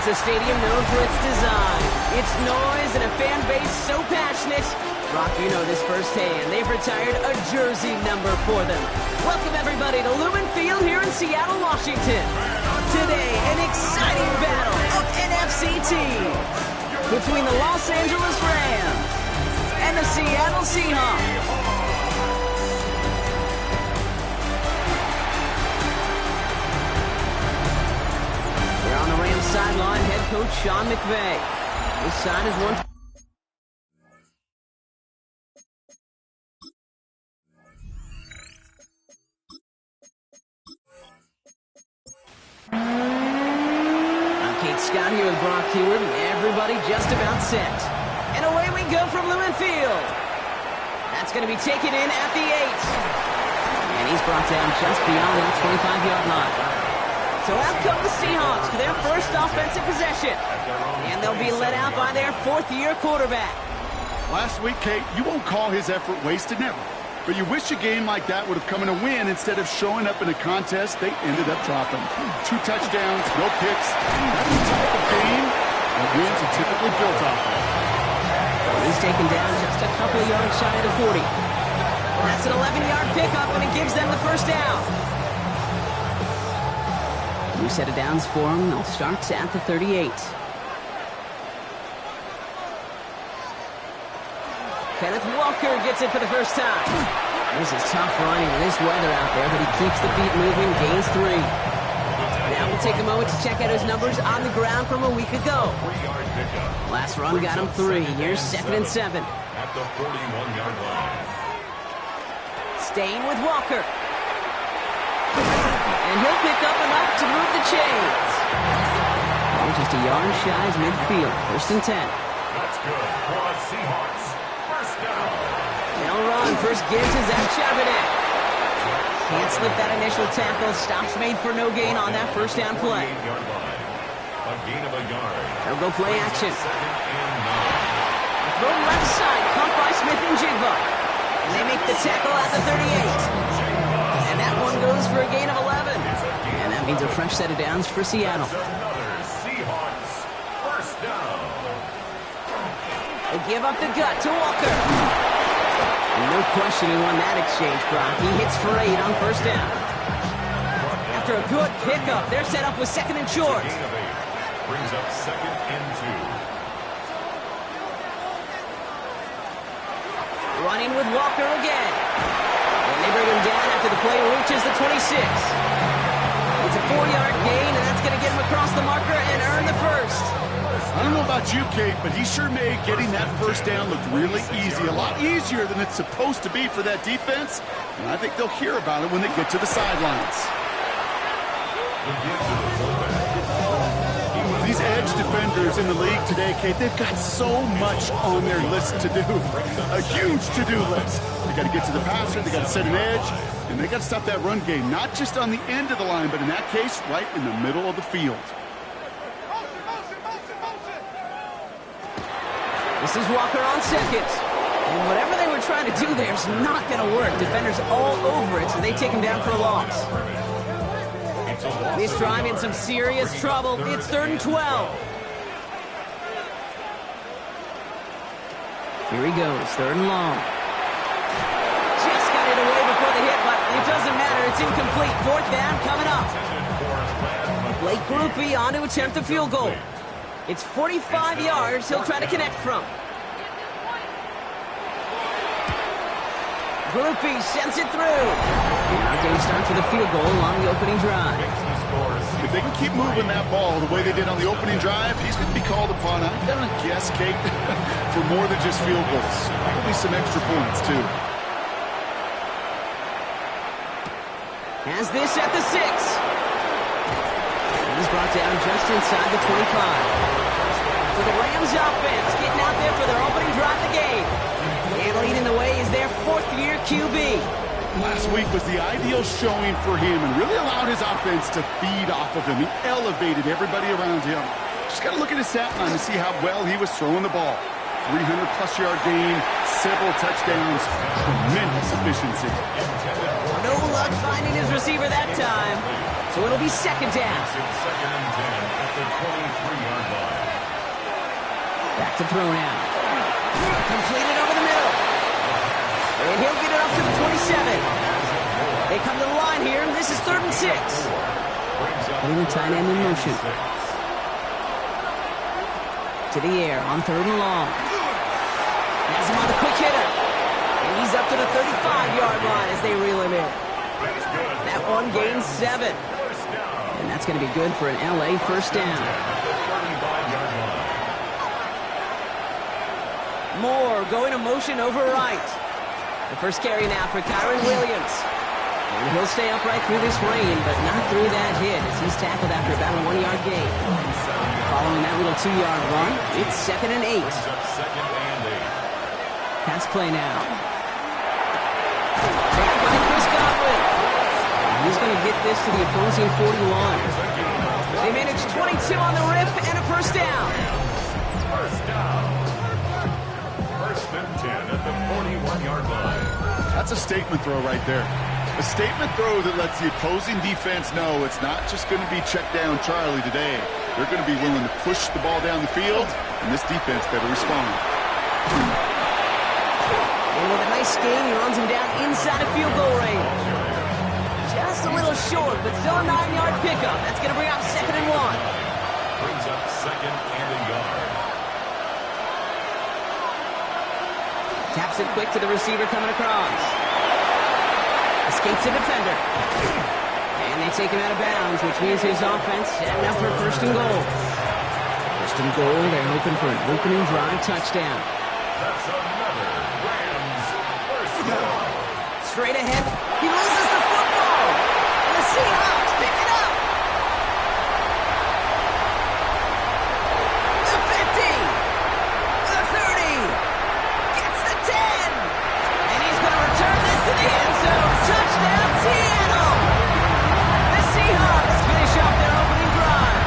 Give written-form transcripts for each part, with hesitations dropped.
It's a stadium known for its design, its noise, and a fan base so passionate. Brock, you know this firsthand. They've retired a jersey number for them. Welcome, everybody, to Lumen Field here in Seattle, Washington. Today, an exciting battle of NFC teams between the Los Angeles Rams and the Seattle Seahawks. Here on the Rams sideline, head coach Sean McVay. His side is one. Scott here with Brock Heward, and everybody just about set. And away we go from Lumen Field. That's going to be taken in at the 8. And he's brought down just beyond that 25-yard line. So out come the Seahawks for their first offensive possession. And they'll be led out by their fourth-year quarterback. Last week, Kate, you won't call his effort wasted, never. But you wish a game like that would have come in a win instead of showing up in a contest they ended up dropping. 2 touchdowns, no picks. That's the type of game that wins are typically built off of. He's taken down just a couple of yards shy of the 40. That's an 11-yard pickup, and it gives them the first down. New set of downs for him. They'll start at the 38. Kenneth Walker gets it for the first time. This is tough running with this weather out there, but he keeps the feet moving, gains 3. Now we'll take a moment to check out his numbers on the ground from a week ago. Last run got him 3. Here's 2nd and 7. At the 41-yard line. Staying with Walker. And he'll pick up enough to move the chains. Oh, just a yard shy of midfield. 1st and 10. That's good for the Seahawks. First down. They'll run. First gives to Zach Charbonnet. Can't slip that initial tackle. Stops made for no gain on that first down play. A gain of a yard. They'll go play action. 2nd and 9. Throw left side. Caught by Smith and Jigba. And they make the tackle at the 38. And that one goes for a gain of 11. And that means a fresh set of downs for Seattle. Another Seahawks. First down. They give up the gut to Walker. And no question he won that exchange, Brock. He hits for 8 on first down. After a good pickup, they're set up with 2nd and short. Gain of 8. Brings up 2nd and 2. Running with Walker again. And they bring him down after the play reaches the 26. It's a 4-yard gain, and that's going to get him across the marker and earn the first. I don't know about you, Kate, but he sure made getting that first down look really easy. A lot easier than it's supposed to be for that defense. And I think they'll hear about it when they get to the sidelines. These edge defenders in the league today, Kate, they've got so much on their list to do. A huge to-do list. They got to get to the passer, they got to set an edge, and they got to stop that run game, not just on the end of the line, but in that case, right in the middle of the field. This is Walker on 2nd. And whatever they were trying to do there is not going to work. Defenders all over it, so they take him down for a loss. This drive in some serious trouble. It's 3rd and 12. Here he goes, 3rd and long. Just got it away before the hit, but it doesn't matter. It's incomplete. 4th down coming up. Blake Grupe on to attempt the field goal. It's 45 yards he'll try to connect from. Grupe sends it through. And our game starts with a field goal on the opening drive. If they can keep moving that ball the way they did on the opening drive, he's going to be called upon, I'm going to guess, Kate, for more than just field goals. Probably some extra points, too. Has this at the 6. He's brought down just inside the 25. For the Rams offense, getting out there for their opening drive of the game. And leading the way is their 4th-year QB. Last week was the ideal showing for him and really allowed his offense to feed off of him. He elevated everybody around him. Just got to look at his stat line to see how well he was throwing the ball. 300-plus yard game, several touchdowns, tremendous efficiency. No luck finding his receiver that time. So it'll be second down. Second and 10 at the 23-yard line. Back to throw now. Completed over the middle. And he'll get it up to the 27. They come to the line here, and this is 3rd and 6. Putting the tight end in motion. To the air on 3rd and long. Has him on the quick hitter. And he's up to the 35-yard line as they reel him in. That one gains 7. And that's going to be good for an LA first down. Moore going to motion over right. The first carry now for Kyron Williams. And he'll stay upright through this rain, but not through that hit as he's tackled after about a 1-yard gain. Following that little 2-yard run, it's 2nd and 8. Pass play now. Taken by Chris Godwin. He's going to get this to the opposing 41. They manage 22 on the rip and a first down. First down. 1st and 10 at the 41-yard line. That's a statement throw right there. A statement throw that lets the opposing defense know it's not just going to be check down Charlie today. They're going to be willing to push the ball down the field, and this defense better respond. And with a nice gain, he runs him down inside of field goal range. Just a little short, but still a 9-yard pickup. That's going to bring up 2nd and 1. Brings up 2nd and a yard. Taps it quick to the receiver coming across. Escapes the defender. And they take him out of bounds, which means his offense setting up for 1st and goal. 1st and goal, they're hoping for an opening drive touchdown. That's another Rams first down. Straight ahead, he loses the football. And the Seahawks pick it up. The 50. The 30. Gets the 10. And he's going to return this to the end zone. Touchdown, Seattle. The Seahawks finish off their opening drive.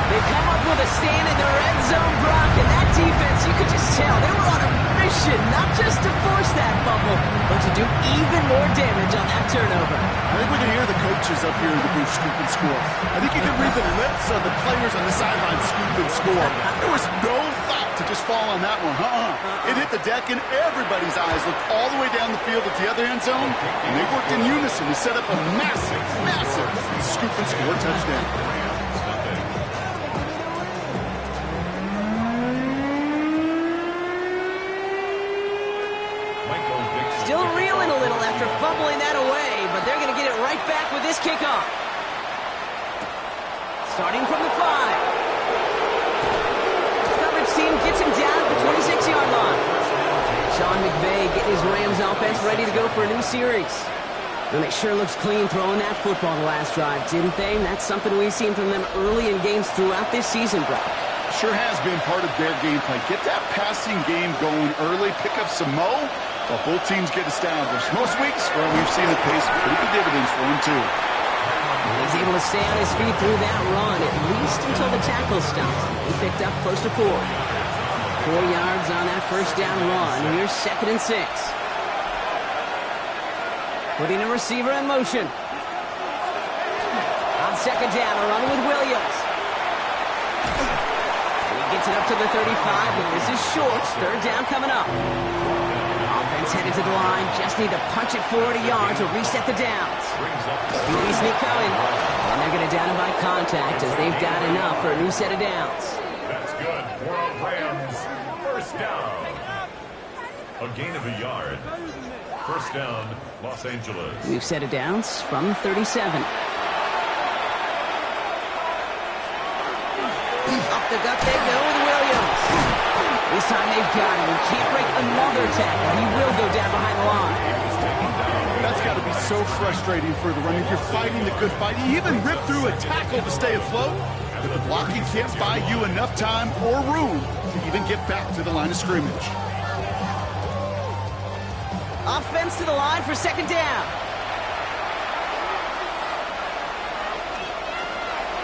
They come up with a stand in the red zone, Brock, and that defense, you could just tell they were on a mission, not just to force that fumble, but to do even more damage on that turnover. I think we can hear the coaches up here in the booth scoop and score. I think you can read the lips of the players on the sideline scoop and score. There was no thought to just fall on that one. It hit the deck, and everybody's eyes looked all the way down the field at the other end zone, and they worked in unison to set up a massive, massive scoop and score touchdown. Still reeling a little after fumbling that away, but they're going to get it right back with this kickoff. Starting from the 5. Coverage team gets him down at the 26-yard line. Sean McVay getting his Rams offense ready to go for a new series. And it sure looks clean throwing that football the last drive, didn't they? And that's something we've seen from them early in games throughout this season, Brock. Sure has been part of their game plan. Get that passing game going early, pick up some mo, while both teams get established. Most weeks, well, we've seen it pay some pretty good dividends for him, too. And he's able to stay on his feet through that run, at least until the tackle stops. He picked up close to 4. 4 yards on that first down run, and here's 2nd and 6. Putting a receiver in motion. On 2nd down, a run with Williams. Gets it up to the 35, but this is short. 3rd down coming up. Offense headed to the line. Just need to punch it forward a yard to reset the downs. QB sneak coming. And they're going to down him by contact as they've got enough for a new set of downs. That's good for a Rams first down. A gain of a yard. First down, Los Angeles. New set of downs from 37. Up the gut they go with Williams. This time they've got him. He can't break another tackle. He will go down behind the line. That's got to be so frustrating for the runner. You're fighting the good fight. You even ripped through a tackle to stay afloat, but the blocking can't buy you enough time or room to even get back to the line of scrimmage. Offense to the line for 2nd down.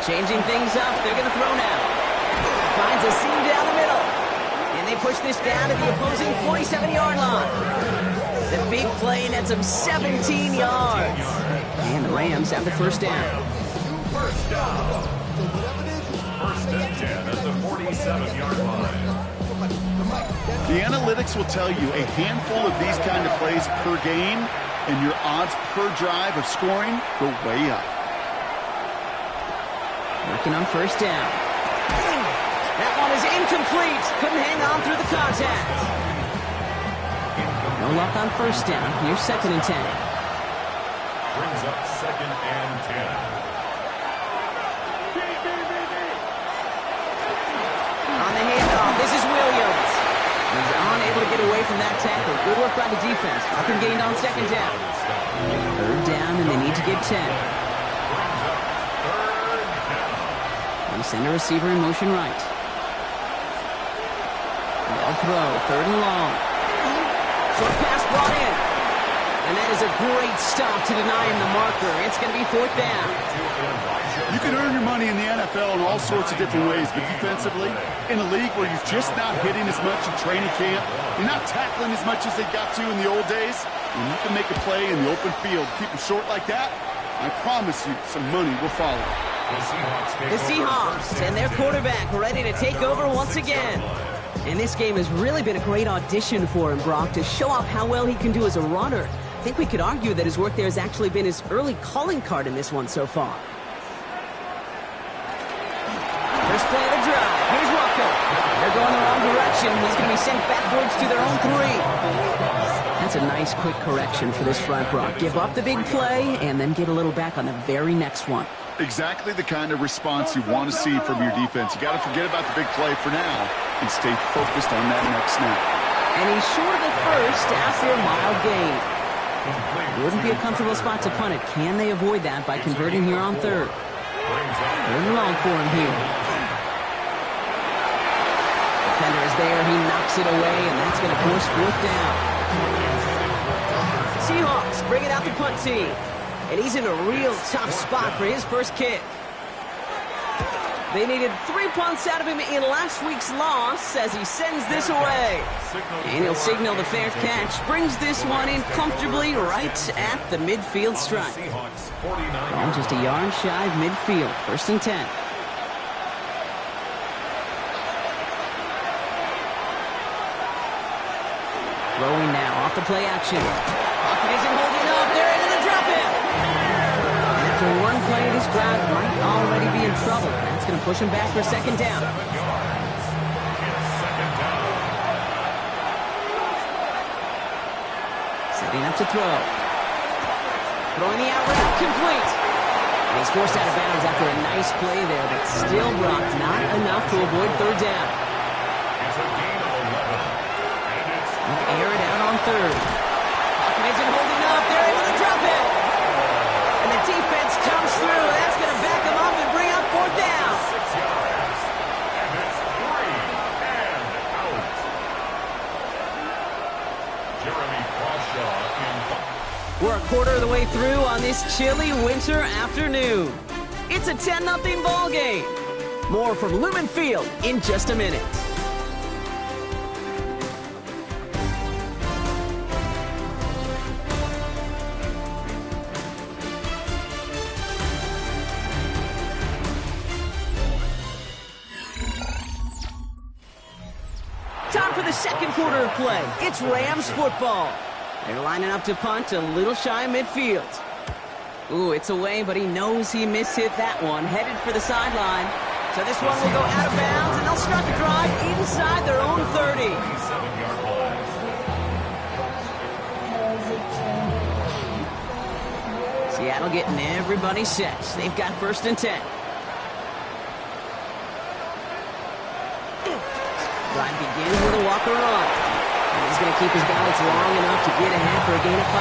Changing things up. They're going to throw now. Finds a seam down the middle. And they push this down to the opposing 47-yard line. The big play nets him 17 yards. And the Rams have the first down. First down. First and 10 at the 47-yard line. The analytics will tell you a handful of these kind of plays per game, and your odds per drive of scoring go way up. Working on first down. That one is incomplete. Couldn't hang on through the contact. No luck on first down. Here's second and 10. Brings up second and 10. On the handoff, this is Williams. He's unable to get away from that tackle. Good work by the defense. Nothing gained on second down. Third down, and they need to get 10. They send a receiver in motion right. They'll throw. Third and long. Short pass brought in. And that is a great stop to deny him the marker. It's going to be fourth down. You can earn your money in the NFL in all sorts of different ways, but defensively, in a league where you're just not hitting as much in training camp, you're not tackling as much as they got to in the old days, and you can make a play in the open field, keep them short like that, I promise you some money will follow. The Seahawks and their quarterback ready to take over once again. And this game has really been a great audition for him, Brock, to show off how well he can do as a runner. I think we could argue that his work there has actually been his early calling card in this one so far. First play of the drive. Here's Walker. They're going the wrong direction. He's going to be sent backwards to their own 3. That's a nice quick correction for this front, Brock. Give up the big play and then get a little back on the very next one. Exactly the kind of response you want to see from your defense. You got to forget about the big play for now and stay focused on that next snap. And he's short of the first after a mild gain. It wouldn't be a comfortable spot to punt it. Can they avoid that by converting here on third? Third and long for him here. Defender is there. He knocks it away, and that's going to force fourth down. Seahawks bring it out the punt team. And he's in a real tough spot for his first kick. They needed 3 punts out of him in last week's loss as he sends this away. And he'll signal the fair catch. Brings this one in comfortably right at the midfield stripe. Ball just a yard shy of midfield. First and 10. Throwing now off the play action. Pocket isn't holding up. They're into the drop-in. After one play, this drive might already be in trouble. That's going to push him back for second down. Setting up to throw. Throwing the out route complete. And he's forced out of bounds after a nice play there, but still blocked. Not enough to avoid third down. They'll air it out on third. Pocket isn't holding up. They're able to drop it. And the defense comes through. That's going to back them up and bring up fourth down. 6 yards. And it's 3 and out. Jeremy Crawshaw in. We're a quarter of the way through on this chilly winter afternoon. It's a 10-0 ball game. More from Lumen Field in just a minute. Time for the second quarter of play. It's Rams football. They're lining up to punt a little shy of midfield. Ooh, it's away, but he knows he mishit that one. Headed for the sideline. So this one will go out of bounds, and they'll start the drive inside their own 30. 7-yard line. Seattle getting everybody set. They've got first and 10. Drive begins with a Walker run. And he's going to keep his balance long enough to get ahead for a gain of 5.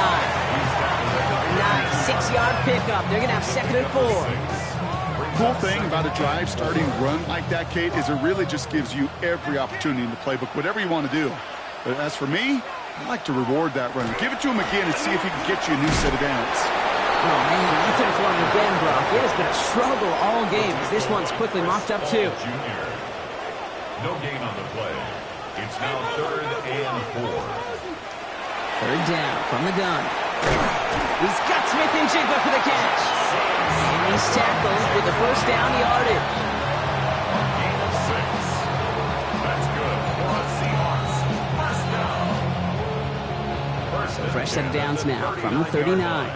Nice 6-yard pickup. They're going to have second and 4. Cool thing about a drive starting run like that, Kate, is it really just gives you every opportunity in the playbook, whatever you want to do. But as for me, I like to reward that run. Give it to him again and see if he can get you a new set of downs. Oh, man, nothing for him again, Brock. It has been a struggle all game as this one's quickly mopped up, too. Junior. No gain on the play. It's now 3rd and 4. Third down from the gun. He's got Smith and Jigba for the catch. And he's tackled with the first down yardage. Gain of 6. That's good for the Seahawks. First down. First and Fresh set of 10 downs at the now from the 39. 39.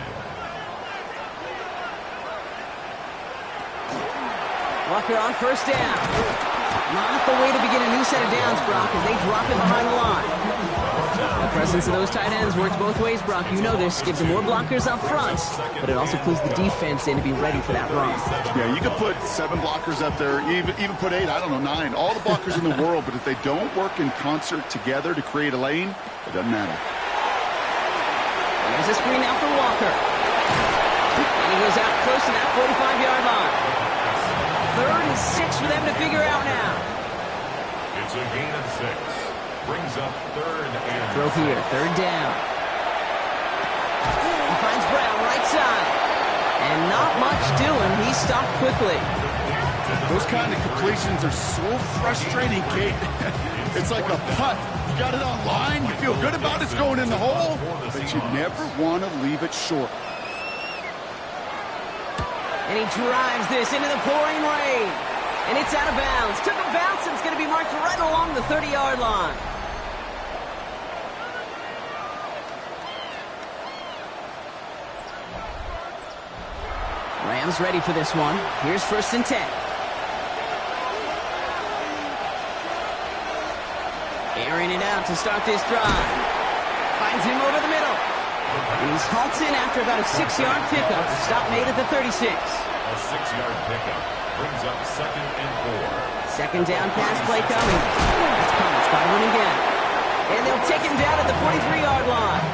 Walker on first down. Not the way to begin a new set of downs, Brock, as they drop it behind the line. The presence of those tight ends works both ways, Brock. You know this. Gives them more blockers up front, but it also clues the defense in to be ready for that run. Yeah, you could put 7 blockers up there, even put 8, I don't know, 9. All the blockers in the world, but if they don't work in concert together to create a lane, it doesn't matter. There's a screen now for Walker. And he goes out close to that 45-yard line. 3rd and 6 for them to figure out now. It's a gain of 6. Brings up 3rd and Throw here, 3rd down. He finds Brown right side. And not much doing. He stopped quickly. Those kind of completions are so frustrating, Kate. It's like a putt. You got it on line, you feel good about it's going in the hole, but you never want to leave it short. And he drives this into the pouring rain. And it's out of bounds. Took a bounce, and it's going to be marked right along the 30-yard line. Rams ready for this one. Here's 1st and 10. Airing it out to start this drive. Finds him over the middle. And he's halted after about a 6-yard pickup. Stop made at the 36. a 6-yard pickup. Brings up 2nd and 4. 2nd down pass play coming. That's Collins got one again. And they'll take him down at the 43-yard line.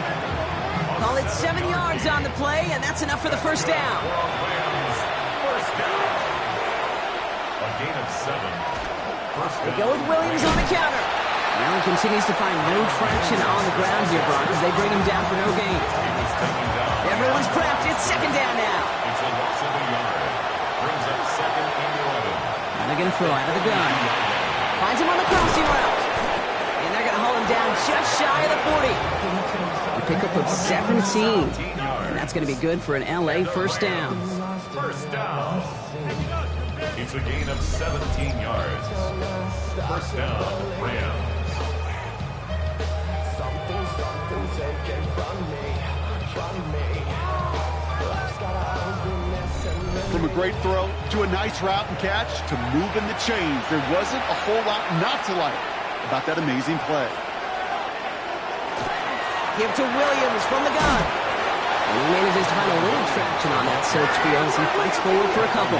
Call it 7 yards on the play, and that's enough for the first down. Rams, first down. A gain of 7. First They down. go with Williams on the counter. Allen continues to find no traction on the ground here, Brock, as they bring him down for no gain. He's taken down. Everyone's prepped. It's 2nd down now. It's a loss of a yard. Brings up 2nd and 11. And they're going to throw out of the gun. Finds him on the crossing route. And they're going to haul him down just shy of the 40. A pickup of 17. And that's going to be good for an LA first down. First down. It's a gain of 17 yards. First down, Rams. From a great throw to a nice route and catch to moving the chains, there wasn't a whole lot not to like about that amazing play. Give to Williams from the gun. And he manages to find a little traction on that search field as he fights forward for a couple.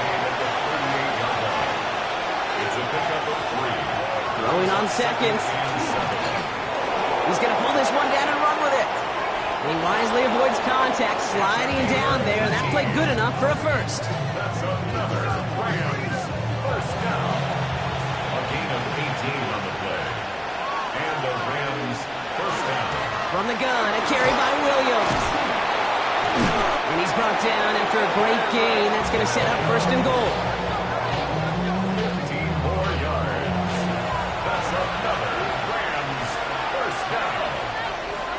It's a pickup of 3. Throwing on seconds. He's going to pull this one down and run with it. And he wisely avoids contact, sliding down there. That played good enough for a first. That's another Rams first down. A gain of 18 on the play. And the Rams first down. From the gun, a carry by Williams. And he's brought down after a great gain. That's going to set up 1st and goal. 15 more yards. That's another Rams first down.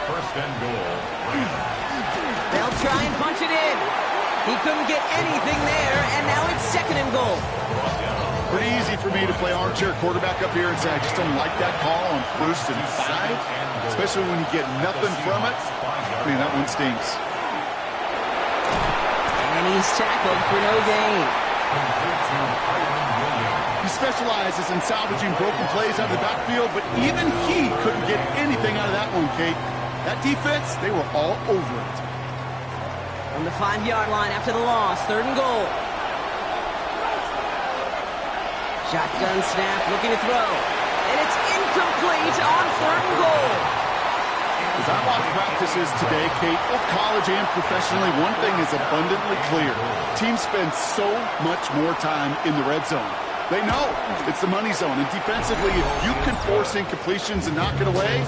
1st and goal. They'll try and punch it in. He couldn't get anything there, and now it's 2nd and goal. Pretty easy for me to play armchair quarterback up here and say I just don't like that call on 1st and 5, especially when you get nothing from it. Man, that one stinks. And he's tackled for no gain. He specializes in salvaging broken plays out of the backfield, but even he couldn't get anything out of that one, Kate. That defense, they were all over it. On the 5-yard line after the loss, 3rd and goal. Shotgun snap, looking to throw. And it's incomplete on 3rd and goal. As I watch practices today, Kate, both college and professionally, one thing is abundantly clear. Teams spend so much more time in the red zone. They know it's the money zone. And defensively, if you can force incompletions and knock it away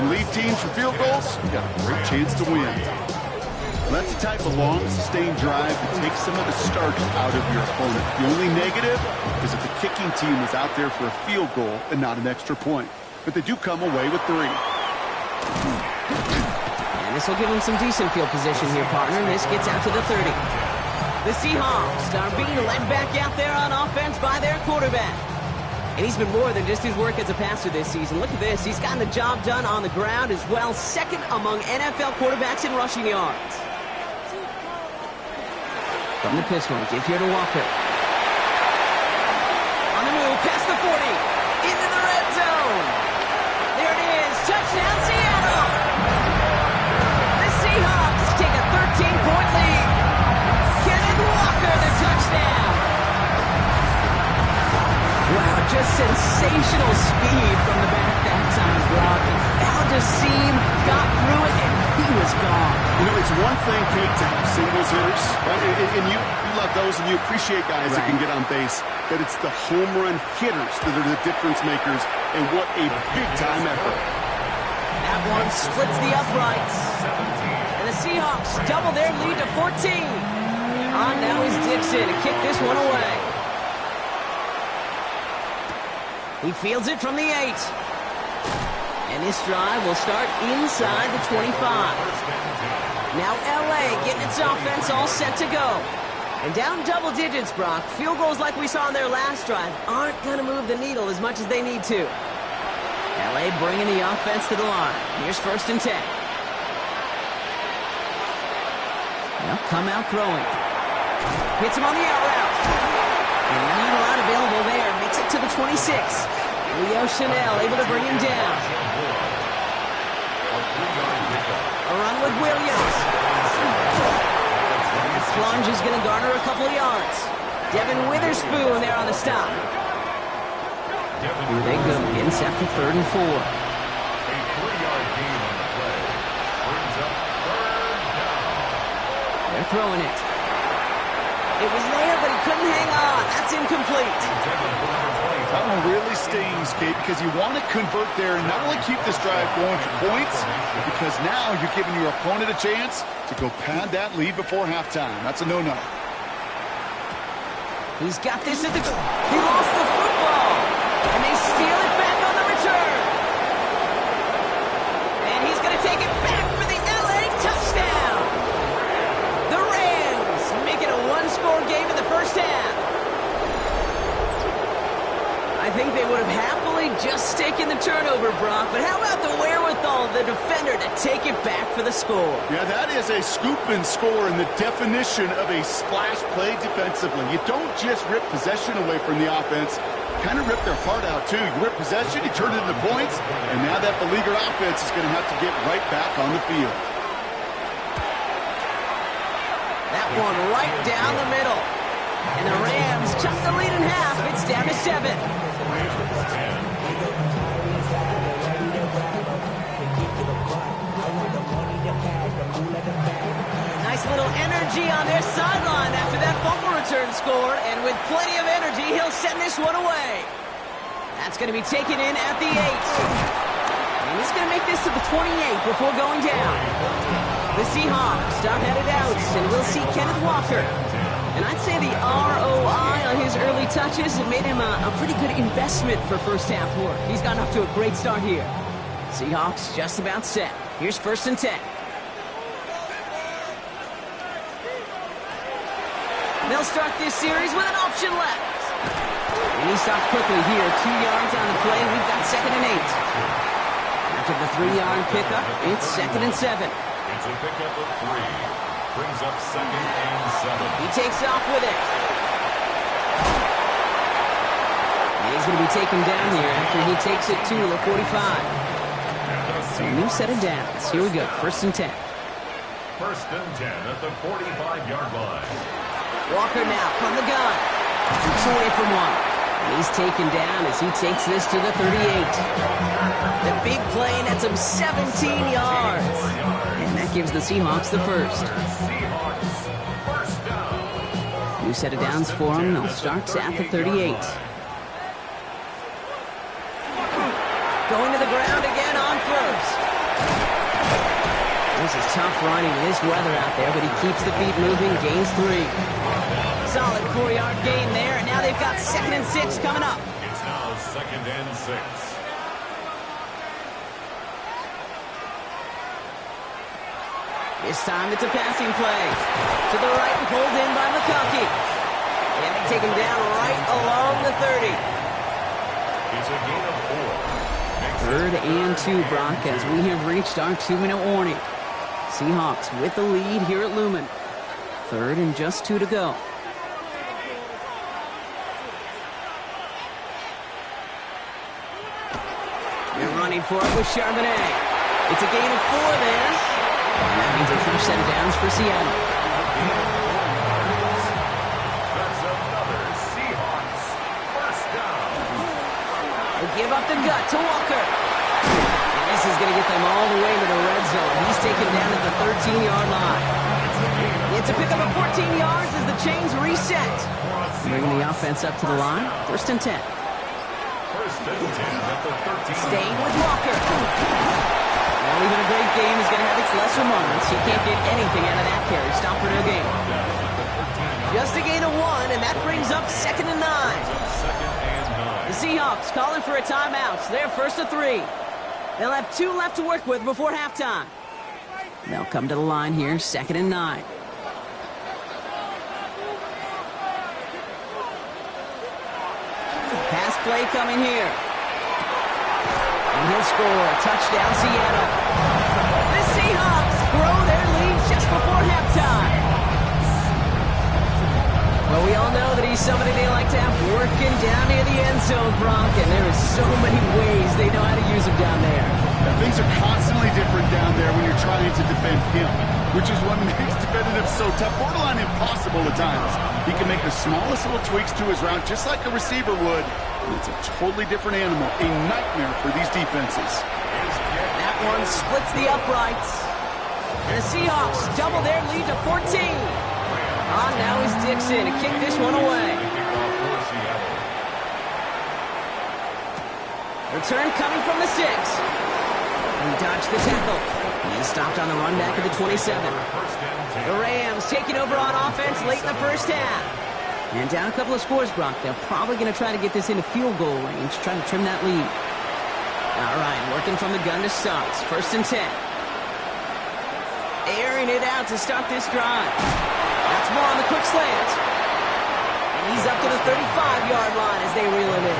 and lead teams for field goals, you got a great chance to win. Well, that's the type of long, sustained drive that takes some of the starch out of your opponent. The only negative is that the kicking team is out there for a field goal and not an extra point. But they do come away with 3. And This will give him some decent field position here, partner. This gets out to the 30. The Seahawks are being led back out there on offense by their quarterback. And he's been more than just his work as a passer this season. Look at this. He's gotten the job done on the ground as well. Second among NFL quarterbacks in rushing yards. From the pistol, give here to Walker. On the move, past the 40. Into the red zone. There it is. Touchdown, Seattle. The Seahawks take a 13-point lead. Kenneth Walker, the touchdown. Wow, just sensational speed from the back that time, Brock. He found a seam, got through it, and he was gone. You know, it's one thing, Kate, to have singles hitters, right? And you love those, and you appreciate guys that can get on base. But it's the home run hitters that are the difference makers, and what a big-time effort. That one splits the uprights. And the Seahawks double their lead to 14. On now is Dixon to kick this one away. He fields it from the 8. And this drive will start inside the 25. Now LA getting its offense all set to go. And down double digits, Brock. Field goals like we saw in their last drive aren't going to move the needle as much as they need to. LA bringing the offense to the line. Here's 1st and 10. They'll come out throwing. Hits him on the out route. And not a lot available there. Makes it to the 26. Leo Chanel able to bring him down. A run with Williams. Plunge is going to garner a couple of yards. Devin Witherspoon there on the stop. Here they go. Getting set for 3rd and 4. A 3-yard gain on the play. Brings up 3rd down. They're throwing it. It was there, but he couldn't hang on. That's incomplete. That one really stings, Kate, because you want to convert there and not only keep this drive going for points, because now you're giving your opponent a chance to go pad that lead before halftime. That's a no-no. He's got this at the... He lost the football. And they steal it back on the return. And he's going to take it back for the LA touchdown. The Rams make it a one-score game in the first half. I think they would have happily just taken the turnover, Brock, but how about the wherewithal of the defender to take it back for the score? Yeah, that is a scoop and score in the definition of a splash play defensively. You don't just rip possession away from the offense, kind of rip their heart out too. You rip possession, you turn it into points, and now that beleaguered offense is going to have to get right back on the field. That one right down the middle. And the Rams chuck the lead in half. It's down to 7. Nice little energy on their sideline after that fumble return score. And with plenty of energy, he'll send this one away. That's going to be taken in at the 8. And he's going to make this to the 28 before going down. The Seahawks are headed out, and we'll see Kenneth Walker. And I'd say the ROI on his early touches have made him a pretty good investment for first half work. He's gotten off to a great start here. Seahawks just about set. Here's 1st and 10. They'll start this series with an option left. And he stops quickly here. 2 yards on the play. We've got 2nd and 8. After the 3-yard pickup, it's 2nd and 7. It's a pickup of 3. Brings up 2nd and 7. He takes off with it. And he's going to be taken down here after he takes it to the 45. So a new set of downs. Here we go. 1st and 10. 1st and 10 at the 45-yard line. Walker now from the gun. Keeps away from one. And he's taken down as he takes this to the 38. The big play nets him 17 yards. And that gives the Seahawks the first. New set of downs for him. They'll start at the 38. Going to the ground again on 1st. This is tough running in this weather out there, but he keeps the feet moving, gains 3. Solid 4-yard gain there, and now they've got 2nd and 6 coming up. It's now 2nd and 6. This time it's a passing play. To the right and pulled in by McConkey. And they take him down right along the 30. It's a gain of 4. 3rd and 2, Brock, as we have reached our 2-minute warning. Seahawks with the lead here at Lumen. 3rd and just 2 to go. They're running for it with Charbonnet. It's a gain of 4 there. And that means a first set of downs for Seattle. That's another Seahawks first down. They give up the gut to Walker. And this is going to get them all the way to the red zone. He's taken down at the 13-yard line. It's a pickup of 14 yards as the chains reset. Bringing the offense up to the line. 1st and 10. 1st and 10 at the 13. Staying with Walker. Well, even a great game is going to have its lesser moments. He can't get anything out of that carry. Stop for no gain. Just a gain of 1, and that brings up 2nd and 9. The Seahawks calling for a timeout. They're 1st and 3. They'll have 2 left to work with before halftime. They'll come to the line here, 2nd and 9. Pass play coming here. And he'll score. Touchdown, Seattle. The Seahawks grow their lead just before halftime. Well, we all know that he's somebody they like to have working down near the end zone, Brock, and there are so many ways they know how to use him down there. Now, things are constantly different down there when you're trying to defend him, which is what makes defending him so tough, borderline impossible at times. He can make the smallest little tweaks to his route just like a receiver would, and it's a totally different animal, a nightmare for these defenses. That one splits the uprights. And the Seahawks double their lead to 14. Now is Dixon to kick this one away. Return coming from the 6. He dodged the tackle. He stopped on the run back at the 27. The Rams taking over on offense late in the first half. And down a couple of scores, Brock. They're probably going to try to get this into field goal range, trying to trim that lead. All right, working from the gun to start. 1st and 10. Airing it out to start this drive. That's more on the quick slant. And he's up to the 35-yard line as they reel him in.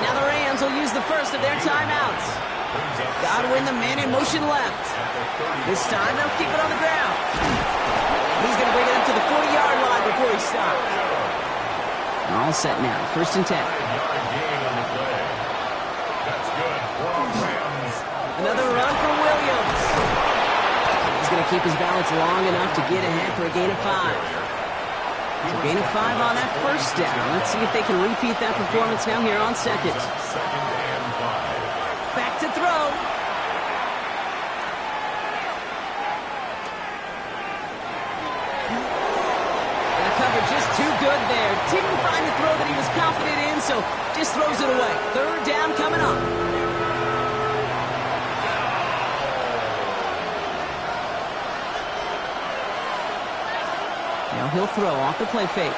Now the Rams will use the first of their timeouts. Godwin, the man in motion left. This time they'll keep it on the ground. He's going to bring it up to the 40-yard line before he stops. All set now. 1st and 10. Another run for Williams. He's going to keep his balance long enough to get ahead for a gain of 5. So gain of 5 on that first down. Let's see if they can repeat that performance now here on 2nd. Back to throw. And the cover just too good there. Didn't find the throw that he was confident in, so just throws it away. 3rd down coming up. Now he'll throw off the play fake.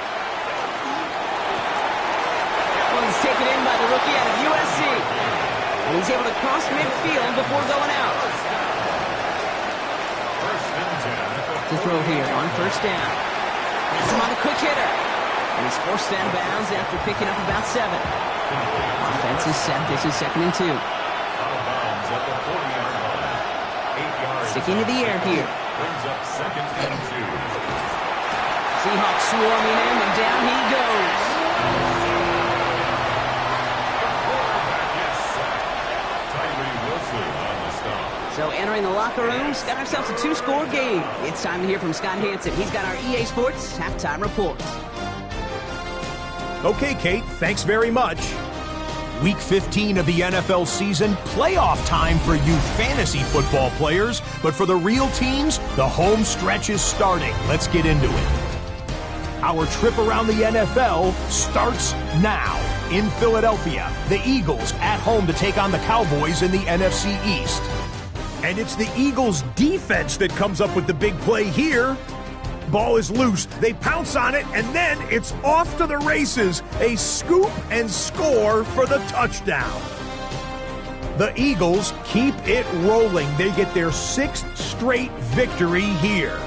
That one's taken in by the rookie out of USC. And he's able to cross midfield before going out. To throw here on 1st down. Gets him on the quick hitter. And he's forced out of bounds after picking up about 7. Offense is set. This is 2nd and 2. Sticking to the air here. Brings up 2nd and 2. Seahawks swarming him, and down he goes. So entering the locker rooms, got ourselves a 2-score game. It's time to hear from Scott Hansen. He's got our EA Sports halftime report. Okay, Kate, thanks very much. Week 15 of the NFL season, playoff time for you fantasy football players. But for the real teams, the home stretch is starting. Let's get into it. Our trip around the NFL starts now. In Philadelphia, the Eagles at home to take on the Cowboys in the NFC East. And it's the Eagles' defense that comes up with the big play here. Ball is loose. They pounce on it, and then it's off to the races. A scoop and score for the touchdown. The Eagles keep it rolling. They get their 6th straight victory here.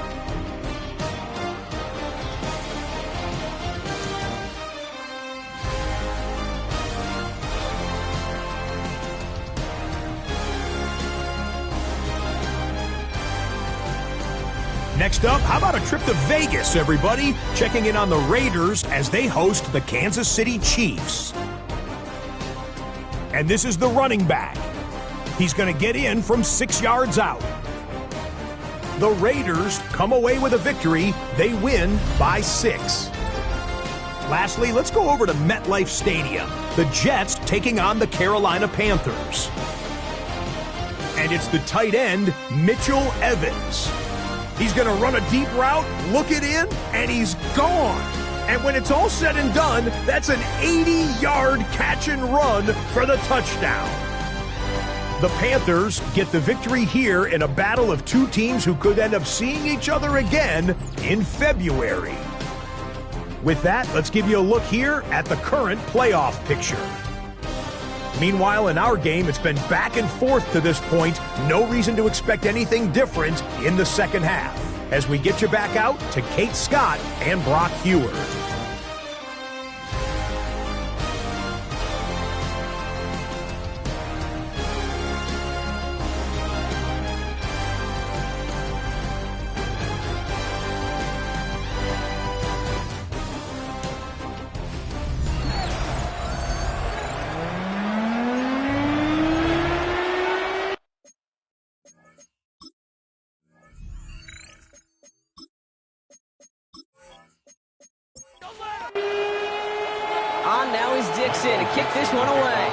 Next up, how about a trip to Vegas, everybody? Checking in on the Raiders as they host the Kansas City Chiefs. And this is the running back. He's going to get in from 6 yards out. The Raiders come away with a victory. They win by 6. Lastly, let's go over to MetLife Stadium. The Jets taking on the Carolina Panthers. And it's the tight end, Mitchell Evans. He's going to run a deep route, look it in, and he's gone. And when it's all said and done, that's an 80-yard catch and run for the touchdown. The Panthers get the victory here in a battle of 2 teams who could end up seeing each other again in February. With that, let's give you a look here at the current playoff picture. Meanwhile, in our game, it's been back and forth to this point. No reason to expect anything different in the second half. As we get you back out to Kate Scott and Brock Heward. Now is Dixon to kick this one away.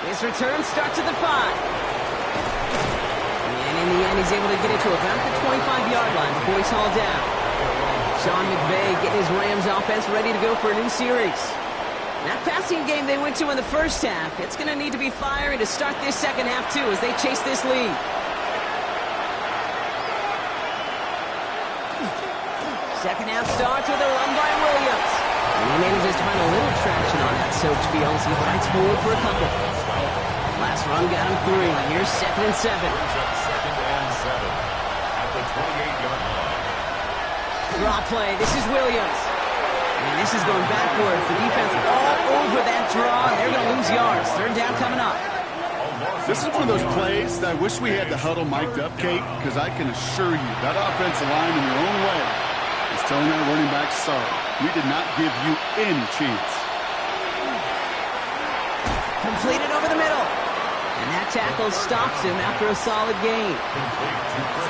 His return starts at the 5. And in the end, he's able to get it to about the 25-yard line before he's hauled down. Sean McVay getting his Rams offense ready to go for a new series. That passing game they went to in the first half, it's going to need to be fiery to start this second half, too, as they chase this lead. Second half starts with a run by Williams. And he manages to find a little traction on that soaked field as he fights forward for a couple. Last run got him 3. Here's 2nd and 7. Second and 7 at the 28-yard line. Draw play. This is Williams. And this is going backwards. The defense all over that draw. They're going to lose yards. 3rd down coming up. This is one of those plays that I wish we had the huddle mic'd up, Kate, because I can assure you that offensive line in their own way is telling our running back, sorry, we did not give you any chance. Completed over the middle. And that tackle stops him after a solid gain.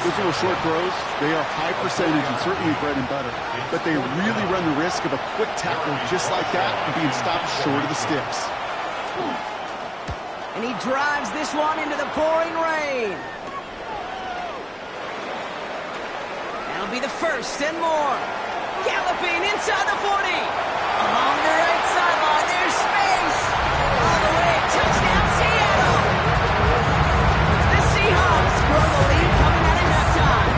Those little short throws, they are high percentage and certainly bread and butter. But they really run the risk of a quick tackle just like that and being stopped short of the sticks. And he drives this one into the pouring rain. That'll be the 1st and more. Galloping inside the 40. Along the right sideline, there's space. All the way, touchdown Seattle. The Seahawks grow the lead coming out of halftime.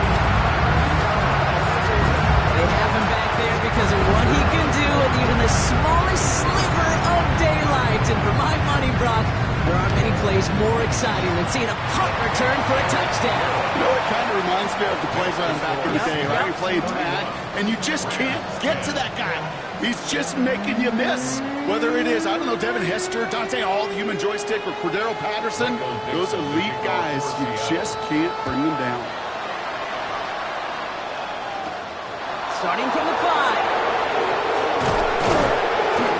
They have him back there because of what he can do with even the smallest sliver of daylight. And for my money, Brock, there aren't many plays more exciting than seeing a punt return for a touchdown. You know, it kind of reminds me of the plays on back in the day, right? You're playing tag, and you just can't get to that guy. He's just making you miss. Whether it is, I don't know, Devin Hester, Dante Hall, the human joystick, or Cordero Patterson, those elite guys, you just can't bring them down. Starting from the 5.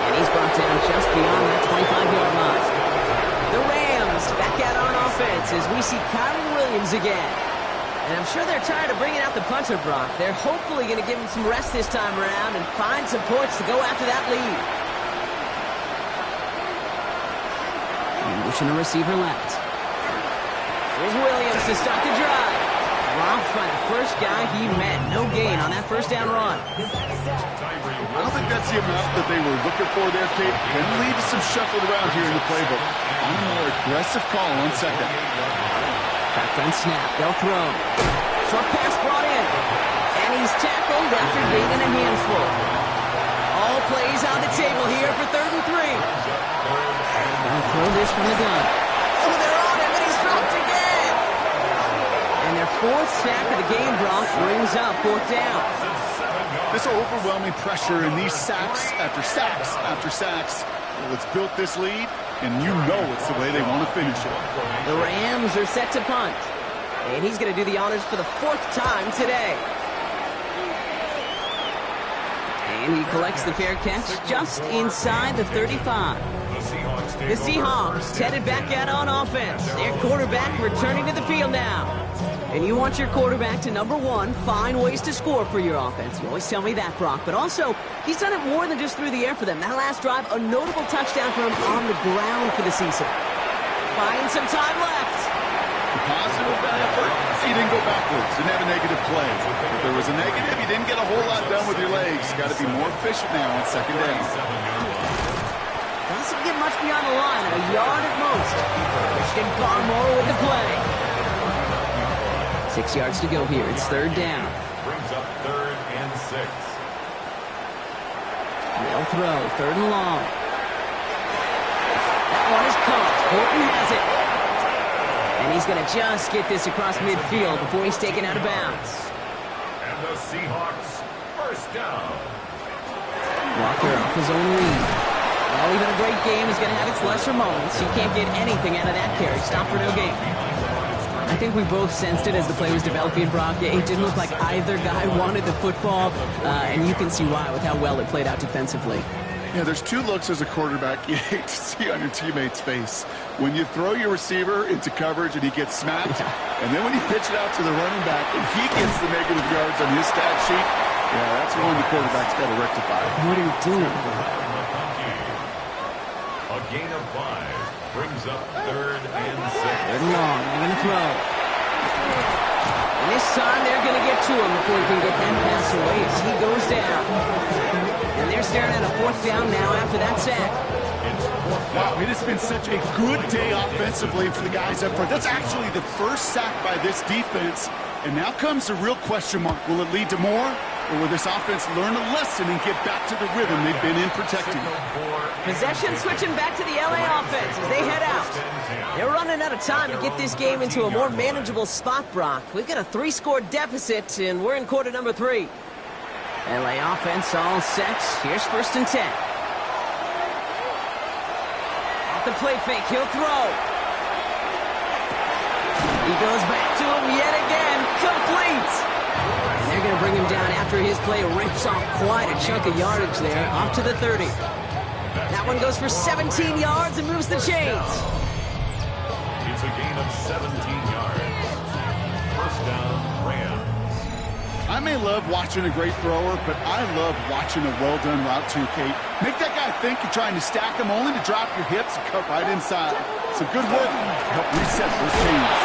And he's brought down just beyond that 25-yard line. The Rams back out on offense as we see Kyron Williams again. And I'm sure they're tired of bringing out the punter, Brock. They're hopefully going to give him some rest this time around and find some points to go after that lead. Motion a receiver left. Here's Williams to start the drive. Dropped by the first guy he met. No gain on that 1st down run. I don't think that's the amount that they were looking for there, Kate. Can lead to some shuffled around here in the playbook. On a more aggressive call on 2nd. Shotgun snap. They'll throw. Short pass brought in. And he's tackled after gaining a handful. All plays on the table here for 3rd and 3. They'll throw this from the gun. Oh, they're on him, and he's dropped again. And their 4th sack of the game, Brock, brings up 4th down. This overwhelming pressure and these sacks after sacks after sacks. Well, it's built this lead, and you know it's the way they want to finish it. The Rams are set to punt. And he's going to do the honors for the 4th time today. And he collects the fair catch just inside the 35. The Seahawks headed back out on offense. Their quarterback returning to the field now. And you want your quarterback to, number 1, find ways to score for your offense. You always tell me that, Brock. But also, he's done it more than just through the air for them. That last drive, a notable touchdown for him on the ground for the season. Buying some time left. The positive effort, he didn't go backwards. Didn't have a negative play. If there was a negative, you didn't get a whole lot done with your legs. Got to be more efficient now on 2nd down. Doesn't get much beyond the line, a yard at most. Christian Barmore with the play. 6 yards to go here. It's 3rd down. Brings up 3rd and 6. They'll throw. 3rd and long. That one is caught. Horton has it. And he's going to just get this across midfield before he's taken out of bounds. And the Seahawks, 1st down. Walker off his own lead. Well, even a great game is going to have its lesser moments. You can't get anything out of that carry. Stop for no gain. I think we both sensed it as the play was developing, Brock. It didn't look like either guy wanted the football, and you can see why with how well it played out defensively. Yeah, there's 2 looks as a quarterback you hate to see on your teammate's face. When you throw your receiver into coverage and he gets smacked, and then when you pitch it out to the running back and he gets the negative yards on his stat sheet, yeah, that's one the quarterback's got to rectify. What are you doing? A gain of 5 brings up 3rd and 6. 3rd and long. They're going to throw. And this time they're going to get to him before he can get that pass away as he goes down. And they're staring at a 4th down now after that sack. Wow, it has been such a good day offensively for the guys up front. That's actually the 1st sack by this defense. And now comes the real question mark. Will it lead to more? Or will this offense learn a lesson and get back to the rhythm they've been in protecting? Possession switching back to the LA offense as they head out. They're running out of time to get this game into a more manageable spot, Brock. We've got a 3-score deficit, and we're in quarter number 3. LA offense all set. Here's 1st and 10. Off the play fake, he'll throw. He goes back to him yet again. Complete. And they're going to bring him down after his play rips off quite a chunk of yardage there. Off to the 30. That one goes for 17 yards and moves the chains. It's a gain of 17 yards. 1st down, Rams. I may love watching a great thrower, but I love watching a well-done route too, Kate. Make that guy think you're trying to stack him only to drop your hips and cut right inside. So good work to help reset those chains.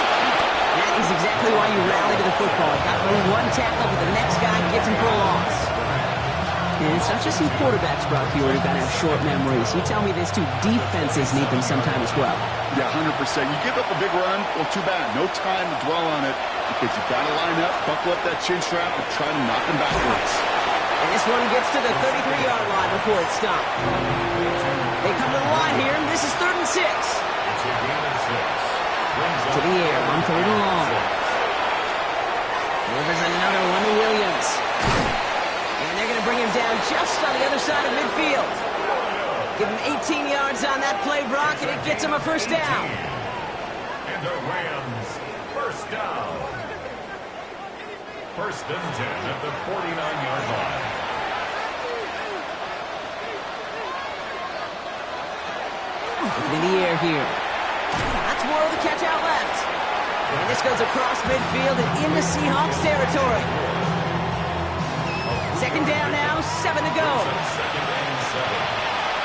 That is exactly why you rally to the football. Got through one tackle, but the next guy gets him for a loss. And it's not just some quarterbacks, Brock, here who've got to have short memories. You tell me this too, defenses need them sometime as well. Yeah, 100%. You give up a big run, well, too bad. No time to dwell on it because you've got to line up, buckle up that chin strap, and try to knock them backwards. And this one gets to the 33-yard line before it's stopped. They come to the line here, and this is 3rd and 6. It's a gain of 6. To the air on 3rd and long. Delivers another one to Williams. And they're going to bring him down just on the other side of midfield. Give him 18 yards on that play, Brock, and it gets him a 1st down. And the Rams, 1st down. 1st and 10 at the 49-yard line. In the air here. That's more of the catch out left. And this goes across midfield and into Seahawks territory. 2nd down now, 7 to go. 2nd and 7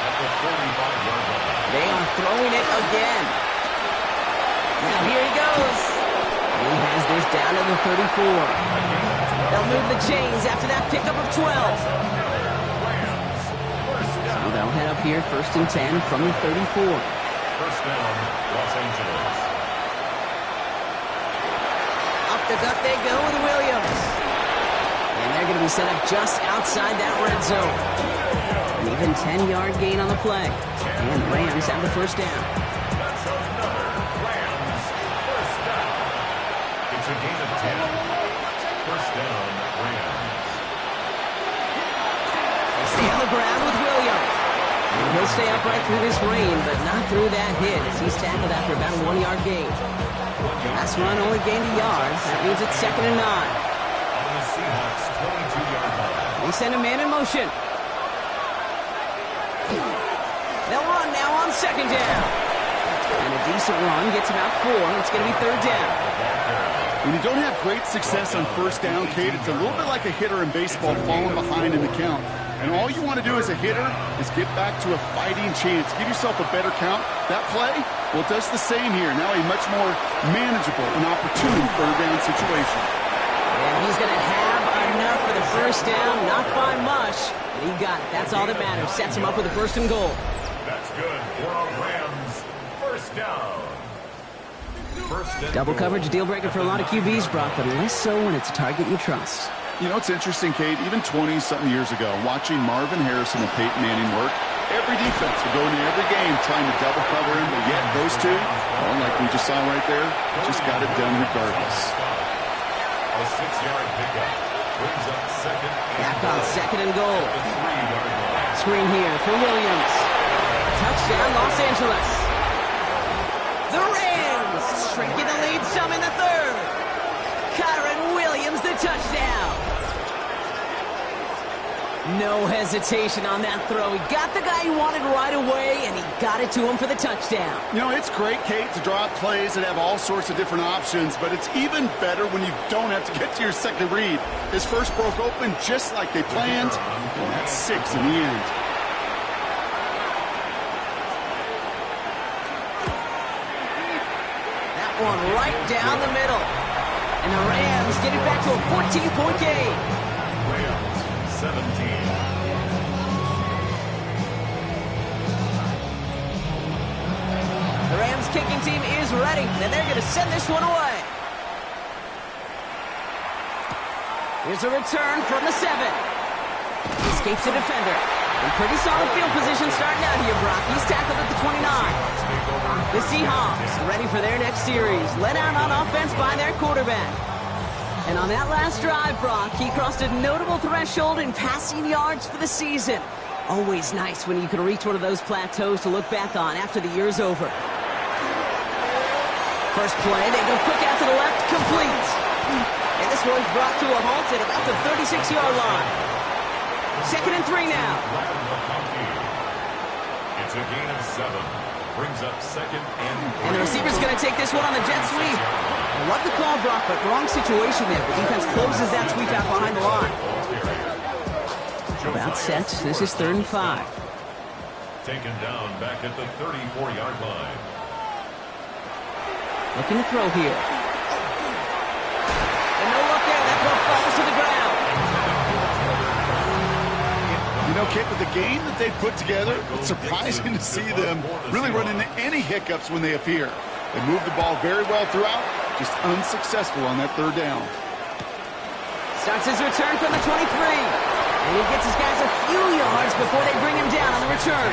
at the 45-yard line. They are throwing it again. Now here he goes. And he has this down to the 34. They'll move the chains after that pickup of 12. So they'll head up here 1st and 10 from the 34. 1st down, Los Angeles. Up the gut they go with Williams. And they're going to be set up just outside that red zone. An even 10-yard gain on the play. And the Rams have the first down. That's another Rams first down. It's a gain of 10. First down, Rams. They stay on the ground with Williams. And he'll stay upright through this rain, but not through that hit as he's tackled after about a 1-yard gain. Last run only gained a yard. That means it's 2nd and 9. On the Seahawks 22-yard line. They send a man in motion. They'll run now on 2nd down. And a decent run gets about 4. It's going to be 3rd down. When you don't have great success on first down, Kate, it's a little bit like a hitter in baseball falling behind in the count. And all you want to do as a hitter is get back to a fighting chance. Give yourself a better count. That play, well, it does the same here. Now a much more manageable and opportune third down situation. And he's going to have enough for the first down. Not by much, but he got it. That's all that matters. Sets him up with a 1st and goal. That's good for a Rams first down. Double coverage, deal breaker for a lot of QBs, Brock, but less so when it's a target you trust. You know, it's interesting, Kate, even 20-something years ago, watching Marvin Harrison and Peyton Manning work, every defense would go into every game trying to double cover him, but yet those two, well, like we just saw right there, just got it done regardless. A 6-yard pickup brings up 2nd. Back on 2nd and goal. 3-yard line. Screen here for Williams. Touchdown, Los Angeles. The Rams shrinking the lead some in the 3rd. Kyron Williams, the touchdown. No hesitation on that throw. He got the guy he wanted right away, and he got it to him for the touchdown. You know, it's great, Kate, to draw up plays that have all sorts of different options, but it's even better when you don't have to get to your second read. His first broke open just like they planned, and that's 6 in the end. That one right down the middle. And the Rams get it back to a 14-point game. Rams 17. The Rams kicking team is ready, and they're going to send this one away. Here's a return from the 7. Escapes the defender. In pretty solid field position starting out here, Brock. He's tackled at the 29. The Seahawks ready for their next series. Led out on offense by their quarterback. And on that last drive, Brock, he crossed a notable threshold in passing yards for the season. Always nice when you can reach one of those plateaus to look back on after the year's over. First play, they go quick out to the left, complete. And this one's brought to a halt at about the 36-yard line. 2nd and 3 now. It's a gain of 7. Brings up 2nd and 3. And the receiver's going to take this one on the jet sweep. I love the call, Brock, but wrong situation there. The defense closes that sweep out behind the line. About set. This is 3rd and 5. Taken down back at the 34-yard line. Looking to throw here. And no luck there. That throw falls to the ground. You know, Kate, with the game that they put together, it's surprising to see them really run into any hiccups when they appear. They move the ball very well throughout, just unsuccessful on that 3rd down. Starts his return from the 23. And he gets his guys a few yards before they bring him down on the return.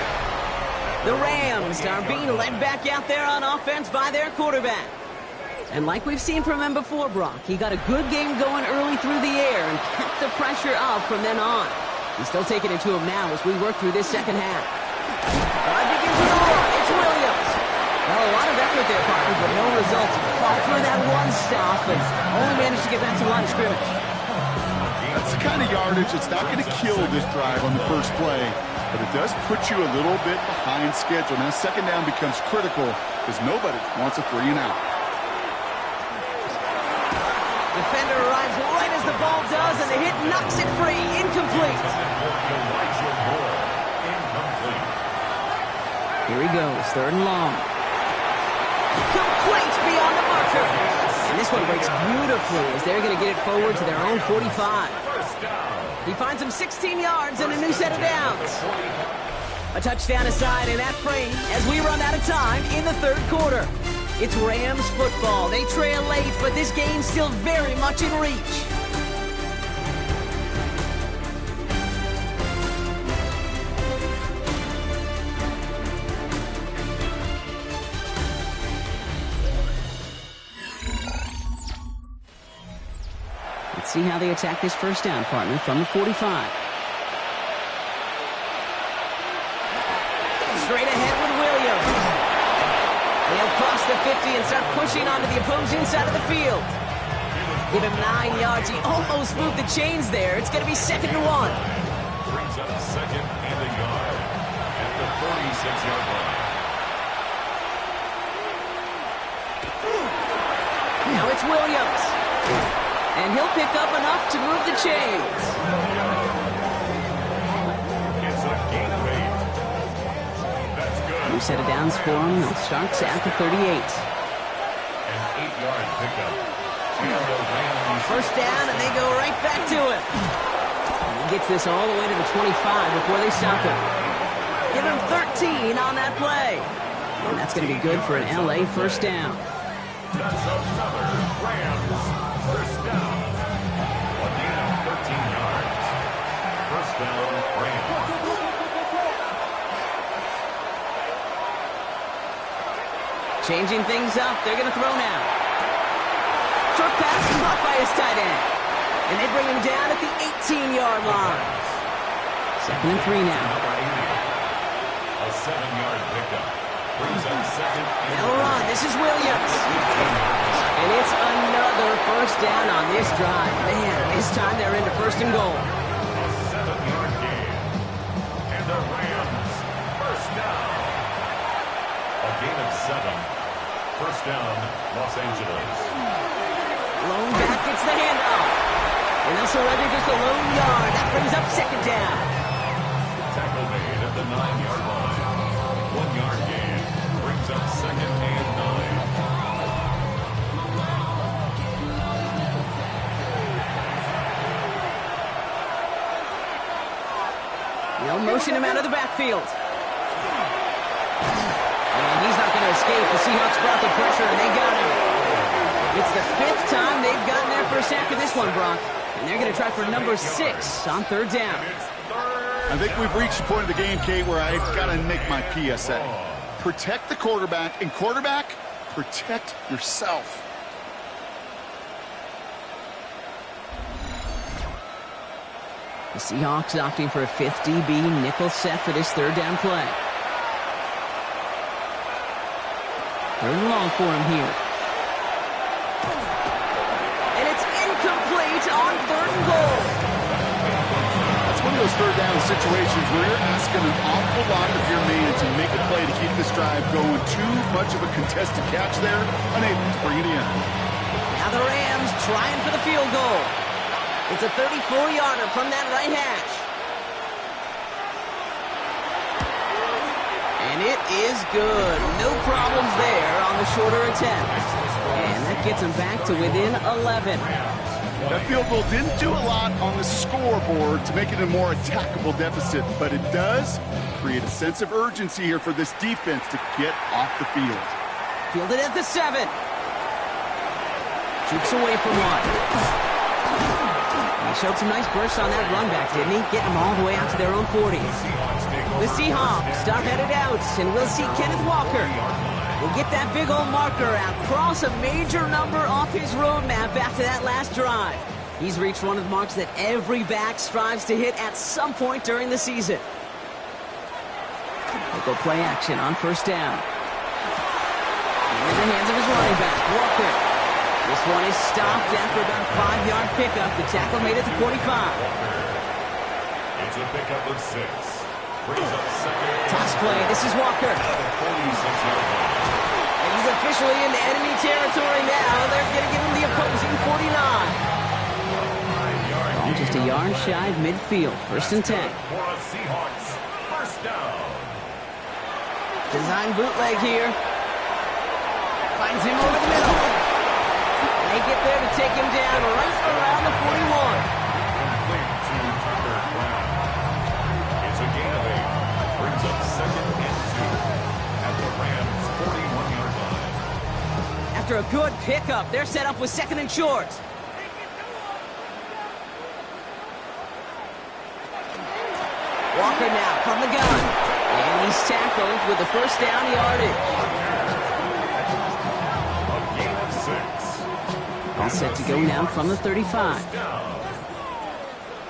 The Rams are being led back out there on offense by their quarterback. And like we've seen from him before, Brock, he got a good game going early through the air and kept the pressure up from then on. He's still taking it to him now as we work through this 2nd half. Drive begins with a run. It's Williams. Well, a lot of effort there, partner, but no results. He fought for that one stop and only managed to get back to the line of scrimmage. That's the kind of yardage that's not going to kill this drive on the first play, but it does put you a little bit behind schedule. Now, 2nd down becomes critical because nobody wants a 3 and out. Defender arrives right as the ball does, and the hit knocks it free. Incomplete. Here he goes, 3rd and long. Complete beyond the marker. And this one breaks beautifully as they're going to get it forward to their own 45. He finds him 16 yards and a new set of downs. A touchdown aside in that frame as we run out of time in the 3rd quarter. It's Rams football. They trail late, but this game's still very much in reach. Let's see how they attack this first down, partner, from the 45. Straight ahead with Williams. He'll cross the 50 and start pushing onto the opposing side of the field. Give him 9 yards. He almost moved the chains there. It's going to be 2nd and 1. Brings up 2nd and a yard at the 46-yard line. Now it's Williams. And he'll pick up enough to move the chains. It's a gain of 8. That's good. New set of downs for him. He'll start at the 38. An 8-yard pickup. First down, and they go right back to it. And he gets this all the way to the 25 before they stop him. Give him 13 on that play. And that's going to be good for an LA first down. That's another Rams first down. A gain of 13 yards. First down, Rams. Changing things up. They're going to throw now. Short pass caught by his tight end. And they bring him down at the 18-yard line. 2nd and 3 now. A 7-yard pickup. Brings up 2nd and They'll run. This is Williams. And it's another first down on this drive. Man, this time they're into 1st and goal. a 7-yard gain. And the Rams first down. A gain of 7. First down, Los Angeles. Lone back gets the handoff. And they'll surrender just a lone yard. That brings up 2nd down. Tackle made at the 9-yard line. 1-yard gain. Brings up 2nd and 9. They'll motion him out of the backfield. And he's not going to escape. The Seahawks brought the pressure, and they got him. It's the 5th time they've gotten their first sack of this one, Brock. And they're going to try for number 6 on 3rd down. I think we've reached the point of the game, Kate, where I've got to make my PSA. Protect the quarterback, and quarterback, protect yourself. The Seahawks opting for a 5th DB nickel set for this 3rd down play. 3rd and long for him here. And it's incomplete on 3rd and goal. That's one of those 3rd down situations where you're asking an awful lot of your man to make a play to keep this drive going. Too much of a contested catch there, unable to bring it in. Now the Rams trying for the field goal. It's a 34-yarder from that right hash. And it is good. No problems there on the shorter attempt. And that gets them back to within 11. That field goal didn't do a lot on the scoreboard to make it a more attackable deficit, but it does create a sense of urgency here for this defense to get off the field. Fielded at the 7. Jukes away from one. He showed some nice bursts on that run back, didn't he? Getting them all the way out to their own 40. The Seahawks are headed out, and we'll see Kenneth Walker. We'll get that big old marker out, cross a major number off his roadmap after that last drive. He's reached one of the marks that every back strives to hit at some point during the season. They'll go play action on 1st down. In the hands of his running back, Walker. This one is stopped after about a 5-yard pickup. The tackle made it to 45. It's a pickup of 6. Brings up 2nd. Toss play. This is Walker. And he's officially into enemy territory now. They're going to give him the opposing 49. Ball just a yard shy of midfield. 1st and 10. For a Seahawks first down. Design bootleg here. Finds him over the middle. And they get there to take him down right around the 41. Complete to Tucker Brown. It's a gain of 8. Brings up 2nd and 2 at the Rams' 41-yard line. After a good pickup, they're set up with 2nd and short. Walker now from the gun. And he's tackled with the 1st down yardage. A gain of 6. All set to go now from the 35.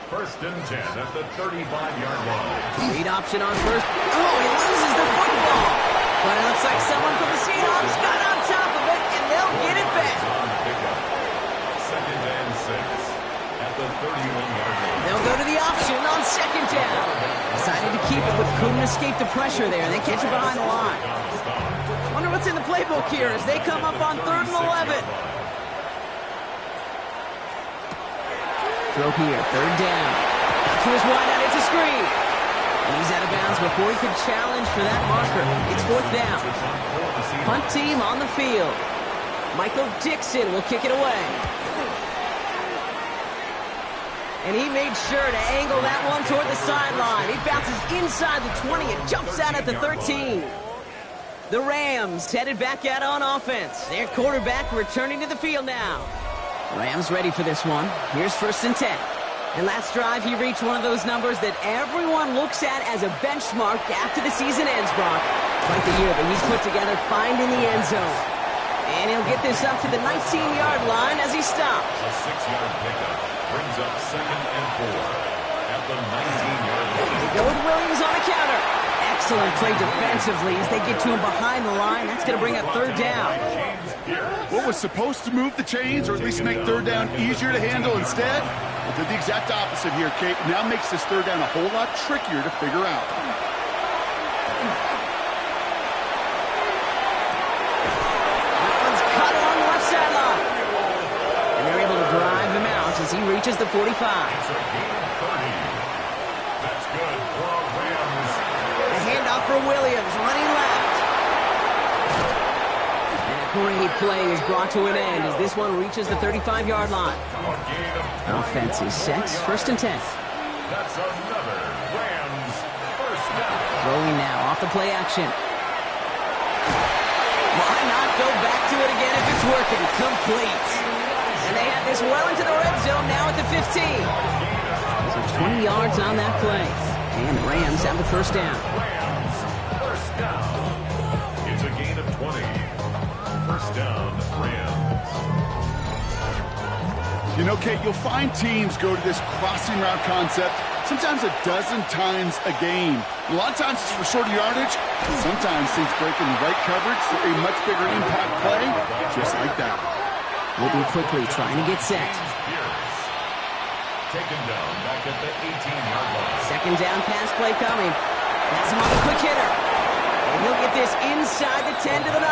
First and 10 at the 35-yard line. Read option on first. Oh, he loses the football. But it looks like someone from the Seahawks got on top of it, and they'll get it back. Second and 6 at the 31-yard line. They'll go to the option on second down. Decided to keep it, but couldn't escape the pressure there. They catch it behind the line. Wonder what's in the playbook here as they come up on 3rd and 11. Throw here, 3rd down. Out to his wide out, it's a screen. And he's out of bounds before he could challenge for that marker. It's 4th down. Punt team on the field. Michael Dixon will kick it away. And he made sure to angle that one toward the sideline. He bounces inside the 20 and jumps out at the 13. The Rams headed back out on offense. Their quarterback returning to the field now. Rams ready for this one. Here's 1st and 10. And last drive, he reached one of those numbers that everyone looks at as a benchmark after the season ends, Brock. Quite the year that he's put together finding the end zone. And he'll get this up to the 19-yard line as he stops. A 6-yard pickup brings up 2nd and 4 at the 19-yard line. They go with Williams on a counter. Excellent play defensively as they get to him behind the line. That's going to bring up 3rd down. What was supposed to move the chains, or at least make 3rd down easier to handle instead? Well, did the exact opposite here, Kate. Now makes this 3rd down a whole lot trickier to figure out. That one's cut along the left sideline. And they're able to drive him out as he reaches the 45. It's a gain of 30. That's good for Rams. A handoff for Williams, running left. And a great play is brought to an end as this one reaches the 35-yard line. Offense is set. 1st and 10. That's another Rams first down. Throwing now off the play action. Why not go back to it again if it's working? Complete. And they have this well into the red zone now at the 15. So 20 yards on that play. And the Rams have the 1st down. Rams first down. It's a gain of 20. First down, Rams. You know, Kate, you'll find teams go to this crossing route concept sometimes a dozen times a game. A lot of times it's for shorter yardage. Sometimes things break in the right coverage for a much bigger impact play, just like that. Moving quickly, trying to get set. Taken down back at the 18-yard line. 2nd down pass play coming. That's him on the quick hitter. And he'll get this inside the 10 to the 9.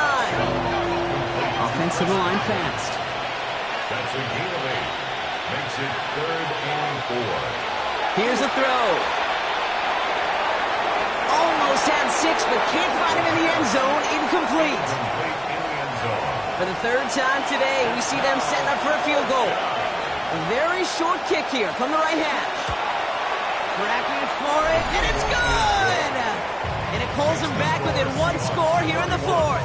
Offensive line fast. That's a gain of 8. Makes it 3rd and 4. Here's a throw. Almost had 6, but can't find him in the end zone. Incomplete. Complete in the end zone. For the 3rd time today, we see them setting up for a field goal. A very short kick here from the right hash. Tracking for it, and it's good! And it pulls them back within 1 score here in the 4th.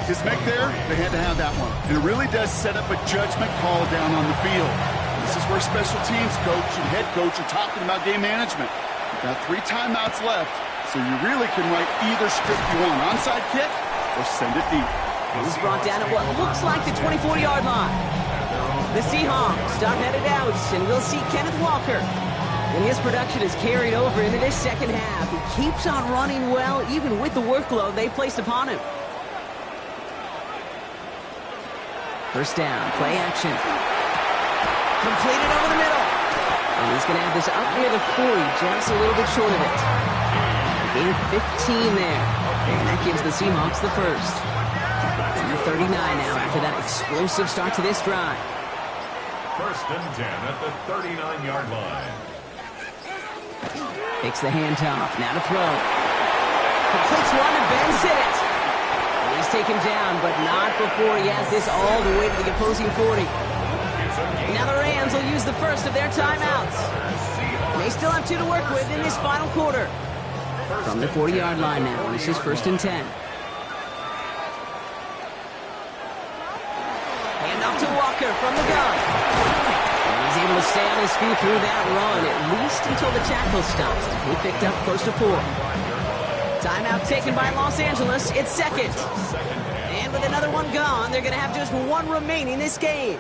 His make there, they had to have that one. And it really does set up a judgment call down on the field. This is where special teams coach and head coach are talking about game management. You've got 3 timeouts left, so you really can write either script you want. Onside kick or send it deep. He's brought down at what looks like the 24-yard line. The Seahawks start headed out, and we'll see Kenneth Walker. And his production is carried over into this 2nd half. He keeps on running well, even with the workload they placed upon him. 1st down, play action. Completed over the middle. And he's going to have this up near the 40, just a little bit short of it. Gain of 15 there. And that gives the Seahawks the 1st. And the 39 now after that explosive start to this drive. 1st and 10 at the 39-yard line. Takes the handoff, now to throw. Completes one to Ben Sinnott. He's taken down, but not before he has this all the way to the opposing 40. Now the Rams will use the 1st of their timeouts. They still have 2 to work with in this final quarter. From the 40-yard line now, this is 1st and 10. Handoff to Walker from the gun. And he's able to stay on his feet through that run, at least until the tackle stops. He picked up close to 4. Timeout taken by Los Angeles. It's 2nd. And with another one gone, they're going to have just one remaining this game.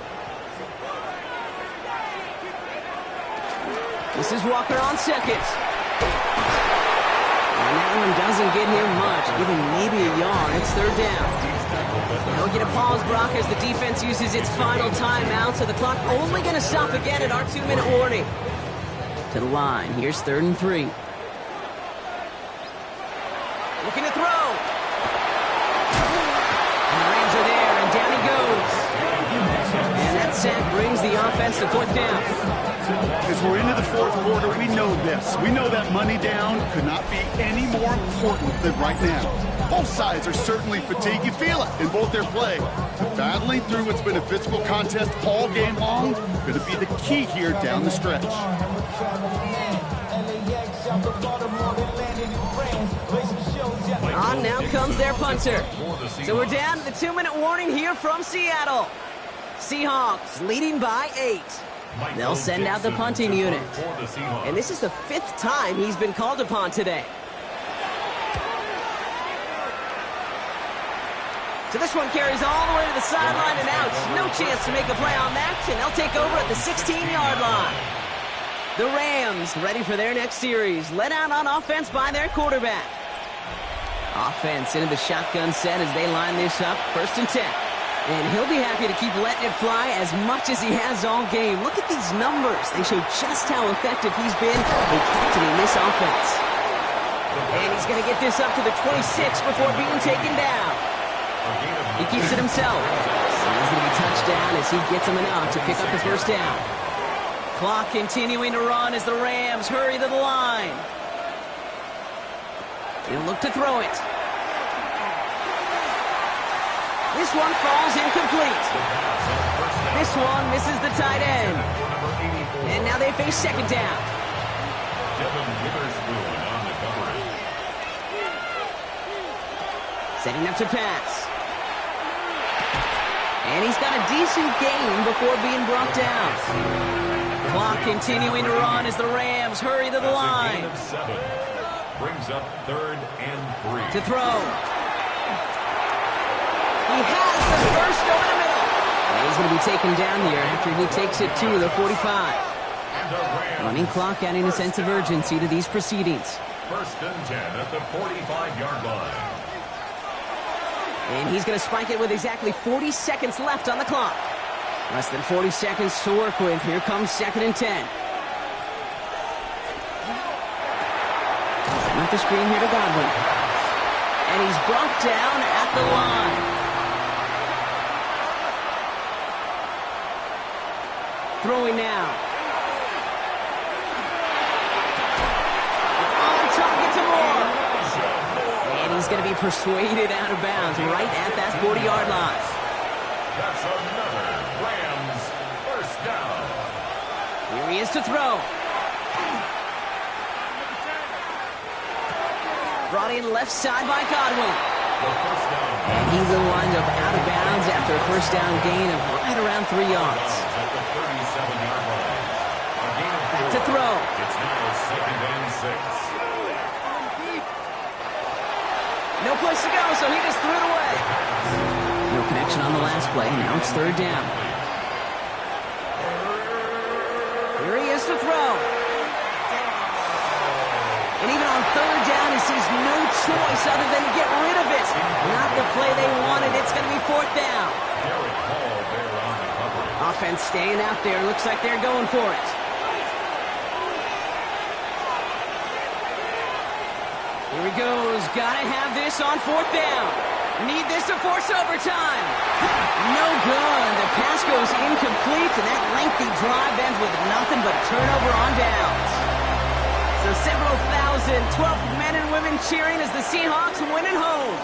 This is Walker on second. And that one doesn't get him much. Give him maybe a yard. It's third down. They'll get a pause, Brock, as the defense uses its final timeout. So the clock only going to stop again at our 2-minute warning. To the line. Here's 3rd and 3. Looking to throw. And the Rams are there, and down he goes. And that sack brings the offense to 4th down. As we're into the 4th quarter, we know this. We know that money down could not be any more important than right now. Both sides are certainly fatigued. You feel it in both their play. But battling through what's been a physical contest all game long going to be the key here down the stretch. On now comes their punter. So we're down to the 2-minute warning here from Seattle. Seahawks leading by 8. They'll send out the punting unit. And this is the 5th time he's been called upon today. So this one carries all the way to the sideline and out. No chance to make a play on that, and they'll take over at the 16-yard line. The Rams ready for their next series, led out on offense by their quarterback. Offense into the shotgun set as they line this up, 1st and 10. And he'll be happy to keep letting it fly as much as he has all game. Look at these numbers. They show just how effective he's been in captaining this offense. And he's going to get this up to the 26 before being taken down. He keeps it himself. And he's going to be touched down as he gets him enough to pick up the 1st down. Clock continuing to run as the Rams hurry to the line. He'll look to throw it. This one falls incomplete. This one misses the tight end. And now they face 2nd down. Setting up to pass. And he's got a decent gain before being brought down. Clock continuing to run as the Rams hurry to the line. Brings up 3rd and 3. To throw. He has the first over the middle. And he's going to be taken down here after he takes it to the 45. Running clock adding a sense of urgency to these proceedings. 1st and 10 at the 45-yard line. And he's going to spike it with exactly 40 seconds left on the clock. Less than 40 seconds to work with. Here comes 2nd and 10. Setting up the screen here to Godwin. And he's brought down at the line. Throwing now. It's on target to Moore. And he's going to be persuaded out of bounds right at that 40-yard line. That's another Rams 1st down. Here he is to throw. Brought in left side by Godwin. And he will wind up out of bounds after a 1st down gain of right around 3 yards. To throw. It's now 2nd and 6. No place to go, so he just threw it away. No connection on the last play. Now it's 3rd down. Here he is to throw. And even on 3rd down, he sees no choice other than to get rid of it. Not the play they wanted. It's going to be 4th down. Offense staying out there. Looks like they're going for it. Here he goes. Gotta have this on 4th down. Need this to force overtime. No good. The pass goes incomplete, and that lengthy drive ends with nothing but a turnover on downs. So several thousand 12th men and women cheering as the Seahawks win at home.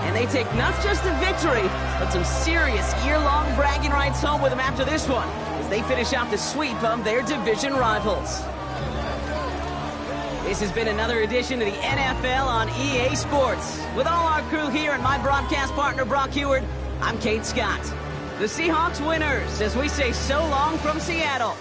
And they take not just a victory, but some serious year-long bragging rights home with them after this one, as they finish off the sweep of their division rivals. This has been another edition of the NFL on EA Sports. With all our crew here and my broadcast partner, Brock Heward, I'm Kate Scott. The Seahawks winners, as we say so long from Seattle.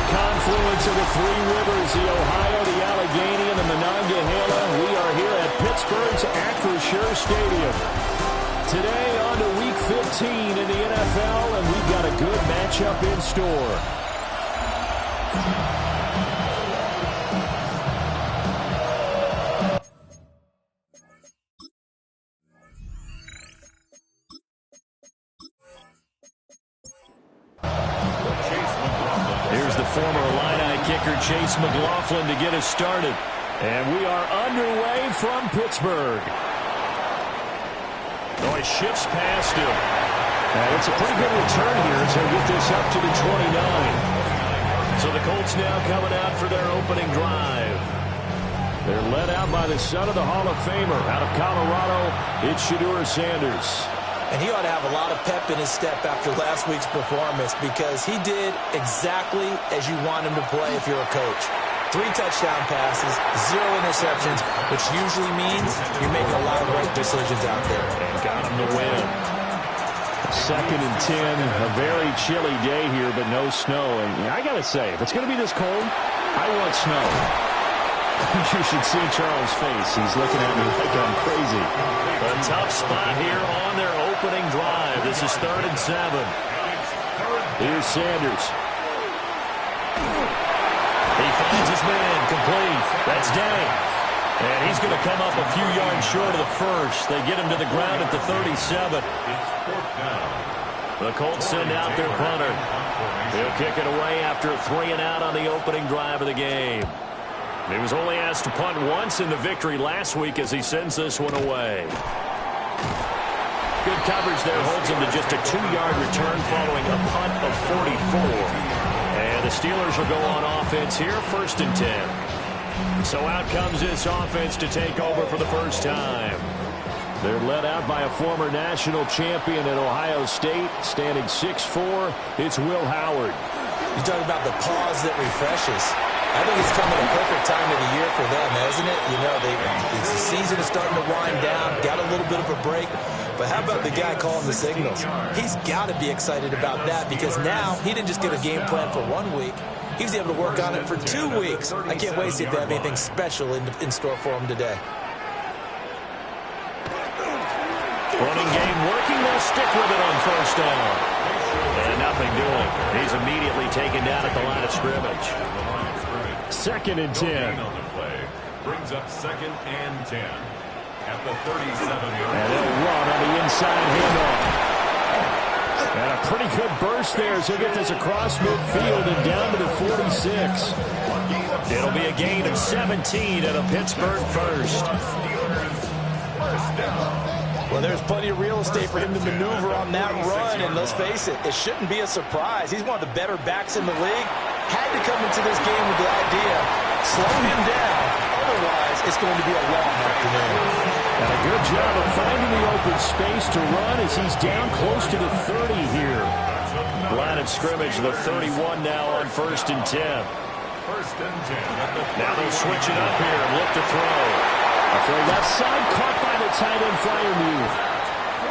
confluence of the three rivers, the Ohio, the Allegheny, and the Monongahela. We are here at Pittsburgh's Acrisure Stadium. Today on to Week 15 in the NFL, and we've got a good matchup in store. Here's the former Illini kicker Chase McLaughlin to get us started. And we are underway from Pittsburgh. Oh, he shifts past him. And it's a pretty good return here as he'll get this up to the 29. So the Colts now coming out for their opening drive. They're led out by the son of the Hall of Famer out of Colorado. It's Shedeur Sanders. And he ought to have a lot of pep in his step after last week's performance because he did exactly as you want him to play if you're a coach. 3 touchdown passes, 0 interceptions, which usually means you're making a lot of right decisions out there. And got him to win. 2nd and 10, a very chilly day here, but no snow. And I got to say, if it's going to be this cold, I want snow. You should see Charles' face. He's looking at me like I'm crazy. A tough spot here on their opening drive. This is 3rd and 7. Here's Sanders. He finds his man complete. That's Day. And he's going to come up a few yards short of the first. They get him to the ground at the 37. The Colts send out their punter. He'll kick it away after a 3-and-out on the opening drive of the game. He was only asked to punt once in the victory last week as he sends this one away. Good coverage there holds him to just a 2-yard return following a punt of 44. And the Steelers will go on offense here, 1st and 10. So out comes this offense to take over for the first time. They're led out by a former national champion at Ohio State, standing 6'4". It's Will Howard. You talk about the pause that refreshes. I think it's coming a perfect time of the year for them, hasn't it? You know, the season is starting to wind down, got a little bit of a break. But how about the guy calling the signals? He's got to be excited about that because now he didn't just get a game plan for 1 week. He was able to work on it for 2 weeks. I can't wait to see if they have anything special in store for him today. Running game working. They'll stick with it on 1st down. And nothing doing. He's immediately taken down at the line of scrimmage. 2nd and 10. Brings up 2nd and 10 at the 37-yard. And they'll run on the inside handoff. And a pretty good burst there as he'll get this across midfield and down to the 46. It'll be a gain of 17 at a Pittsburgh first. Well, there's plenty of real estate for him to maneuver on that run, and let's face it, it shouldn't be a surprise. He's one of the better backs in the league. Had to come into this game with the idea, slow him down, otherwise it's going to be a long afternoon. And a good job of finding the open space to run as he's down close to the 30 here. Line of scrimmage, the 31 now on 1st and 10. 1st and 10. Now they'll switch it up here and look to throw. From left side, caught by the tight end Freiermuth.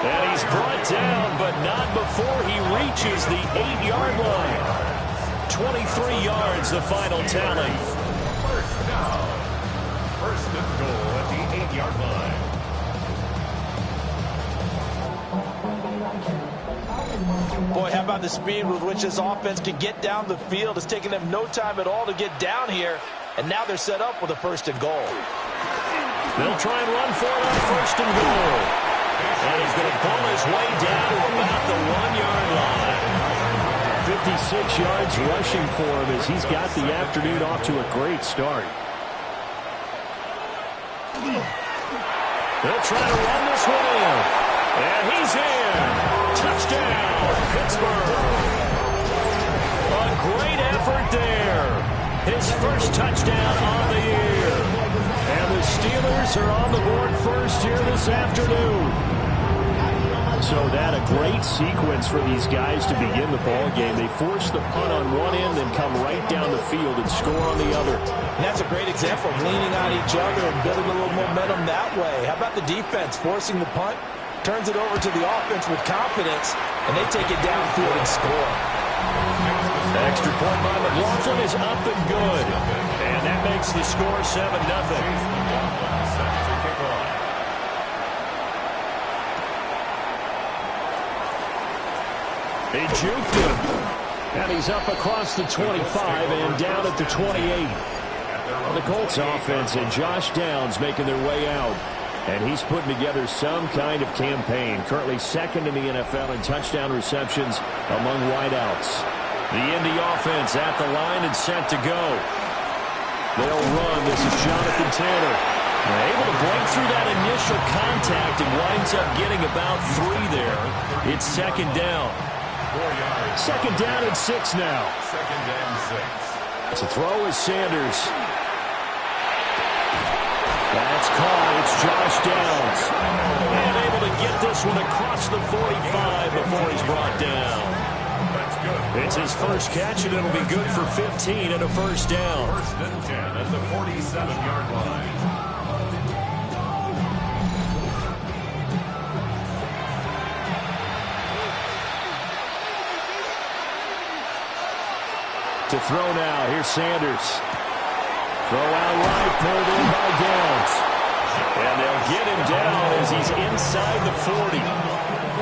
And he's brought down, but not before he reaches the 8-yard line. 23 yards, the final tally. 1st down. 1st and goal at the 8-yard line. Boy, how about the speed with which this offense can get down the field? It's taken them no time at all to get down here, and now they're set up with a 1st and goal. They'll try and run for it on 1st and goal. And he's going to pull his way down to about the 1-yard line. 56 yards rushing for him as he's got the afternoon off to a great start. They'll try to run this one in. And he's in. Touchdown, Pittsburgh. A great effort there. His first touchdown on the year. And the Steelers are on the board first here this afternoon. So that a great sequence for these guys to begin the ball game. They force the punt on one end, then come right down the field and score on the other. And that's a great example of leaning on each other and building a little momentum that way. How about the defense forcing the punt, turns it over to the offense with confidence, and they take it downfield and score. extra point by McLaughlin is up and good. And that makes the score 7-0. He juked him. And he's up across the 25 and down at the 28. The Colts offense and Josh Downs making their way out. And he's putting together some kind of campaign. Currently second in the NFL in touchdown receptions among wideouts. The Indy offense at the line and set to go. They'll run. This is Jonathan Taylor. They're able to break through that initial contact and winds up getting about 3 there. It's second down. 4 yards. Second down and 6 now. Second and 6. To throw is Sanders. That's caught. It's Josh Downs. And able to get this one across the 45 before he's brought down. That's good. It's his first catch, and it'll be good for 15 and a first down. First and 10 at the 47-yard line. To throw now. Here's Sanders. Throw out right, pulled in by Downs. And they'll get him down as he's inside the 40.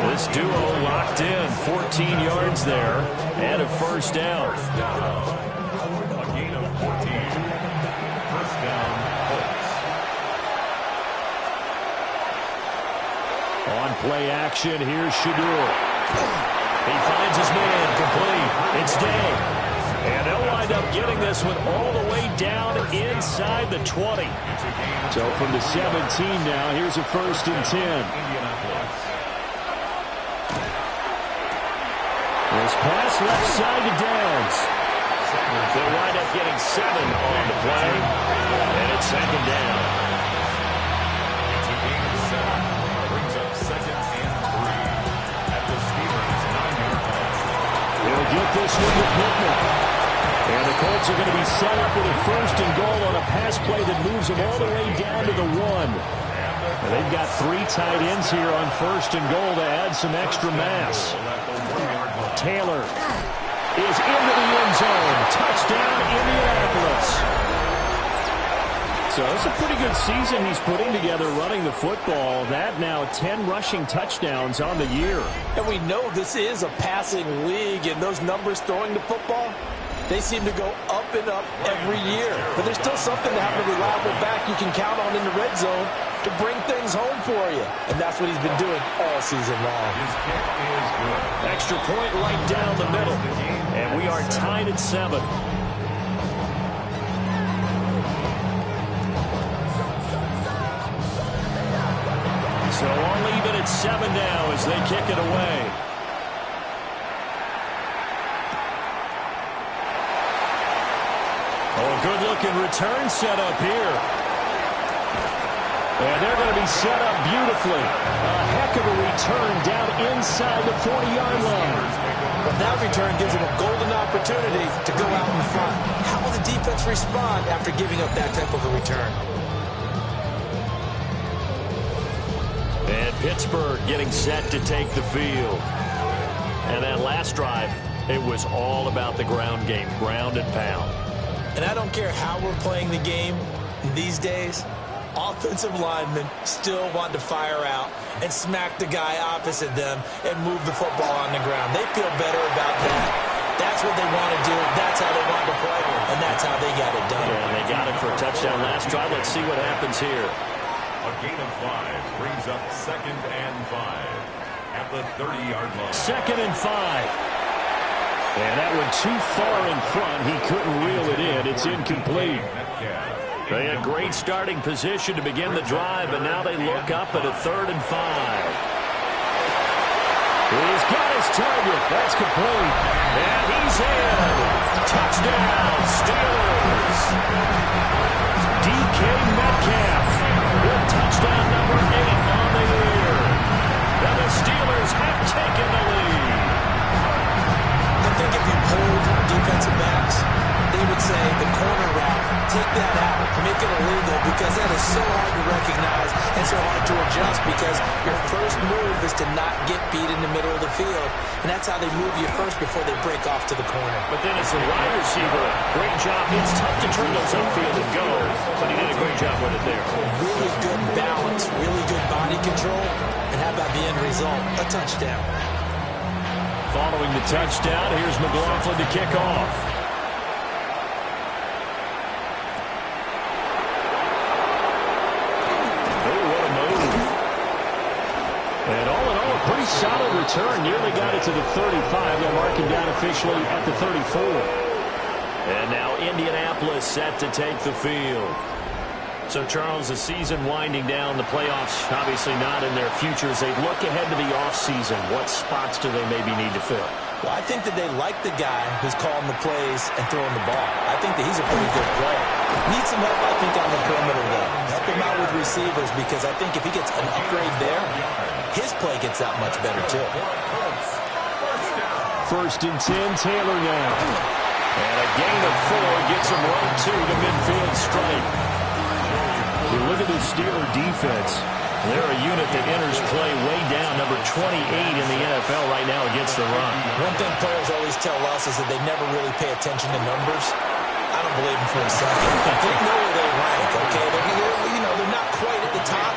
This duo locked in. 14 yards there and a first down. A gain of 14. First down, Colts. On play action, here's Shadur. He finds his man, complete. It's Day. And they'll wind up getting this one all the way down inside the 20. So from the 17 now, here's a first and 10. This pass left side to Downs. They'll wind up getting 7 on the play. And it's second down. It's a gain of 7. Brings up second and 3 at the Steelers' 9-yard line. He'll get this one to Pittman. And the Colts are going to be set up with a first and goal on a pass play that moves them all the way down to the 1. And they've got 3 tight ends here on first and goal to add some extra mass. Taylor is into the end zone. Touchdown, Indianapolis. So it's a pretty good season he's putting together running the football. That now 10 rushing touchdowns on the year. And we know this is a passing league, and those numbers throwing the football, they seem to go up and up every year. But there's still something to have a reliable back you can count on in the red zone to bring things home for you. And that's what he's been doing all season long. His kick is good. Extra point right down the middle. And we are tied at 7. So all even at 7 now as they kick it away. Oh, good-looking return set up here. And they're going to be set up beautifully. A heck of a return down inside the 40-yard line. But that return gives them a golden opportunity to go out in front. How will the defense respond after giving up that type of a return? And Pittsburgh getting set to take the field. And that last drive, it was all about the ground game, ground and pound. And I don't care how we're playing the game these days, offensive linemen still want to fire out and smack the guy opposite them and move the football on the ground. They feel better about that. That's what they want to do. That's how they want to play, and that's how they got it done. Yeah, and they got it for a touchdown last drive. Let's see what happens here. A gain of 5 brings up second and 5 at the 30-yard line. Second and 5. And that one too far in front. He couldn't reel it in. It's incomplete. They had great starting position to begin the drive, but now they look up at a 3rd and 5. He's got his target. That's complete. And he's in. Touchdown, Steelers. DK Metcalf with touchdown number 8 on the year. And the Steelers have taken the lead. I think if you polled defensive backs, they would say the corner route take that out, make it illegal, because that is so hard to recognize and so hard to adjust, because your first move is to not get beat in the middle of the field, and that's how they move you first before they break off to the corner. But then as a wide receiver, great job. It's tough to turn those upfield and go, but he did a great job with it there. Really good balance, really good body control, and how about the end result? A touchdown. Following the touchdown, here's McLaughlin to kick off. And all in all, a pretty solid return. Nearly got it to the 35. They'll mark him down officially at the 34. And now Indianapolis set to take the field. So, Charles, the season winding down, the playoffs obviously not in their future. As they look ahead to the offseason, what spots do they maybe need to fill? Well, I think that they like the guy who's calling the plays and throwing the ball. I think that he's a pretty good player. Needs some help, I think, on the perimeter, though. Help him out with receivers, because I think if he gets an upgrade there, his play gets that much better, too. First and 10, Taylor now. And a gain of 4 gets him right to the midfield strike. You look at the Steeler defense. They're a unit that enters play way down, number 28 in the NFL right now against the run. One thing players always tell us is that they never really pay attention to numbers. I don't believe them for a second. They know where they rank, okay? They're not quite at the top,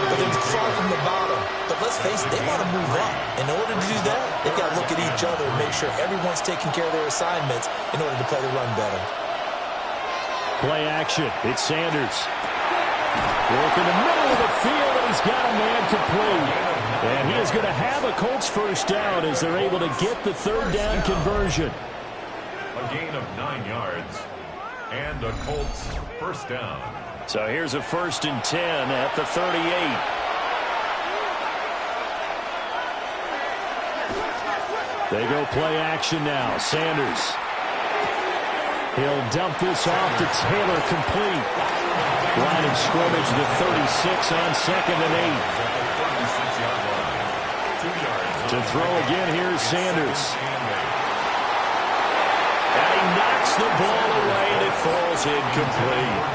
but they're far from the bottom. But let's face it, they want to move up. In order to do that, they've got to look at each other and make sure everyone's taking care of their assignments in order to play the run better. Play action. It's Sanders. Work in the middle of the field, and he's got a man complete. And he is going to have a Colts first down as they're able to get the third down conversion. A gain of 9 yards and a Colts first down. So here's a first and 10 at the 38. They go play action now. Sanders. He'll dump this off to Taylor, complete. Line of scrimmage to 36 on second and 8. To throw again, here's Sanders. And he knocks the ball away and it falls incomplete.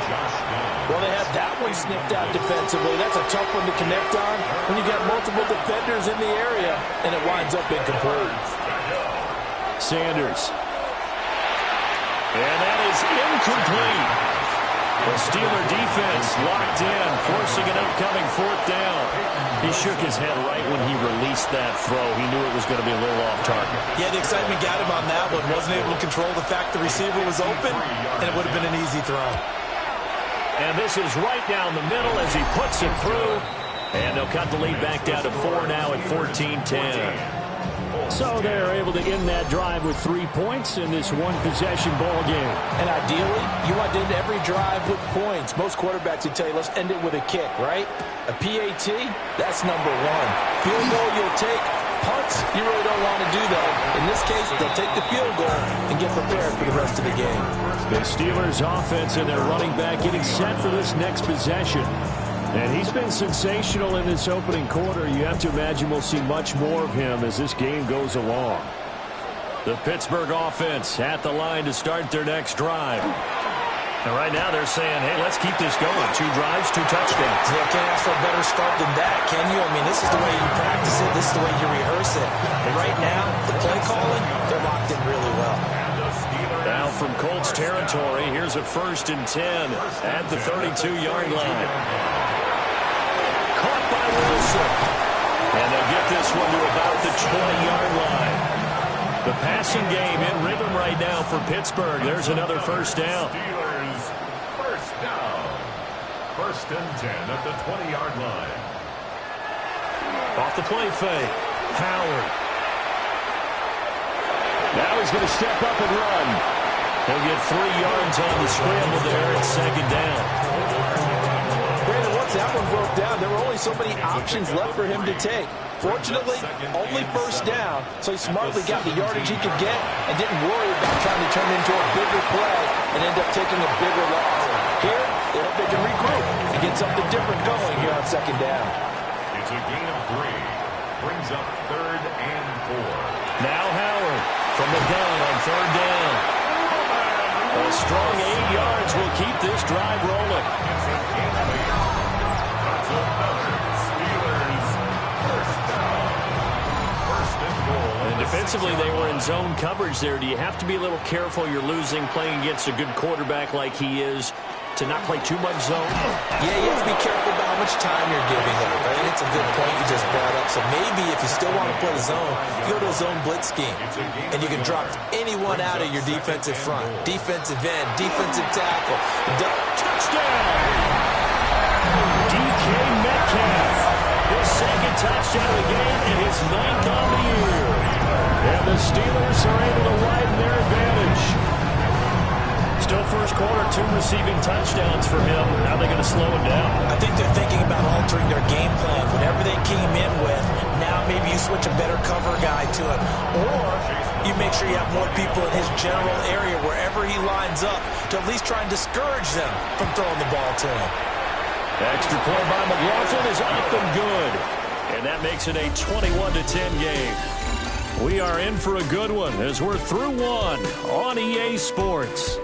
Well, they have that one snipped out defensively. That's a tough one to connect on when you got multiple defenders in the area, and it winds up incomplete. Sanders. And that is incomplete. The Steeler defense locked in, forcing an upcoming fourth down. He shook his head right when he released that throw. He knew it was going to be a little off target. Yeah, the excitement got him on that one. Wasn't able to control the fact the receiver was open, and it would have been an easy throw. And this is right down the middle as he puts it through. And they'll cut the lead back down to 4 now at 14-10. So they're able to end that drive with 3 points in this one-possession ball game. And ideally, you want to end every drive with points. Most quarterbacks would tell you, let's end it with a kick, right? A PAT, that's number 1. Field goal you'll take. Punts, you really don't want to do that. In this case, they'll take the field goal and get prepared for the rest of the game. The Steelers' offense and their running back getting set for this next possession. And he's been sensational in this opening quarter. You have to imagine we'll see much more of him as this game goes along. The Pittsburgh offense at the line to start their next drive. And right now they're saying, hey, let's keep this going. 2 drives, 2 touchdowns. Yeah, can't ask for a better start than that, can you? I mean, this is the way you practice it. This is the way you rehearse it. And right now, the play calling, they're locked in really well. Now from Colts territory, here's a first and 10 at the 32-yard line. Caught by Wilson. And they'll get this one to about the 20-yard line. The passing game in rhythm right now for Pittsburgh. There's another first down. Steelers first down. First and 10 at the 20-yard line. Off the play fake. Howard. Now he's going to step up and run. He'll get 3 yards on the scramble there at second down. Brandon, once that one broke down, there were only so many options left for him to take. Fortunately, only first down, so he smartly got the yardage he could get and didn't worry about trying to turn into a bigger play and end up taking a bigger loss. Here, they hope they can regroup and get something different going here on second down. It's a gain of 3. Brings up 3rd and 4. Now Howard from the gun on 3rd down. A strong 8 yards yards will keep this drive rolling. It's a gain of a yard. That's another Steelers first down. First and goal. And defensively, they were in zone coverage there. Do you have to be a little careful? You're losing playing against a good quarterback like he is to not play too much zone? Yeah, you have to be careful about how much time you're giving up. I think it's a good point you just brought up. So maybe if you still want to play zone, you go to a zone blitz scheme. And you can drop anyone out of your defensive front. Defensive end, defensive tackle. Touchdown! DK Metcalf. His second touchdown of the game and his 9th on the year. And the Steelers are able to widen their advantage. Still first quarter, 2 receiving touchdowns for him. How are they going to slow him down? I think they're thinking about altering their game plan. Whatever they came in with, now maybe you switch a better cover guy to him. Or you make sure you have more people in his general area wherever he lines up to at least try and discourage them from throwing the ball to him. Extra point by McLaughlin is up and good. And that makes it a 21-10 game. We are in for a good one as we're through one on EA Sports.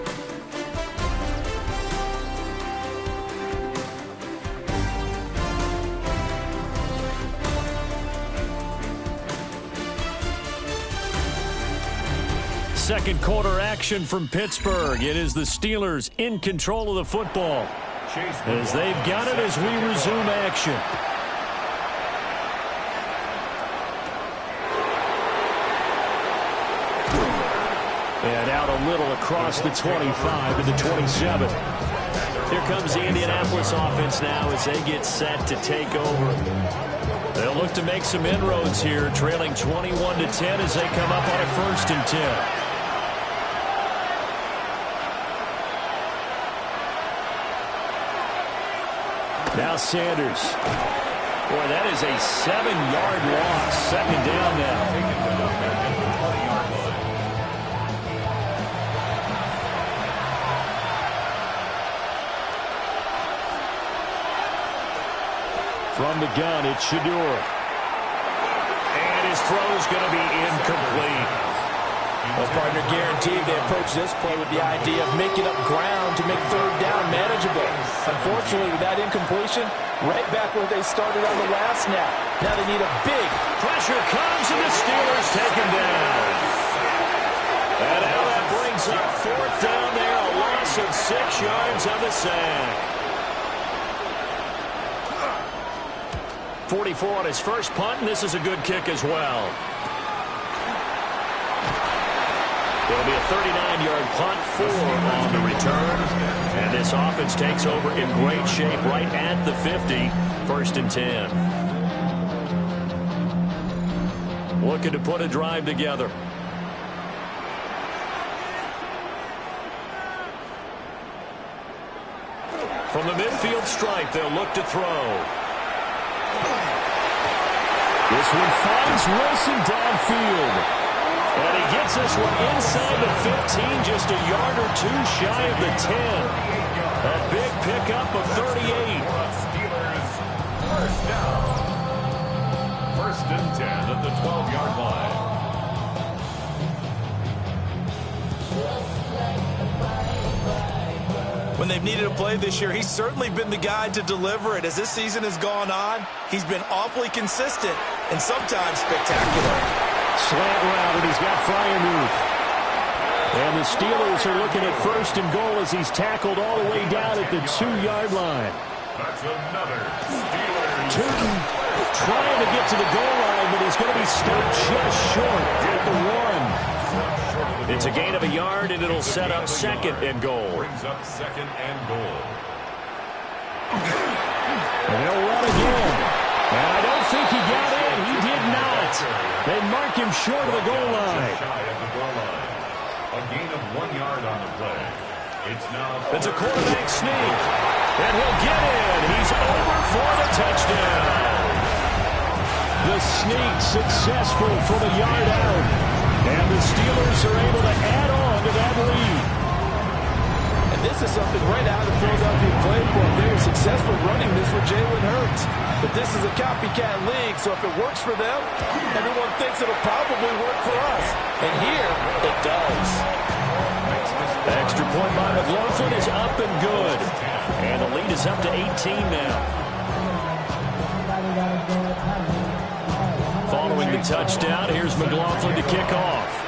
Second quarter action from Pittsburgh. It is the Steelers in control of the football as they've got it as we resume action. And out a little across the 25 to the 27. Here comes the Indianapolis offense now as they get set to take over. They'll look to make some inroads here, trailing 21-10 as they come up on a 1st and 10. Now Sanders. Boy, that is a 7-yard loss. Second down now. From the gun, it's Shador. And his throw is going to be incomplete. Well, partner, guaranteed they approach this play with the idea of making up ground to make 3rd down manageable. Unfortunately, with that incompletion, right back where they started on the last snap. Now they need a big pressure comes, and the Steelers take him down. And now that brings up 4th down there, a loss of 6 yards on the sack. 44 on his first punt, and this is a good kick as well. It'll be a 39-yard punt, 4 on the return. And this offense takes over in great shape right at the 50. 1st and 10. Looking to put a drive together. From the midfield stripe, they'll look to throw. This one finds Wilson downfield. And he gets this one inside the 15, just a yard or 2 shy of the 10. A big pickup of 38. Steelers first down. 1st and 10 at the 12-yard line. When they've needed a play this year, he's certainly been the guy to deliver it. As this season has gone on, he's been awfully consistent and sometimes spectacular. Slant route, and he's got Freiermuth. And the Steelers are looking at 1st and goal as he's tackled all the way down at the 2-yard line. That's another Steelers. Tootin trying to get to the goal line, but he's going to be stopped just short at the 1. It's a gain of a yard, and it'll set up 2nd and goal. Brings up 2nd and goal. And they'll run again. And I don't think he got in. He did not. They mark him short of the goal line. Shy of the goal line. A gain of 1 yard on the play. It's now. It's a quarterback sneak. And he'll get in. He's over for the touchdown. The sneak successful from a yard out. And the Steelers are able to add on to that lead. And this is something right out of the Philadelphia playbook. They were successful running this with Jalen Hurts. But this is a copycat league, so if it works for them, everyone thinks it'll probably work for us. And here, it does. extra point by McLaughlin is up and good. And the lead is up to 18 now. Following the touchdown, here's McLaughlin to kick off.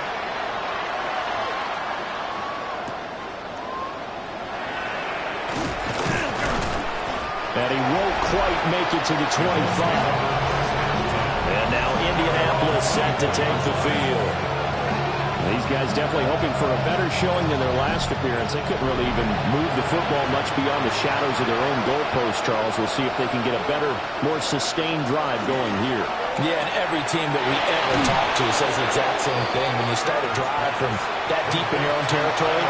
And he won't quite make it to the 25. And now Indianapolis set to take the field. These guys definitely hoping for a better showing than their last appearance. They couldn't really even move the football much beyond the shadows of their own goalpost, Charles. We'll see if they can get a better, more sustained drive going here. Yeah, and every team that we ever talk to says the exact same thing. When you start a drive from that deep in your own territory,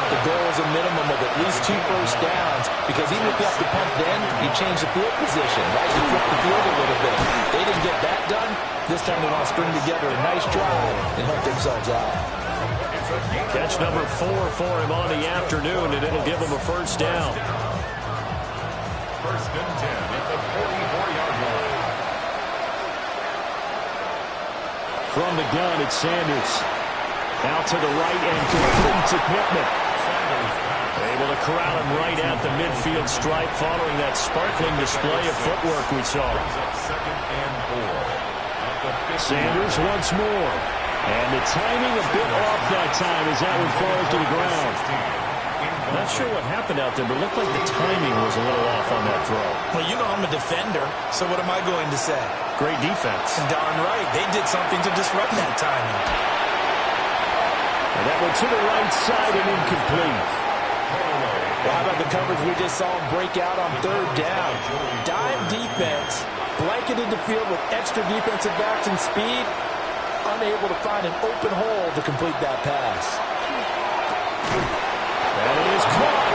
the goal is a minimum of at least 2 first downs, because even if you have to punt then, you change the field position, right? You flip the field a little bit. They didn't get that done. This time they want to string together a nice drive and help themselves out. Catch number 4 for him on the afternoon, and it'll give him a first down. First and 10 at the 44-yard line. From the gun, it's Sanders. Out to the right and completes equipment. Able to corral him right at the midfield stripe following that sparkling display of footwork we saw. Second and 4. Sanders once more. And the timing a bit off that time as that one falls to the ground. Not sure what happened out there, but it looked like the timing was a little off on that throw. Well, you know I'm a defender, so what am I going to say? Great defense. Darn right. They did something to disrupt that timing. And that one to the right side and incomplete. Well, how about the coverage we just saw him break out on third down? Dime defense, blanketed the field with extra defensive backs and speed, unable to find an open hole to complete that pass. And it is caught.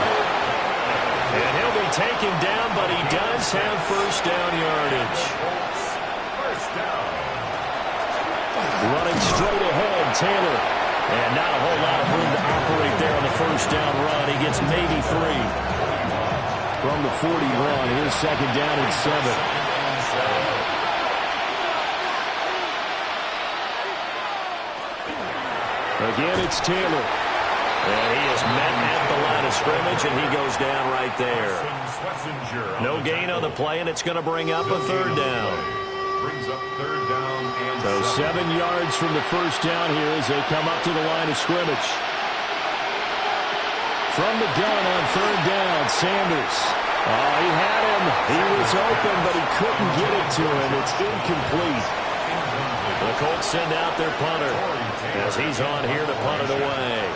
And he'll be taken down, but he does have first down yardage. First down. Running straight ahead, Taylor. And not a whole lot of room to operate there on the first down run. He gets maybe 3. From the 41, here's second down and 7. Again, it's Taylor. And he is met at the line of scrimmage, and he goes down right there. No gain on the play, and it's going to bring up a third down. Brings up third down and So 7 yards from the first down here as they come up to the line of scrimmage. From the gun on third down, Sanders. Oh, he had him. He was open, but he couldn't get it to him. It's incomplete. The Colts send out their punter as he's on here to punt it away.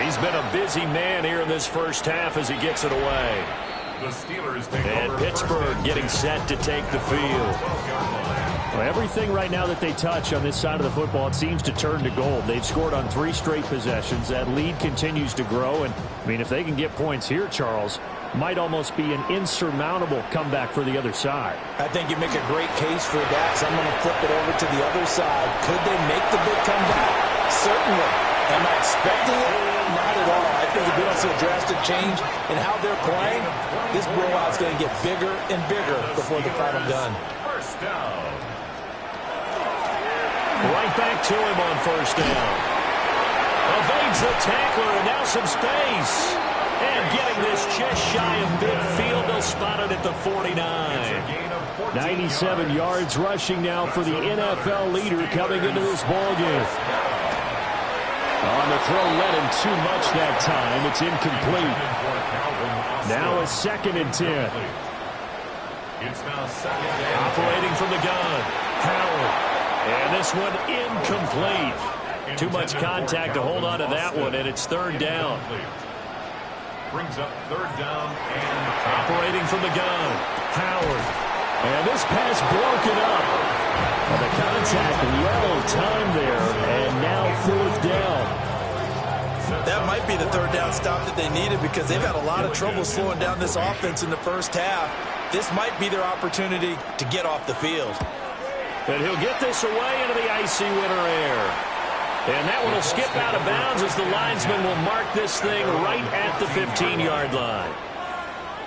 He's been a busy man here in this first half as he gets it away. the Steelers take And over Pittsburgh getting set to take the field. Well, everything right now that they touch on this side of the football, it seems to turn to gold. They've scored on 3 straight possessions. That lead continues to grow. And, I mean, if they can get points here, Charles, might almost be an insurmountable comeback for the other side. I think you make a great case for that. So I'm going to flip it over to the other side. Could they make the big comeback? Certainly. Am I expecting it? Not at all. I think if we don't see a drastic change in how they're playing, this blowout's going to get bigger and bigger before the final gun. first down. Right back to him on first down. Evades the tackler, and now some space. And getting this just shy of midfield, they'll spot it at the 49. 97 yards rushing now for the NFL leader coming into this ballgame. On the throw, led him too much that time. It's incomplete. Now a 2nd and 10. It's now 2nd and Operating from the gun. Howard. And this one incomplete. Too much contact to hold on to that one, and it's 3rd down. brings up 3rd down and Operating from the gun. Howard. And this pass broken up. And the contact well timed there, and now 4th down. That might be the 3rd down stop that they needed because they've had a lot of trouble slowing down this offense in the first half. This might be their opportunity to get off the field. And he'll get this away into the icy winter air. And that one will skip out of bounds as the linesman will mark this thing right at the 15-yard line.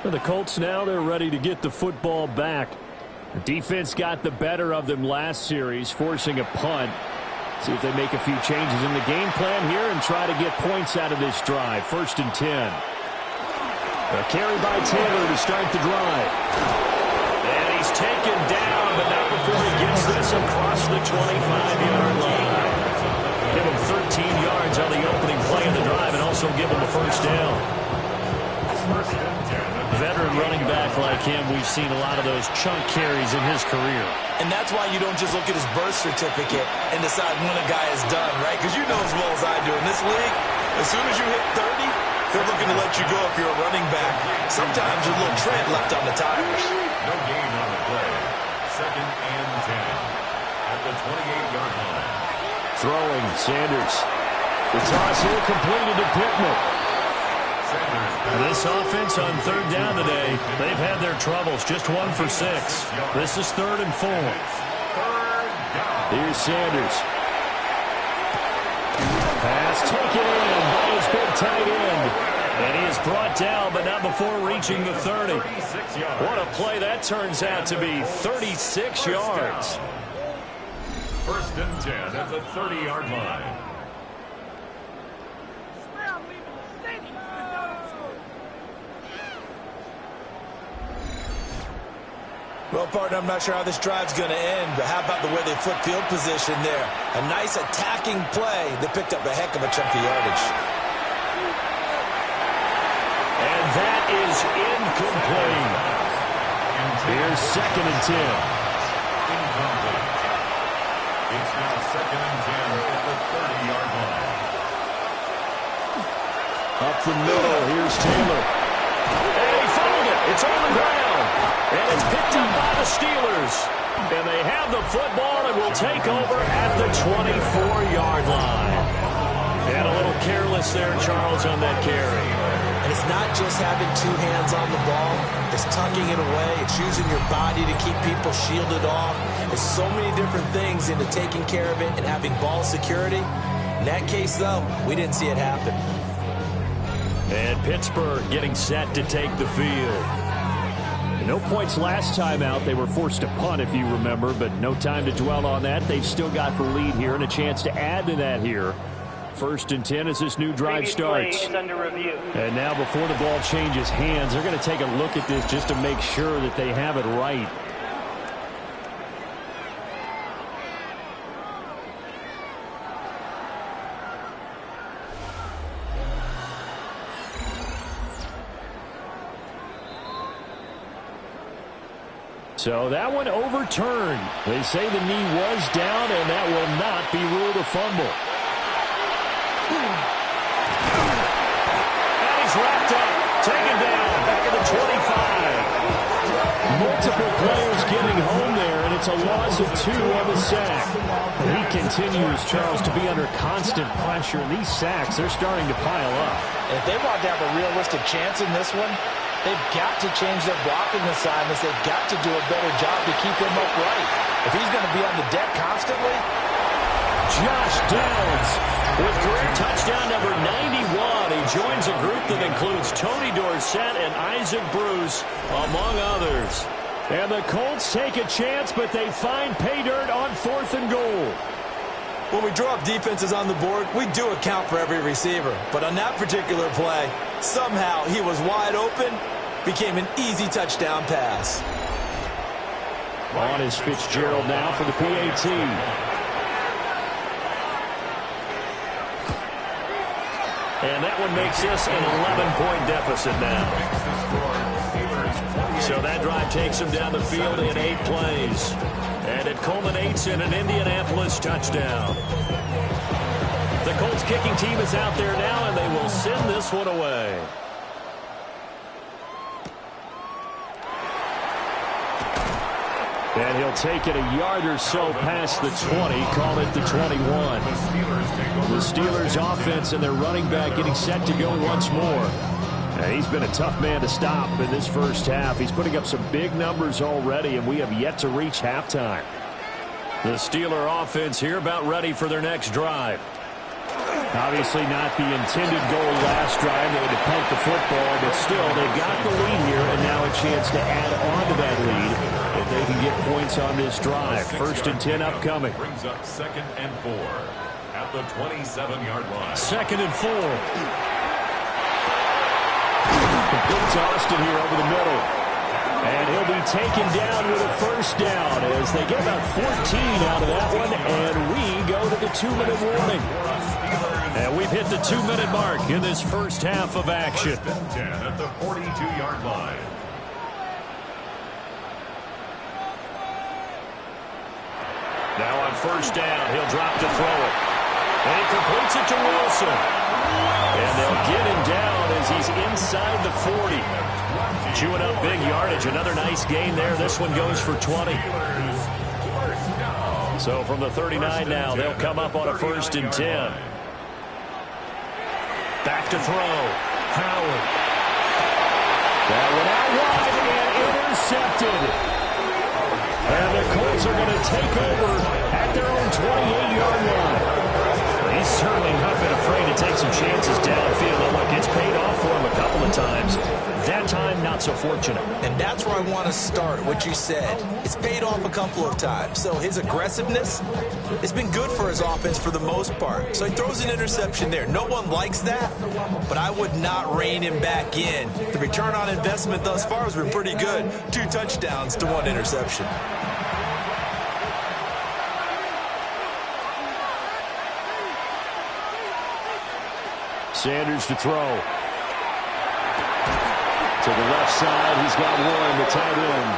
And the Colts now, they're ready to get the football back. The defense got the better of them last series, forcing a punt. See if they make a few changes in the game plan here and try to get points out of this drive. 1st and 10. A carry by Taylor to start the drive. And he's taken down, but not before he gets this across the 25-yard line. Give him 13 yards on the opening play of the drive and also give him a first down. Veteran running back like him, we've seen a lot of those chunk carries in his career. And that's why you don't just look at his birth certificate and decide when a guy is done, right? Because you know as well as I do, in this league, as soon as you hit 30, they're looking to let you go if you're a running back. Sometimes there's a little tread left on the tires. No gain on the play. 2nd and 10 at the 28-yard line. Throwing, Sanders. The toss here completed to Pittman. This offense on 3rd down today, they've had their troubles. Just 1 for 6. This is 3rd and 4. Here's Sanders. Pass taken in by his big tight end. And he is brought down, but not before reaching the 30. What a play that turns out to be. 36 yards. 1st and 10 at the 30-yard line. Well, partner, I'm not sure how this drive's going to end, but how about the way they flip field position there? A nice attacking play that picked up a heck of a chunk of yardage. And that is incomplete. Here's 2nd and 10. Incomplete. It's now 2nd and 10 at the 30-yard line. Up the middle, here's Taylor. And he found it. It's on the ground. And it's picked up by the Steelers. And they have the football and will take over at the 24-yard line. And a little careless there, Charles, on that carry. And it's not just having 2 hands on the ball. It's tucking it away. It's using your body to keep people shielded off. There's so many different things into taking care of it and having ball security. In that case, though, we didn't see it happen. And Pittsburgh getting set to take the field. No points last time out. They were forced to punt, if you remember, but no time to dwell on that. They've still got the lead here and a chance to add to that here. 1st and 10 as this new drive starts. And now before the ball changes hands, they're going to take a look at this just to make sure that they have it right. So that one overturned. They say the knee was down, and that will not be ruled a fumble. And he's wrapped up, taken down, back at the 25. Multiple players getting home there, and it's a loss of 2 on the sack. He continues, Charles, to be under constant pressure. These sacks, they're starting to pile up. And if they want to have a realistic chance in this one, they've got to change their blocking assignments. They've got to do a better job to keep him upright. If he's going to be on the deck constantly. Josh Downs with career touchdown number 91. He joins a group that includes Tony Dorsett and Isaac Bruce, among others. And the Colts take a chance, but they find pay dirt on 4th and goal. When we draw up defenses on the board, we do account for every receiver. But on that particular play, somehow he was wide open, became an easy touchdown pass. On is Fitzgerald now for the PAT. And that one makes this an 11-point deficit now. So that drive takes him down the field in 8 plays. And it culminates in an Indianapolis touchdown. The Colts kicking team is out there now, and they will send this one away. And he'll take it a yard or so past the 20, call it the 21. The Steelers offense and their running back getting set to go once more. And he's been a tough man to stop in this first half. He's putting up some big numbers already, and we have yet to reach halftime. The Steeler offense here about ready for their next drive. Obviously not the intended goal last drive. They had to punt the football, but still, they've got the lead here, and now a chance to add on to that lead. If they can get points on this drive. 1st and 10 upcoming. Brings up 2nd and 4 at the 27-yard line. 2nd and 4. Complete to Austin here over the middle. And he'll be taken down with a 1st down as they get about 14 out of that one. And we go to the 2-minute warning. And we've hit the 2-minute mark in this first half of action. 1st and 10 at the 42-yard line. Now on 1st down, he'll drop to throw it. And he completes it to Wilson. And they'll get him down as he's inside the 40. Chewing up big yardage. Another nice gain there. This one goes for 20. So from the 39 now, they'll come up on a 1st and 10. Back to throw. Howard. That one out wide and intercepted. And the Colts are going to take over at their own 28-yard line. He's certainly not been afraid to take some chances downfield. And look, it's paid off for him a couple of times. That time, not so fortunate. And that's where I want to start, what you said. It's paid off a couple of times. So his aggressiveness has been good for his offense for the most part. So he throws an interception there. No one likes that, but I would not rein him back in. The return on investment thus far has been pretty good. 2 touchdowns to 1 interception. Sanders to throw. To the left side, he's got Warren, the tight end.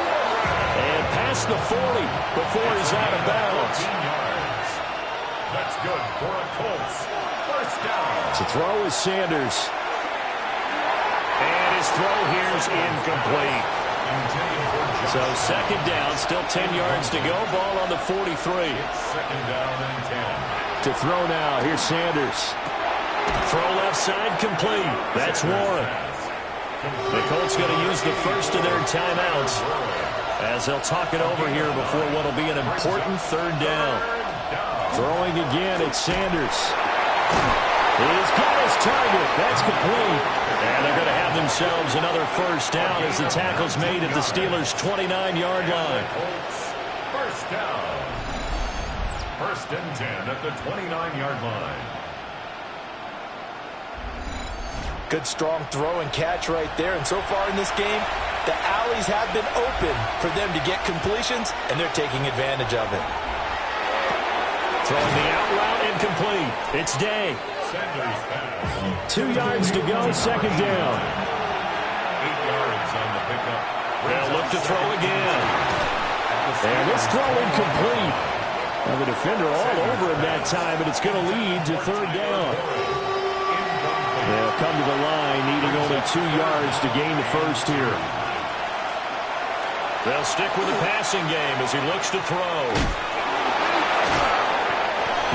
And past the 40 before he's out of bounds. 14 yards. That's good for a Colts 1st down. To throw is Sanders. And his throw here's incomplete. So 2nd down, still 10 yards to go. Ball on the 43. It's 2nd down and 10. To throw now, here's Sanders. Throw left side complete. That's Warren. The Colts going to use the first of their timeouts as they'll talk it over here before what will be an important 3rd down. Throwing again, it's Sanders. He's got his target. That's complete. And they're going to have themselves another 1st down as the tackle's made at the Steelers' 29-yard line. 1st down. 1st and 10 at the 29-yard line. Good strong throw and catch right there. And so far in this game, the alleys have been open for them to get completions, and they're taking advantage of it. Throwing the out route incomplete. It's Day. 2 yards to go, 2nd down. 8 yards on the pickup. They'll look to throw again. And it's throw incomplete. Now the defender all over him that time, but it's going to lead to 3rd down. They'll come to the line, needing only 2 yards to gain the 1st here. They'll stick with the passing game as he looks to throw.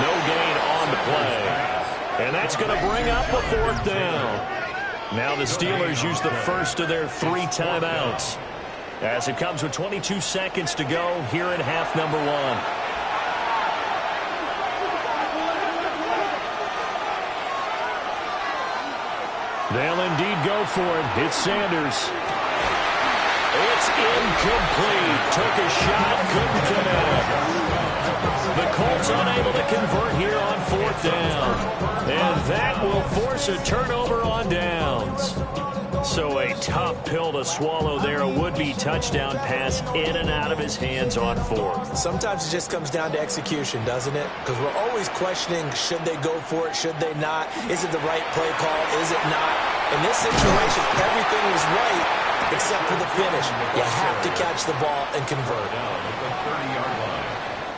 No gain on the play. And that's going to bring up a 4th down. Now the Steelers use the first of their 3 timeouts as it comes with 22 seconds to go here in half number 1. They'll indeed go for it. It's Sanders. It's incomplete. Took a shot, couldn't connect. The Colts unable to convert here on 4th down. And that will force a turnover on downs. So a tough pill to swallow there. A would-be touchdown pass in and out of his hands on 4th. Sometimes it just comes down to execution, doesn't it? Because we're always questioning, should they go for it, should they not? Is it the right play call, is it not? In this situation, everything was right except for the finish. You have to catch the ball and convert.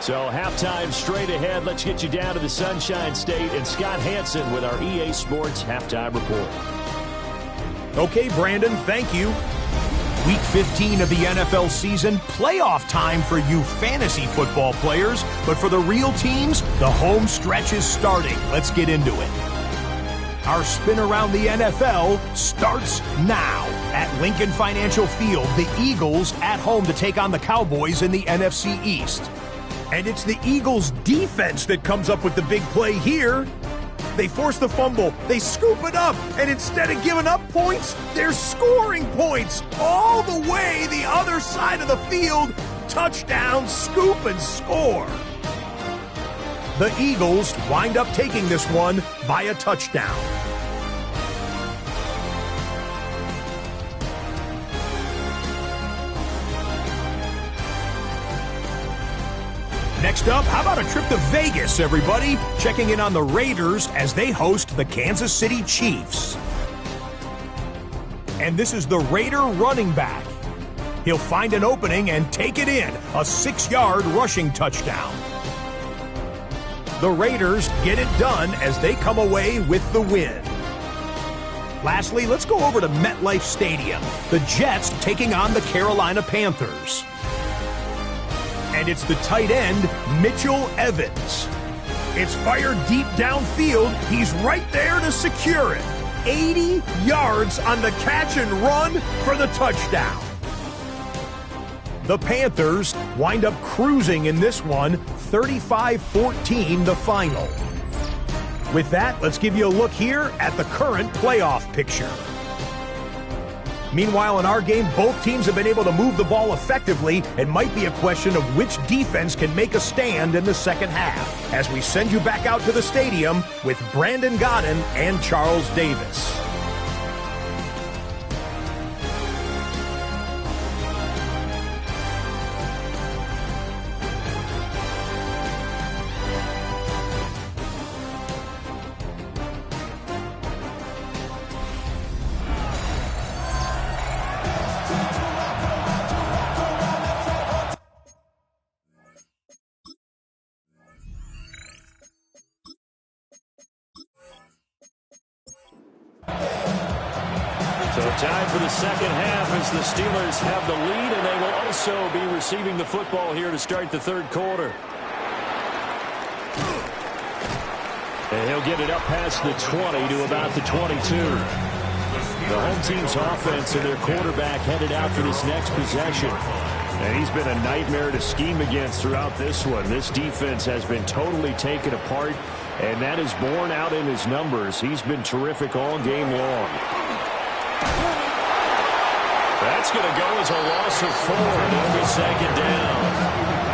So halftime straight ahead. Let's get you down to the Sunshine State and Scott Hansen with our EA Sports Halftime Report. Okay, Brandon, thank you. Week 15 of the NFL season, playoff time for you fantasy football players. But for the real teams, the home stretch is starting. Let's get into it. Our spin around the NFL starts now. At Lincoln Financial Field, the Eagles at home to take on the Cowboys in the NFC East. And it's the Eagles' defense that comes up with the big play here. They force the fumble, they scoop it up, and instead of giving up points, they're scoring points all the way the other side of the field touchdown, scoop, and score. The Eagles wind up taking this one by a touchdown. Next up, how about a trip to Vegas, everybody? Checking in on the Raiders as they host the Kansas City Chiefs. And this is the Raider running back. He'll find an opening and take it in, a 6-yard rushing touchdown. The Raiders get it done as they come away with the win. Lastly, let's go over to MetLife Stadium. The Jets taking on the Carolina Panthers. And it's the tight end, Mitchell Evans. It's fired deep downfield. He's right there to secure it. 80 yards on the catch and run for the touchdown. The Panthers wind up cruising in this one, 35-14 the final. With that, let's give you a look here at the current playoff picture. Meanwhile, in our game, both teams have been able to move the ball effectively. It might be a question of which defense can make a stand in the second half. As we send you back out to the stadium with Brandon Godden and Charles Davis. So time for the second half as the Steelers have the lead, and they will also be receiving the football here to start the third quarter. And he'll get it up past the 20 to about the 22. The home team's offense and their quarterback headed out for this next possession. And he's been a nightmare to scheme against throughout this one. This defense has been totally taken apart, and that is borne out in his numbers. He's been terrific all game long. That's going to go as a loss of 4, and it'll be second down.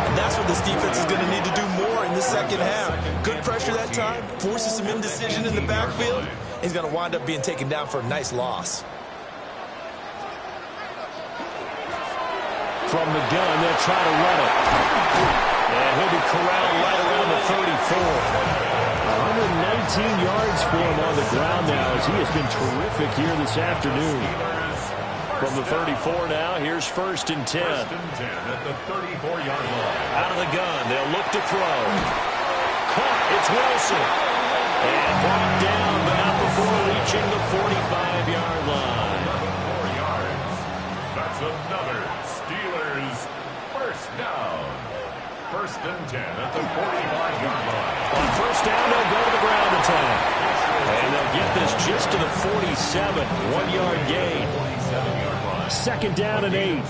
And that's what this defense is going to need to do more in the second half. Good pressure that time, forces some indecision in the backfield. He's going to wind up being taken down for a nice loss. From the gun, they'll try to run it. And he'll be corralled right around the 34. 119 yards for him on the ground now as he has been terrific here this afternoon. From the 34 now, here's 1st and 10. First and 10 at the 34-yard line. Out of the gun, they'll look to throw. Caught, it's Wilson. And brought down, but not before reaching the 45-yard line. 4 yards. That's another Steelers first down. 1st and 10 at the 45-yard line. On first down, they'll go to the ground attack. And they'll get this just to the 47, 1-yard gain. 47-yard line. Second down and 8.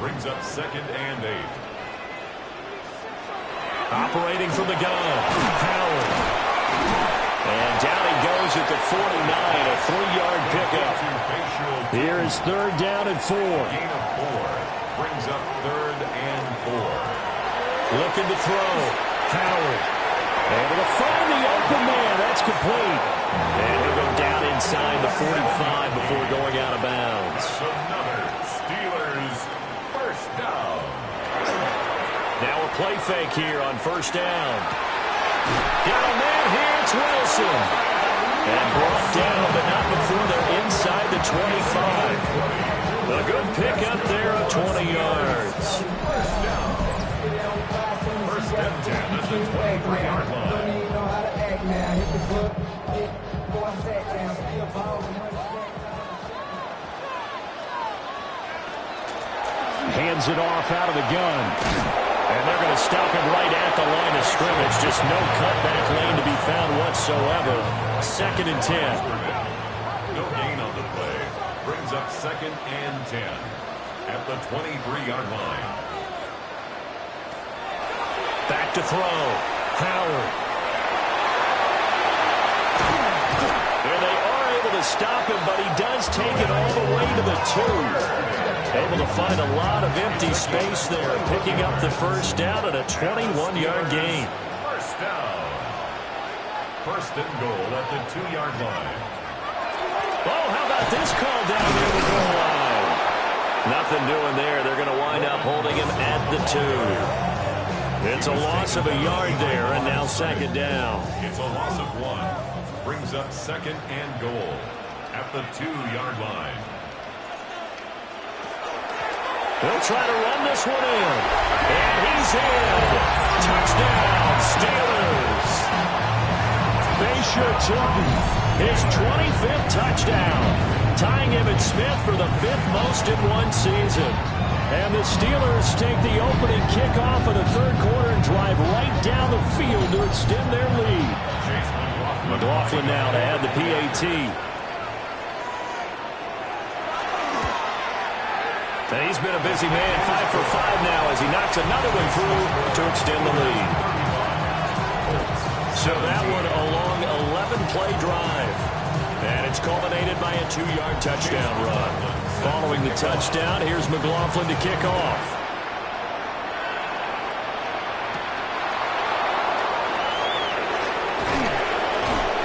Brings up 2nd and 8. Operating from the gun, Howard. And down he goes at the 49, a 3-yard pickup. Here is 3rd down and 4. Gain of 4. Brings up 3rd and 4. Looking to throw, Howard. Able to find the open man, that's complete. And he'll go down inside the 45 before going out of bounds. Another Steelers first down. Now a play fake here on first down. Got a man here, it's Wilson. And brought down, but not before they're inside the 25. A good pick up there of 20 yards. First down. 1st and 10 at the 23-yard line. Hands it off out of the gun. And they're going to stop him right at the line of scrimmage. Just no cutback lane to be found whatsoever. 2nd and 10. No gain on the play. Brings up 2nd and 10 at the 23-yard line. Back to throw. Howard. And they are able to stop him, but he does take it all the way to the 2. Able to find a lot of empty space there, picking up the first down at a 21-yard gain. First down. First and goal at the 2-yard line. Oh, how about this call down near the goal line? Nothing doing there. They're going to wind up holding him at the 2. It's a loss of a yard there, and now second down. It's a loss of 1. Brings up second and goal at the 2-yard line. They'll try to run this one in. And he's in. Touchdown, Steelers. Bayshaw Jordan, his 25th touchdown, tying Emmitt Smith for the 5th most in one season. And the Steelers take the opening kickoff of the third quarter and drive right down the field to extend their lead. McLaughlin now to add the PAT. And he's been a busy man, 5 for 5 now as he knocks another one through to extend the lead. So that one a long 11-play drive. And it's culminated by a 2-yard touchdown run. Following the touchdown, here's McLaughlin to kick off.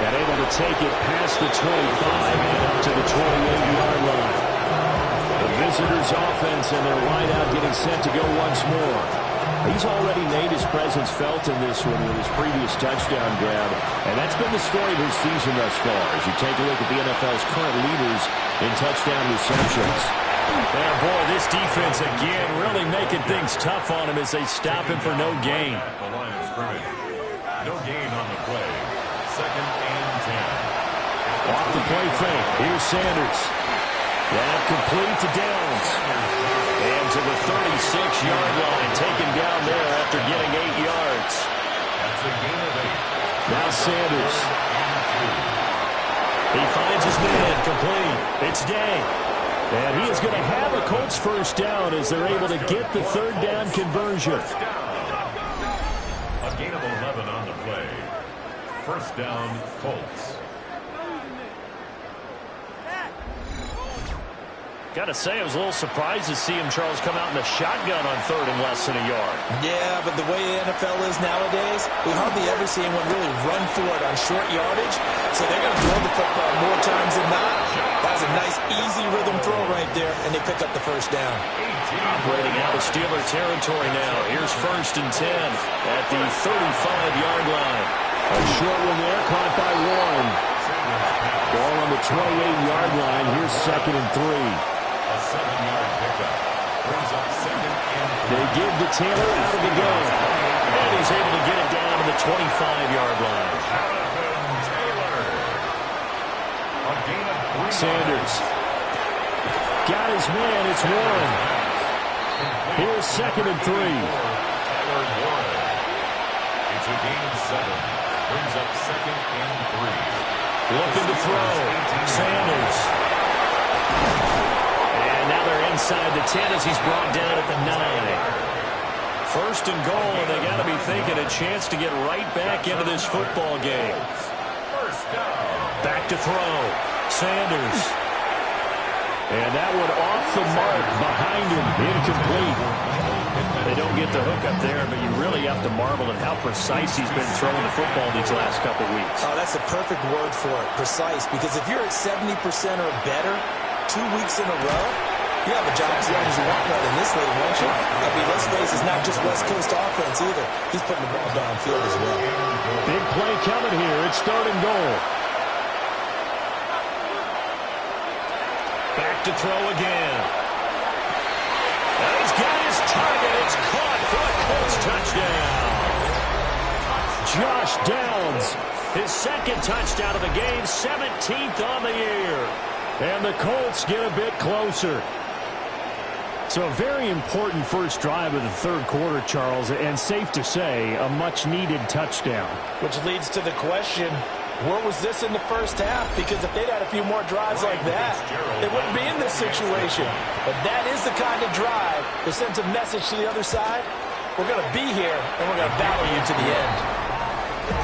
And able to take it past the 25 and up to the 28-yard line. The visitors' offense and their wideout getting set to go once more. He's already made his presence felt in this one with his previous touchdown grab, and that's been the story of his season thus far as you take a look at the NFL's current leaders in touchdown receptions. And boy, this defense again really making things tough on him as they stop him for no gain. At the line of scrimmage. No gain on the play. Second and 10. Off the play fake. Here's Sanders. That complete to Downs. And to the 36-yard line, taken down there after getting 8 yards. That's a gain of 8. Now Sanders. He finds his man, complete. It's Day. And he is going to have a Colts first down as they're able to get the third down conversion. A gain of 11 on the play. First down, Colts. Got to say, I was a little surprised to see him, Charles, come out in the shotgun on third and less than a yard. Yeah, but the way the NFL is nowadays, we hardly ever see anyone really run for it on short yardage. So they're going to throw the football more times than not. That was a nice, easy rhythm throw right there, and they pick up the first down. Operating out of Steeler territory now. Here's first and 10 at the 35-yard line. A short one there, caught by Warren. Ball on the 28-yard line. Here's second and 3. A 7-yard pickup. Brings up second and 3. They give to Taylor out of the gun. And he's able to get it down to the 25-yard line. Taylor. A gain of 3. Sanders. Got his man. It's Warren. Here's second and 3. Tyler Warren. It's a gain of 7. Brings up second and 3. Looking to throw. Sanders. And now they're inside the 10 as he's brought down at the 9. First and goal, and they got to be thinking a chance to get right back into this football game. First down. Back to throw. Sanders. And that one off the mark behind him. Incomplete. They don't get the hook up there, but you really have to marvel at how precise he's been throwing the football these last couple of weeks. Oh, that's a perfect word for it, precise, because if you're at 70% or better 2 weeks in a row, you have a job as long as you want one in this league, won't you? I mean, let's face it's not just West Coast offense either. He's putting the ball downfield as well. Big play coming here. It's third and goal. Back to throw again. And he's got his target. It's caught for a Colts touchdown. Josh Downs, his second touchdown of the game, 17th on the year. And the Colts get a bit closer. So a very important first drive of the third quarter, Charles, and safe to say, a much-needed touchdown. Which leads to the question, where was this in the first half? Because if they'd had a few more drives like that, they wouldn't be in this situation. But that is the kind of drive that sends a message to the other side. We're going to be here, and we're going to battle you to the end.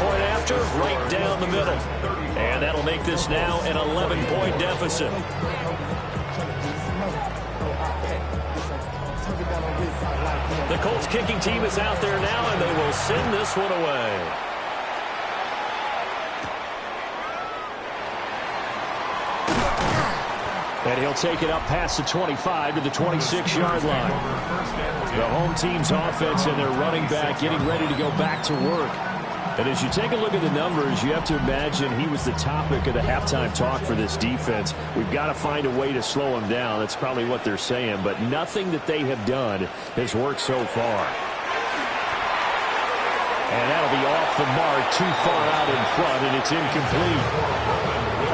Point after, right down the middle. And that'll make this now an 11-point deficit. The Colts kicking team is out there now, and they will send this one away. And he'll take it up past the 25 to the 26-yard line. The home team's offense and their running back getting ready to go back to work. And as you take a look at the numbers, you have to imagine he was the topic of the halftime talk for this defense. We've got to find a way to slow him down. That's probably what they're saying. But nothing that they have done has worked so far. And that'll be off the mark, too far out in front, and it's incomplete.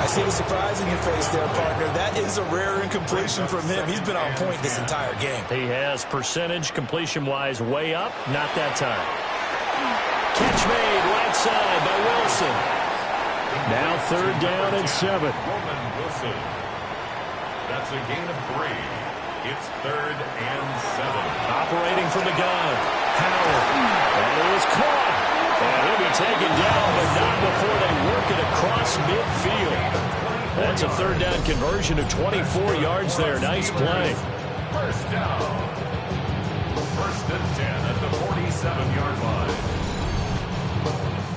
I see the surprise in your face there, partner. That is a rare incompletion from him. He's been on point this entire game. He has percentage completion-wise way up. Not that time. Catch made right side by Wilson. Now 3rd down and 7. Wilson. That's a gain of 3. It's 3rd and 7. Operating from the gun. Howard. And it was caught. And he'll be taken down, but not before they work it across midfield. That's a 3rd down conversion of 24 yards there. Nice play. First down. 1st and 10 at the 47-yard line.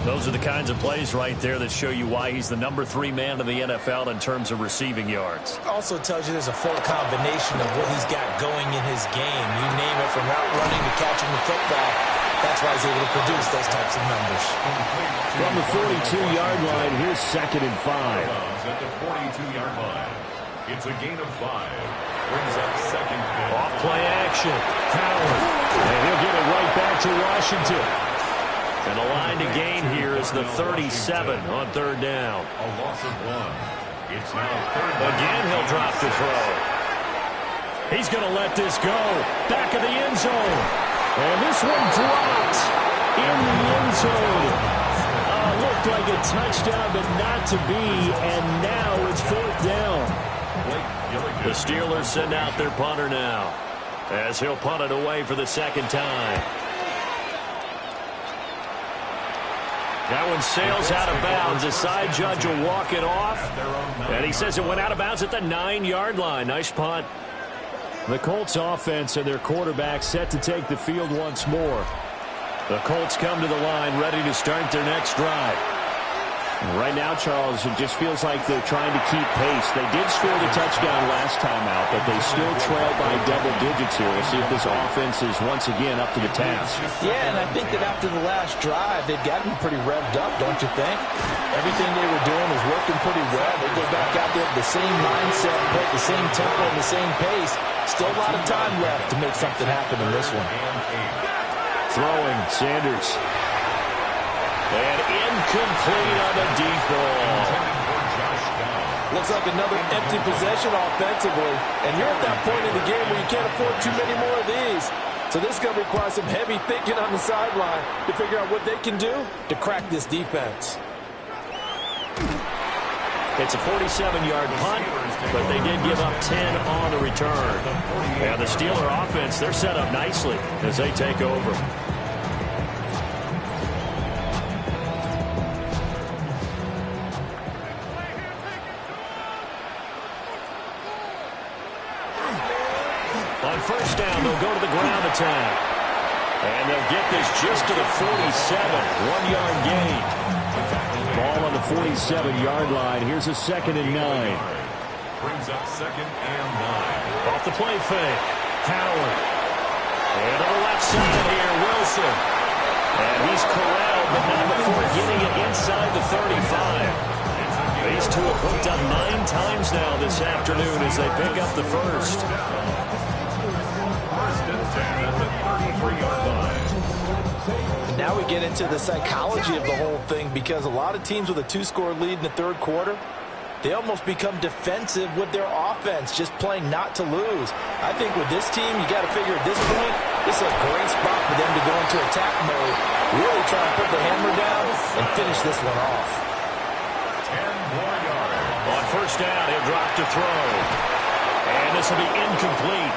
Those are the kinds of plays right there that show you why he's the number 3 man in the NFL in terms of receiving yards. Also tells you there's a full combination of what he's got going in his game. You name it, from route running to catching the football. That's why he's able to produce those types of numbers. From the 42-yard line, here's 2nd and 5. At the 42-yard line. It's a gain of 5. Brings up 2nd down. Off play action. Howard. And he'll get it right back to Washington. And the line to gain here is the 37 on 3rd down. A loss of 1. It's now 3rd down. Again, he'll drop the throw. He's going to let this go. Back of the end zone. And this one dropped in the end zone. Looked like a touchdown, but not to be. And now it's 4th down. The Steelers send out their punter now, as he'll punt it away for the 2nd time. That one sails out of bounds. The side judge will walk it off. And he says it went out of bounds at the 9-yard line. Nice punt. The Colts offense and their quarterback set to take the field once more. The Colts come to the line ready to start their next drive. Right now, Charles, it just feels like they're trying to keep pace. They did score the touchdown last time out, but they still trail by double digits here. We'll see if this offense is once again up to the task. Yeah, and I think that after the last drive, they've gotten pretty revved up, don't you think? Everything they were doing is working pretty well. They go back out there with the same mindset, play the same tempo and the same pace. Still a lot of time left to make something happen in this one. Throwing, Sanders. And incomplete on the deep ball. Looks like another empty possession offensively. And you're at that point in the game where you can't afford too many more of these. So this is going to require some heavy thinking on the sideline to figure out what they can do to crack this defense. It's a 47-yard punt, but they did give up 10 on the return. And the Steeler offense, they're set up nicely as they take over. On 1st down, they'll go to the ground attack. And they'll get this just to the 47, 1-yard gain. Ball on the 47-yard line. Here's a 2nd and 9. Brings up 2nd and 9. Off the play fake. Howard. And on the left side here, Wilson. And he's corralled, but not before getting it inside the 35. These two have hooked up 9 times now this afternoon as they pick up the first. 1st and 10 at the 33-yard line. Now we get into the psychology of the whole thing, because a lot of teams with a 2-score lead in the 3rd quarter, they almost become defensive with their offense, just playing not to lose. I think with this team, you got to figure at this point, this is a great spot for them to go into attack mode, really try and put the hammer down and finish this one off. 10 more yards. On 1st down, he'll drop to throw. And this will be incomplete.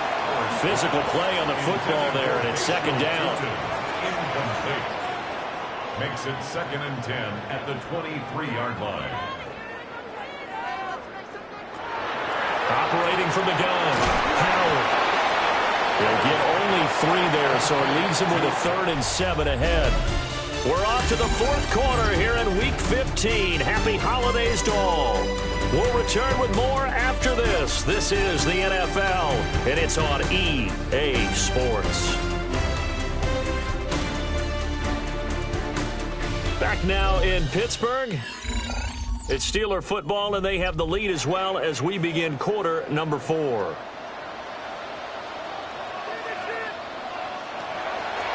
Physical play on the football there, and it's 2nd down. Incomplete. Makes it 2nd and 10 at the 23-yard line. Operating from the gun, Howard. They'll get only 3 there, so it leaves them with a 3rd and 7 ahead. We're off to the 4th quarter here in Week 15. Happy holidays to all. We'll return with more after this. This is the NFL, and it's on EA Sports. Back now in Pittsburgh. It's Steeler football, and they have the lead as well as we begin quarter number 4.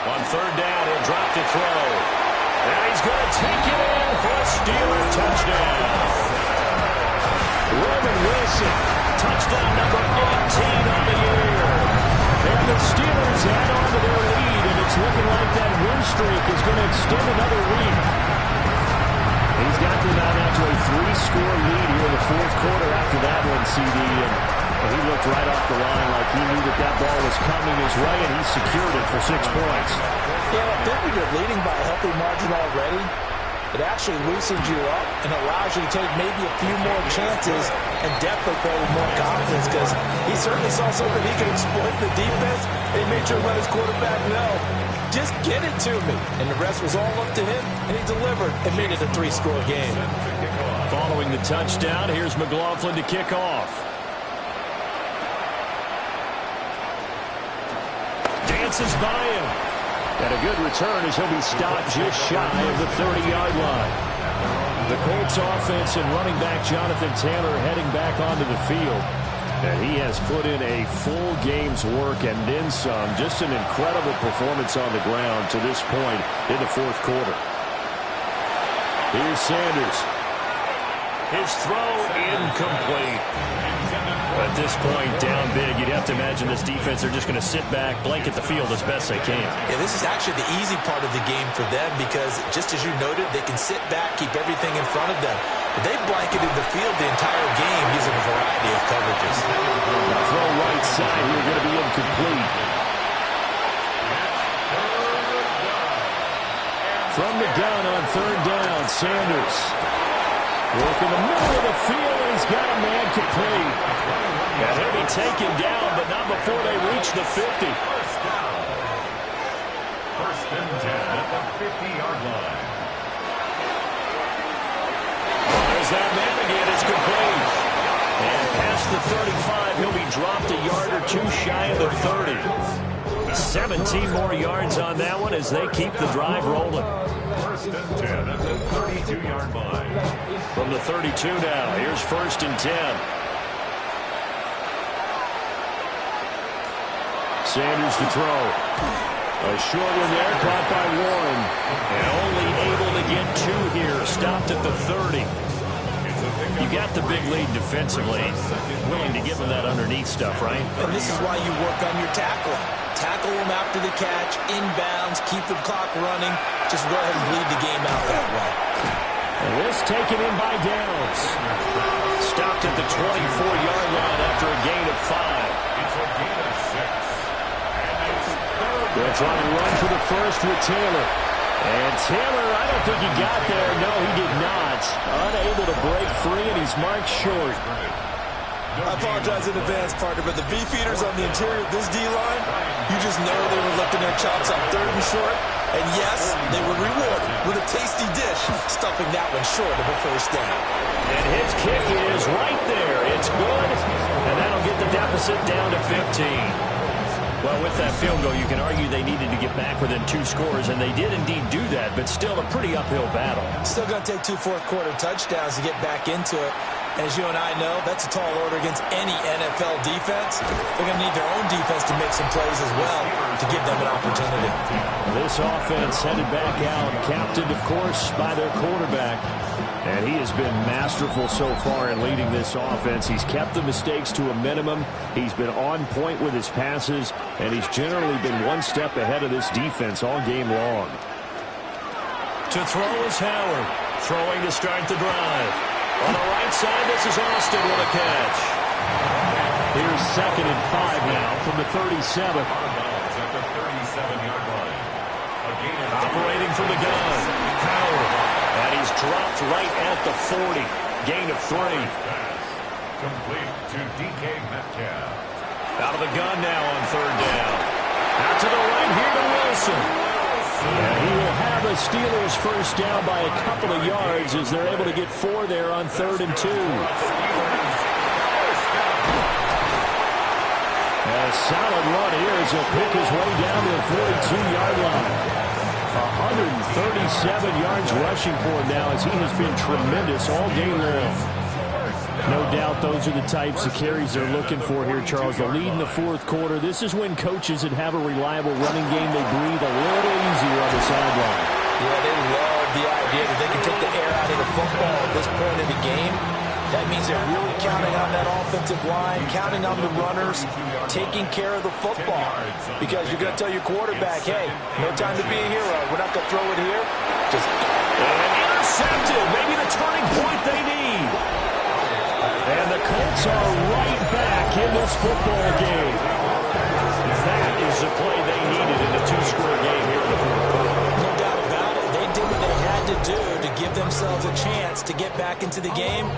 On 3rd down, he'll drop to throw. And he's going to take it in for a Steeler touchdown. Roman Wilson, touchdown number 18 on the year. And the Steelers add on to their lead, and it's looking like that win streak is going to extend another week. He's got them out to a 3-score lead here in the 4th quarter after that one, CD. And he looked right off the line like he knew that that ball was coming his way, and he secured it for 6 points. Yeah, I think when you're leading by a healthy margin already, it actually loosens you up and allows you to take maybe a few more chances and definitely play with more confidence, because he certainly saw something he could exploit the defense. He made sure to let his quarterback know, just get it to me. And the rest was all up to him, and he delivered and made it a 3-score game. Following the touchdown, here's McLaughlin to kick off. Dances by him. And a good return as he'll be stopped just shy of the 30-yard line. The Colts offense and running back Jonathan Taylor heading back onto the field. And he has put in a full game's work and then some. Just an incredible performance on the ground to this point in the 4th quarter. Here's Sanders. His throw incomplete. At this point, down big, you'd have to imagine this defense are just going to sit back, blanket the field as best they can. Yeah, this is actually the easy part of the game for them because, just as you noted, they can sit back, keep everything in front of them. But they've blanketed the field the entire game using a variety of coverages. Throw right side here, going to be incomplete. From the gun on 3rd down, Sanders. Work in the middle of the field, and he's got a man complete. And he'll be taken down, but not before they reach the 50. First down. 1st and 10 at the 50-yard line. There's that man again. It's complete. And past the 35, he'll be dropped a yard or 2 shy of the 30. 17 more yards on that one as they keep the drive rolling. 1st and 10 at the 32-yard line. From the 32 now, here's 1st and 10. Sanders to throw. A short one there, caught by Warren. And only able to get 2 here, stopped at the 30. You got the big lead defensively. Willing to give him that underneath stuff, right? And this is why you work on your tackling. Tackle them after the catch, inbounds, keep the clock running. Just go ahead and bleed the game out that way. And this taken in by Downs. Stopped at the 24-yard line after a gain of 5. It's a gain of 6. They'll try and run for the first with Taylor. And Taylor, I don't think he got there. No, he did not. Unable to break free, and he's marked short. I apologize in advance, partner, but the beefeaters on the interior of this D-line, you just know they were lifting their chops on 3rd and short. And yes, they were rewarded with a tasty dish, stuffing that one short of a 1st down. And his kick is right there. It's good, and that'll get the deficit down to 15. Well, with that field goal, you can argue they needed to get back within 2 scores, and they did indeed do that, but still a pretty uphill battle. Still going to take 2 fourth-quarter touchdowns to get back into it. And as you and I know, that's a tall order against any NFL defense. They're going to need their own defense to make some plays as well to give them an opportunity. This offense headed back out, captained, of course, by their quarterback. And he has been masterful so far in leading this offense. He's kept the mistakes to a minimum. He's been on point with his passes, and he's generally been 1 step ahead of this defense all game long. To throw is Howard. Throwing to start the drive. On the right side, this is Austin with a catch. Here's 2nd and 5 now from the 37. At the 37-yard line. Operating from the gun. Howard. And he's dropped right at the 40. Gain of 3. Complete to DK Metcalf. Out of the gun now on third down. Out to the right here to Wilson. And he will have the Steelers first down by a couple of yards as they're able to get 4 there on 3rd and 2. A solid run here as he'll pick his way down to the 42-yard line. 137 yards rushing for him now as he has been tremendous all game long. No doubt those are the types of carries they're looking for here, Charles. The lead in the 4th quarter. This is when coaches that have a reliable running game, they breathe a little easier on the sideline. Yeah, they love the idea that they can take the air out of the football at this point in the game. That means they're really counting on that offensive line, counting on the runners, taking care of the football. Because you're going to tell your quarterback, hey, no time to be a hero. We're not going to throw it here. Just intercepted. Maybe the turning point they need. And the Colts are right back in this football game. That is the play they needed in a 2-score game here in the 4th quarter. No doubt about it. They did what they had to do to give themselves a chance to get back into the game.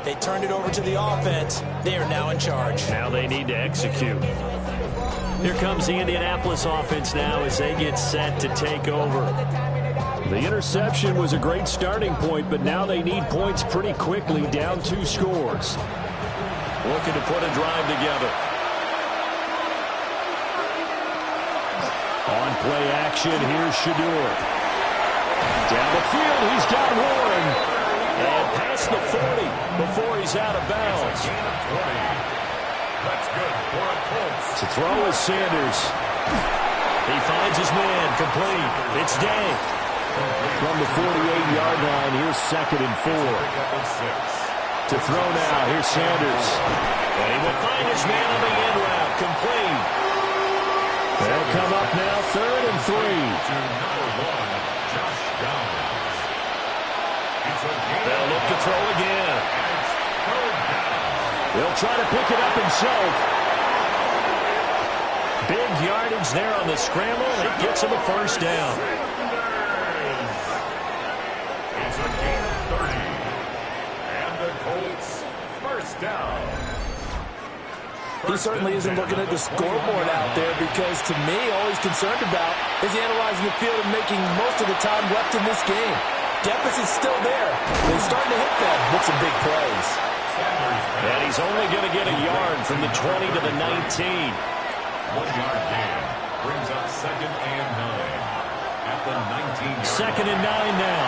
They turned it over to the offense. They are now in charge. Now they need to execute. Here comes the Indianapolis offense now as they get set to take over. The interception was a great starting point, but now they need points pretty quickly, down 2 scores. Looking to put a drive together. On play action, here's Shedeur. Down the field, he's got Warren. And past the 40 before he's out of bounds. That's good for a Colts. To throw is Sanders. He finds his man, complete. It's Day. From the 48-yard line, here's 2nd and 4. To throw now, here's Sanders. And he will find his man on the end route, complete. They'll come up now, 3rd and 3. They'll look to throw again. He'll try to pick it up himself. Big yardage there on the scramble. It gets him a first down. It's a gain of 30. And the Colts first down. He certainly isn't looking at the scoreboard out there because, to me, all he's concerned about is analyzing the field and making most of the time left in this game. Deficit's still there. He's starting to hit them with some big plays. And he's only going to get a yard from the 20 to the 19. 1-yard gain brings up 2nd and 9 at the 19-yard line. 2nd and 9 now.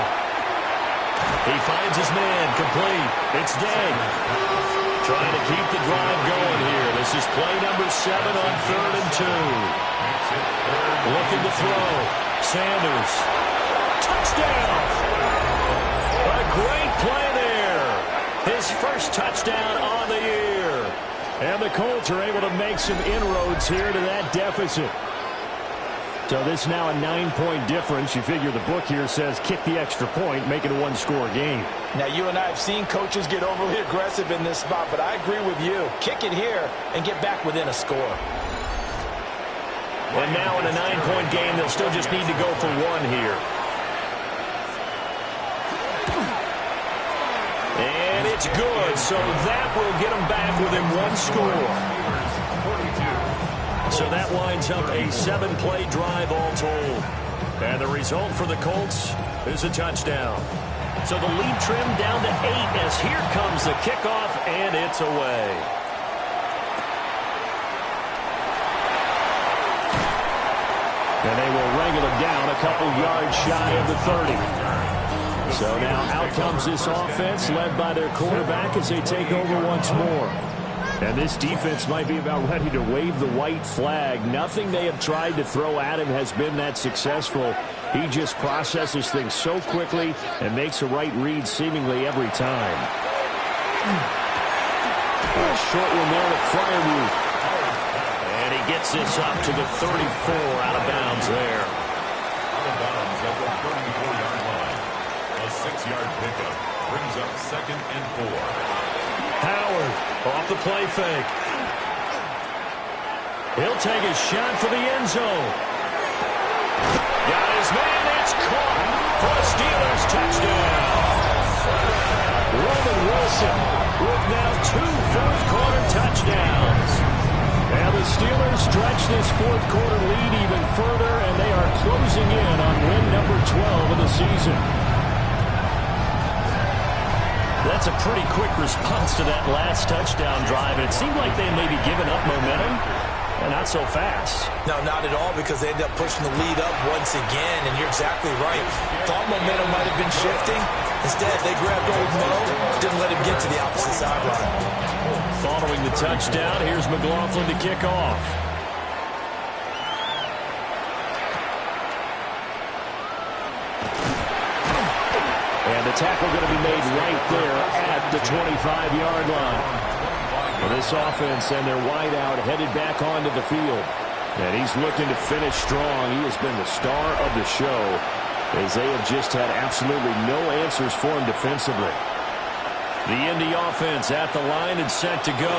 He finds his man, complete. It's Day. Trying to keep the drive going here. This is play number 7 on 3rd and 2. Looking to throw. Sanders. Touchdown. A great play there. His first touchdown on the year. And the Colts are able to make some inroads here to that deficit. So this is now a 9-point difference. You figure the book here says kick the extra point, make it a 1-score game. Now, you and I have seen coaches get overly aggressive in this spot, but I agree with you. Kick it here and get back within a score. And now in a 9-point game, they'll still just need to go for 1 here. And it's good, so that will get them back within 1 score. So that winds up a 7-play drive all told. And the result for the Colts is a touchdown. So the lead trimmed down to 8 as here comes the kickoff, and it's away. And they will wrangle it down a couple yards shy of the 30. So now out comes this offense led by their quarterback as they take over once more. And this defense might be about ready to wave the white flag. Nothing they have tried to throw at him has been that successful. He just processes things so quickly and makes a right read seemingly every time. A short one there to Freiermuth. And he gets this up to the 34 out of bounds there. Out of bounds at the 34-yard line. A 6-yard pickup brings up 2nd and 4. Howard off the play fake. He'll take a shot for the end zone. Got his man. It's caught for a Steelers touchdown. Roman Wilson with now 2 fourth-quarter touchdowns. And the Steelers stretch this fourth quarter lead even further, and they are closing in on win number 12 of the season. That's a pretty quick response to that last touchdown drive. It seemed like they may be giving up momentum, and not so fast. No, not at all, because they ended up pushing the lead up once again, and you're exactly right. Thought momentum might have been shifting. Instead, they grabbed old Mo, didn't let him get to the opposite sideline. Following the touchdown, here's McLaughlin to kick off. And the tackle going to be made right there at the 25-yard line. Well, this offense and their wideout headed back onto the field. And he's looking to finish strong. He has been the star of the show, as they have just had absolutely no answers for him defensively. The Indy offense at the line and set to go.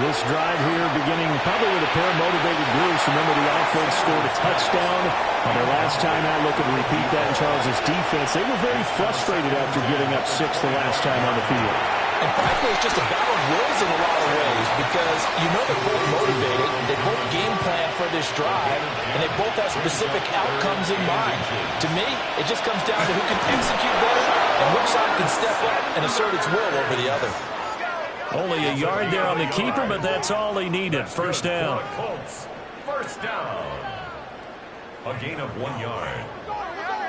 This drive here beginning probably with a pair of motivated groups. Remember, the offense scored a touchdown on their last time out. Looking to repeat that in Charles' defense. They were very frustrated after giving up 6 the last time on the field. And frankly, it's just a battle of wills in a lot of ways, because you know they're both motivated, they both game plan for this drive, and they both have specific outcomes in mind. To me, it just comes down to who can execute better and which side can step up and assert its will over the other. Only a yard there on the keeper, but that's all he needed. First down. First down. A gain of 1 yard.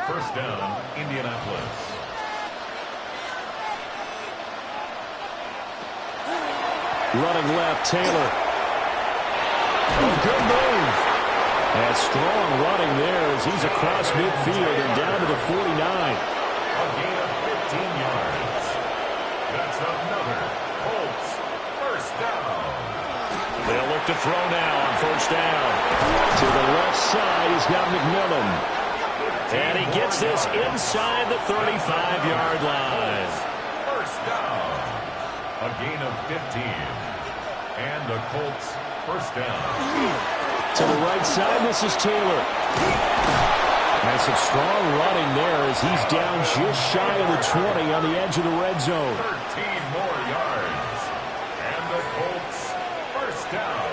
First down, Indianapolis. Running left, Taylor. Oh, good move. And strong running there as he's across midfield and down to the 49. A gain of 15 yards. That's another Colts first down. They'll look to throw now on first down. To the left side, he's got McMillan. And he gets this inside the 35-yard line. First down. A gain of 15. And the Colts first down. To the right side, this is Taylor. And some strong running there as he's down just shy of the 20 on the edge of the red zone. 13 more yards. And the Colts first down.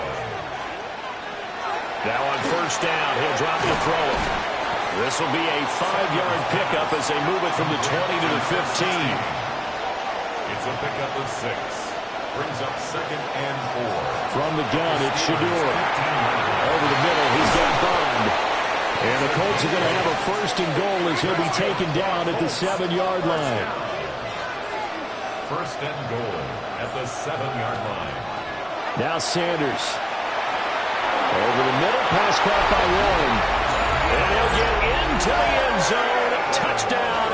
Now on first down, he'll drop the throw. This will be a 5-yard pickup as they move it from the 20 to the 15. It's a pickup of 6. Brings up 2nd and 4. From the gun, it's Shador. Over the middle, he's got Bond. And the Colts are going to have a first and goal as he'll be taken down at the 7-yard line. First and goal at the 7-yard line. Now Sanders. Over the middle, pass caught by Warren. And he'll get into the end zone. Touchdown,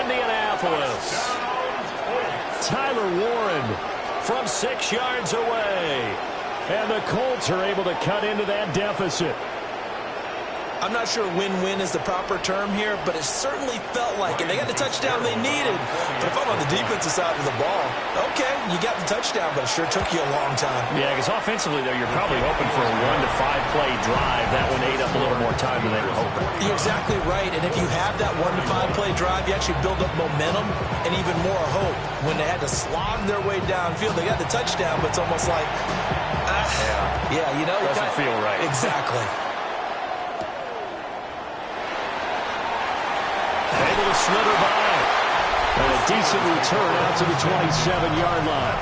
Indianapolis. Tyler Warren from 6 yards away. And the Colts are able to cut into that deficit. I'm not sure win-win is the proper term here, but it certainly felt like it. They got the touchdown they needed. But if I'm on the defensive side of the ball, okay, you got the touchdown, but it sure took you a long time. Yeah, because offensively, though, you're probably hoping for a 1 to 5 play drive. That one ate up a little more time than they were hoping. You're exactly right, and if you have that 1 to 5 play drive, you actually build up momentum and even more hope. When they had to slog their way downfield, they got the touchdown, but it's almost like, yeah, you know. Doesn't feel right. Exactly. Able to slither by. And a decent return out to the 27-yard line.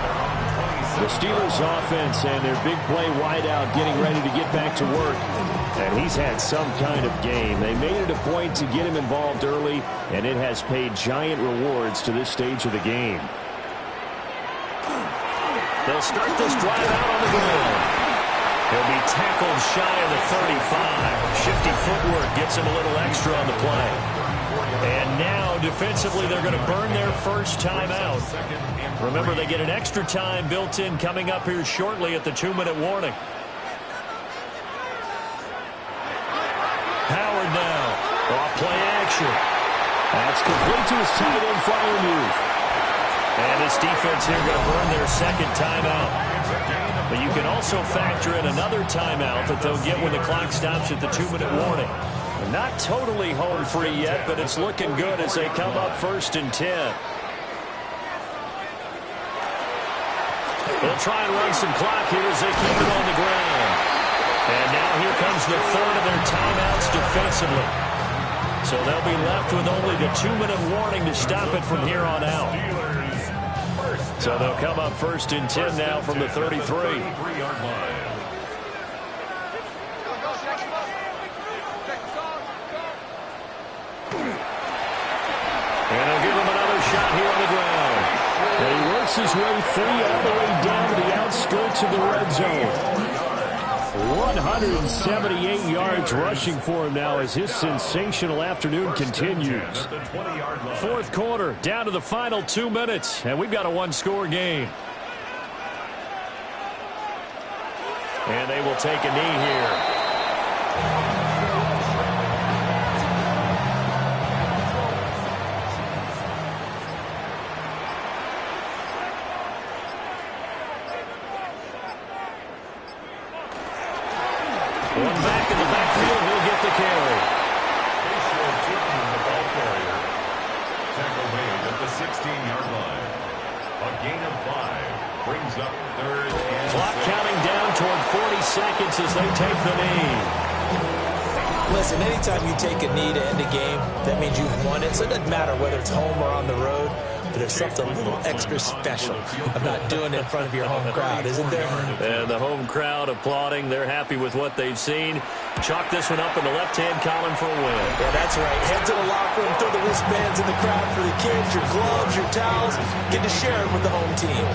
The Steelers offense and their big play wideout getting ready to get back to work. And he's had some kind of game. They made it a point to get him involved early, and it has paid giant rewards to this stage of the game. They'll start this drive out on the ground. He'll be tackled shy of the 35. Shifty footwork gets him a little extra on the play. And now, defensively, they're going to burn their first timeout. Remember, they get an extra time built in coming up here shortly at the 2-minute warning. Howard now. Off play action. That's complete to his tight end Freiermuth. And this defense here going to burn their second timeout. But you can also factor in another timeout that they'll get when the clock stops at the 2-minute warning. Not totally home free yet, but it's looking good as they come up 1st and 10. They'll They'll try and run some clock here as they keep it on the ground. And now here comes the third of their timeouts defensively. So they'll be left with only the 2-minute warning to stop it from here on out. So they'll come up 1st and 10 now from the 33. And they'll give him another shot here on the ground. And he works his way free all the way down to the outskirts of the red zone. 178 yards rushing for him now as his sensational afternoon continues. 4th quarter, down to the final 2 minutes, and we've got a one-score game. And they will take a knee here. One back in the backfield, he'll get the carry. The ball carrier. Tackle made at the 16-yard line. A gain of 5 brings up 3rd and Clock 6. counting down toward 40 seconds as they take the knee. Listen, anytime you take a knee to end a game, that means you've won it. So it doesn't matter whether it's home or on the road. But there's something a little extra special about doing it in front of your home crowd, isn't there? And the home crowd applauding. They're happy with what they've seen. Chalk this one up in the left-hand column for a win. Yeah, that's right. Head to the locker room, throw the wristbands in the crowd for the kids, your gloves, your towels. Get to share it with the home team.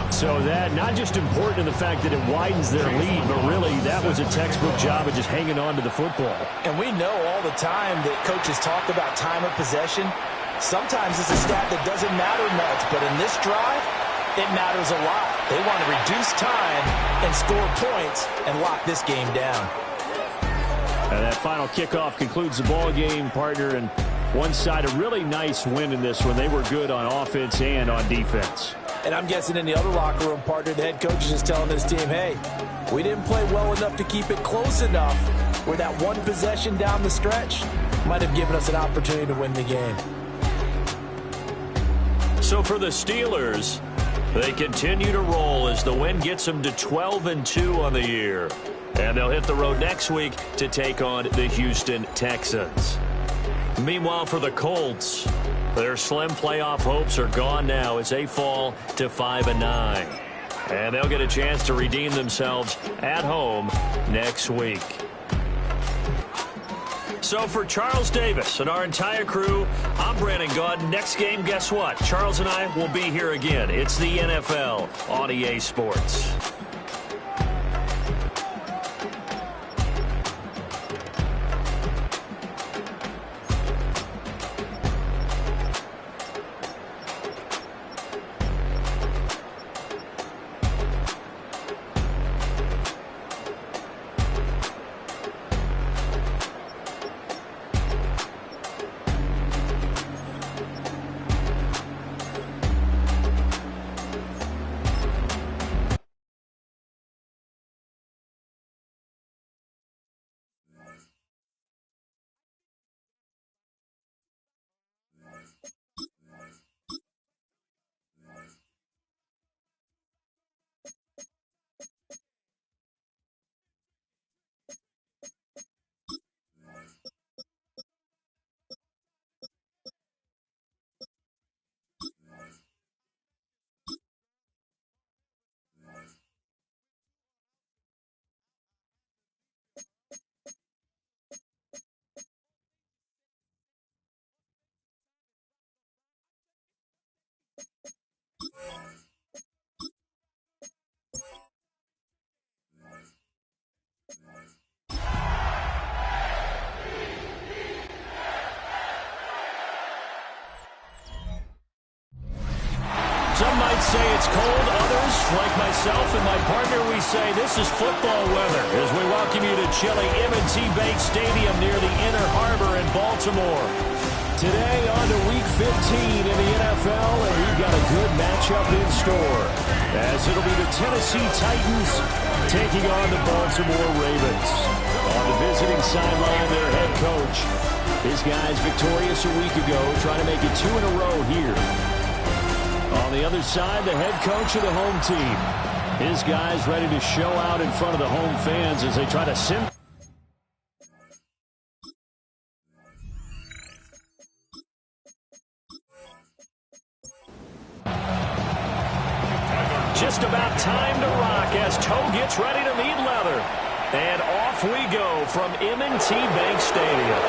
So that, not just important in the fact that it widens their lead, but really that was a textbook job of just hanging on to the football. And we know all the time that coaches talk about time of possession. Sometimes it's a stat that doesn't matter much, but in this drive, it matters a lot. They want to reduce time and score points and lock this game down. And that final kickoff concludes the ball game, partner, and one side a really nice win in this one. They were good on offense and on defense. And I'm guessing in the other locker room, partner, the head coach is just telling his team, hey, we didn't play well enough to keep it close enough where that one possession down the stretch might have given us an opportunity to win the game. So for the Steelers, they continue to roll as the win gets them to 12-2 on the year. And they'll hit the road next week to take on the Houston Texans. Meanwhile, for the Colts, their slim playoff hopes are gone now as they fall to 5-9. And they'll get a chance to redeem themselves at home next week. So for Charles Davis and our entire crew, I'm Brandon Gaudin. Next game, guess what? Charles and I will be here again. It's the NFL on EA Sports. Some might say it's cold. Others, like myself and my partner, we say this is football weather as we welcome you to chilly M&T Bank Stadium near the Inner Harbor in Baltimore. Today on to Week 15 in the NFL, and we've got a good matchup in store as it'll be the Tennessee Titans taking on the Baltimore Ravens. On the visiting sideline, their head coach. His guys victorious a week ago, trying to make it 2 in a row here. On the other side, the head coach of the home team. His guys ready to show out in front of the home fans as they try to send. Just about time to rock as Toe gets ready to meet leather. And off we go from M&T Bank Stadium.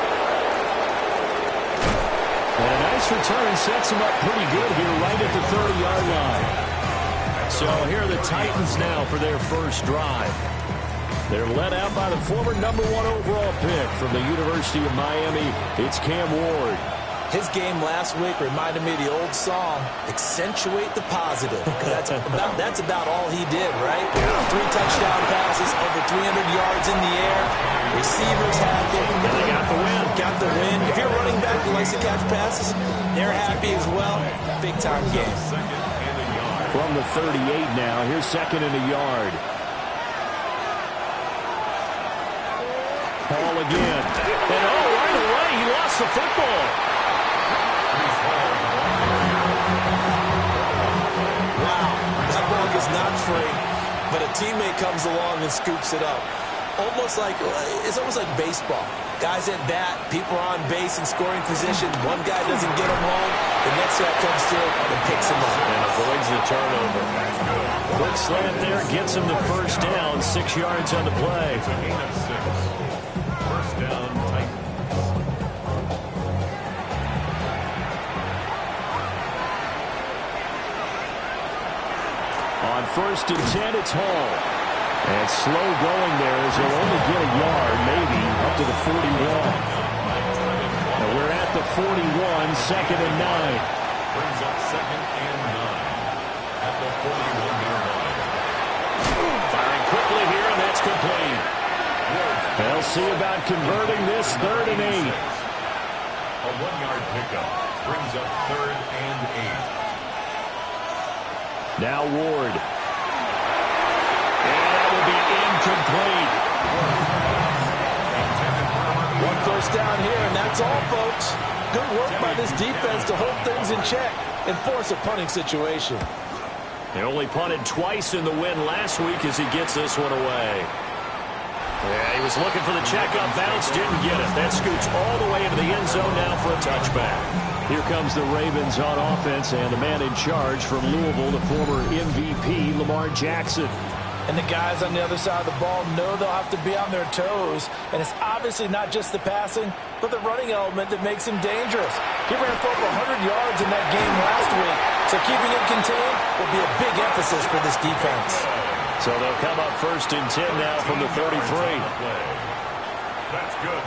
And a nice return sets them up pretty good here right at the 30-yard line. So here are the Titans now for their first drive. They're led out by the former #1 overall pick from the University of Miami. It's Cam Ward. His game last week reminded me of the old song, accentuate the positive. That's about all he did, right? 3 touchdown passes, over 300 yards in the air. Receivers happy. And they got the win. Got the win. If you're a running back who likes to catch passes, they're happy as well. Big-time game. From the 38 now, here's second and a yard. Paul again. And right away, he lost the football. Is not free, but a teammate comes along and scoops it up. It's almost like baseball. Guys at bat, people are on base in scoring position. One guy doesn't get him home. The next guy comes through and picks him up. And avoids the turnover. Quick slant there, gets him the first down. 6 yards on the play. First down, Titans. On 1st and 10, it's Hall. And slow going there as he'll only get a yard, maybe, up to the 41. And we're at the 41, second and 9. Brings up second and 9 at the 41-yard line. Firing quickly here, and that's complete. They'll see about converting this 3rd and 8. A 1-yard pickup brings up 3rd and 8. Now Ward. And that will be incomplete. 1 first down here, and that's all, folks. Good work by this defense to hold things in check and force a punting situation. They only punted twice in the win last week as he gets this one away. Yeah, he was looking for the checkup bounce, didn't get it. That scoots all the way into the end zone now for a touchback. Here comes the Ravens on offense, and the man in charge from Louisville, the former MVP, Lamar Jackson. And the guys on the other side of the ball know they'll have to be on their toes. And it's obviously not just the passing, but the running element that makes him dangerous. He ran for over 100 yards in that game last week, so keeping him contained will be a big emphasis for this defense. So they'll come up 1st and 10 now from the 33. That's good.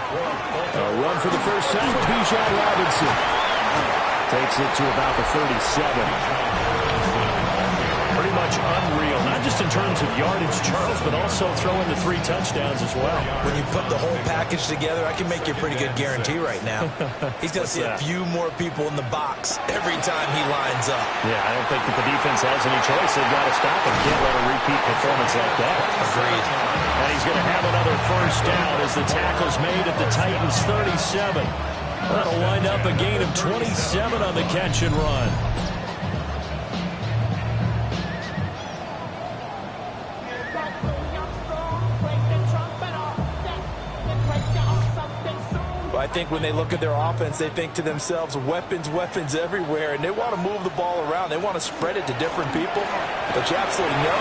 A run for the first time with Bijan Robinson. Takes it to about the 37. Pretty much unreal, not just in terms of yardage, Charles, but also throwing the 3 touchdowns as well. When you put the whole package together, I can make you a pretty good guarantee right now. He's going to see a few more people in the box every time he lines up. Yeah, I don't think that the defense has any choice. They've got to stop him. Can't let a repeat performance like that. Agreed. And he's going to have another first down as the tackle's made at the Titans' 37. That'll wind up a gain of 27 on the catch and run. I think when they look at their offense, they think to themselves, weapons, weapons everywhere, and they want to move the ball around. They want to spread it to different people. But you absolutely know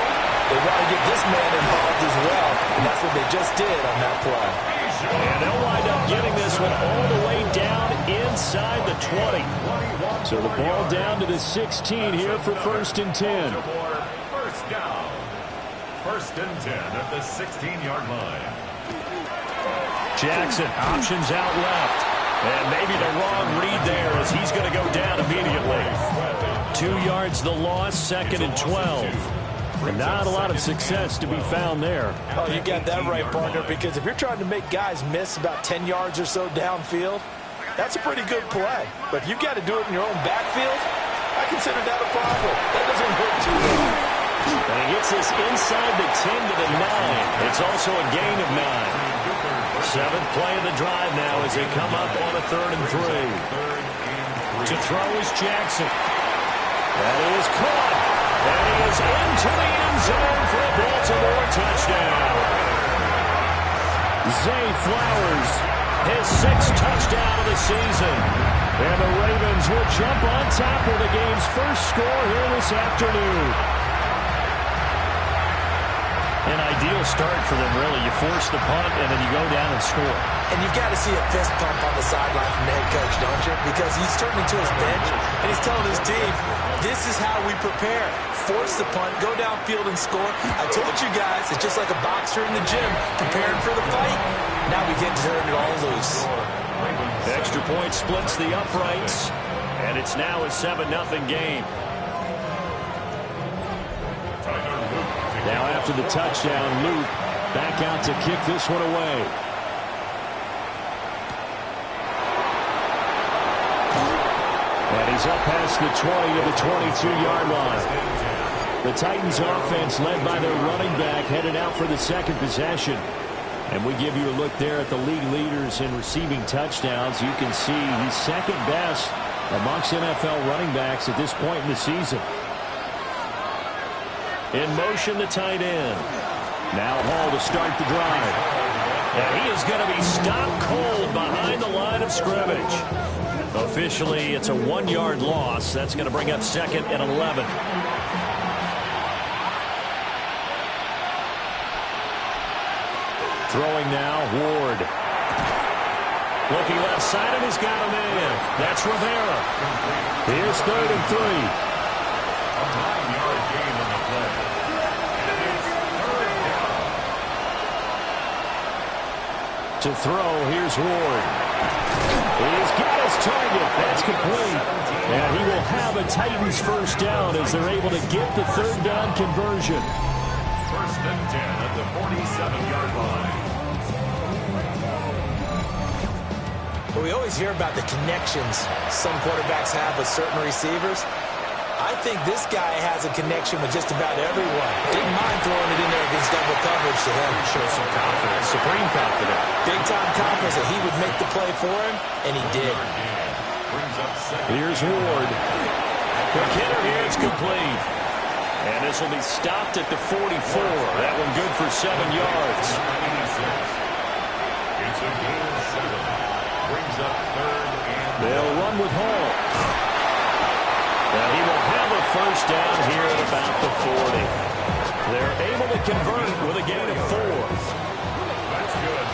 they want to get this man involved as well, and that's what they just did on that play. And they'll wind up getting this one all the way down inside the 20. So the ball down to the 16 here for 1st and 10. First down. 1st and 10 at the 16-yard line. Jackson options out left. And maybe the wrong read there as he's going to go down immediately. 2 yards the loss, 2nd and 12. And not a lot of success to be found there. Oh, you got that right, partner, because if you're trying to make guys miss about 10 yards or so downfield, that's a pretty good play. But if you've got to do it in your own backfield, I consider that a problem. That doesn't work too well. And he gets this inside the 10 to the 9. It's also a gain of 9. 7th play of the drive now as they come up on a 3rd and 3. To throw is Jackson. That is caught. And he is into the end zone for a Baltimore touchdown. Zay Flowers, his 6th touchdown of the season. And the Ravens will jump on top with the game's first score here this afternoon. An ideal start for them, really. You force the punt, and then you go down and score. And you've got to see a fist pump on the sideline from the head coach, don't you? Because he's turning to his bench, and he's telling his team, this is how we prepare. Force the punt, go downfield and score. I told you guys, it's just like a boxer in the gym preparing for the fight. Now we get to turn it all loose. Extra point splits the uprights, and it's now a 7-0 game. Now after the touchdown, Luke back out to kick this one away. And he's up past the 20 to the 22-yard line. The Titans offense led by their running back headed out for the second possession. And we give you a look there at the league leaders in receiving touchdowns. You can see he's second best amongst NFL running backs at this point in the season. In motion, the tight end. Now Hall to start the drive. And he is going to be stopped cold behind the line of scrimmage. Officially, it's a 1-yard loss. That's going to bring up 2nd and 11. Throwing now, Ward. Looking left side, and he's got a man. That's Rivera. Here's 3rd and 3. A 9-yard gain on the play. And it is 3rd down. To throw, here's Ward. He's got his target. That's complete. And he will have a Titans first down as they're able to get the 3rd down conversion. 1st and 10 at the 47-yard line. Well, we always hear about the connections some quarterbacks have with certain receivers. I think this guy has a connection with just about everyone. Didn't mind throwing it in there against double coverage to him. Shows some confidence, supreme confidence. Big-time confidence that he would make the play for him, and he did. Here's Ward. Quick hitter here, it's complete. And this will be stopped at the 44. That one good for 7 yards. It's a gain of 7. Brings up 3rd and... They'll run with Hall. Now he will have a first down here at about the 40. They're able to convert with a gain of 4. That's good.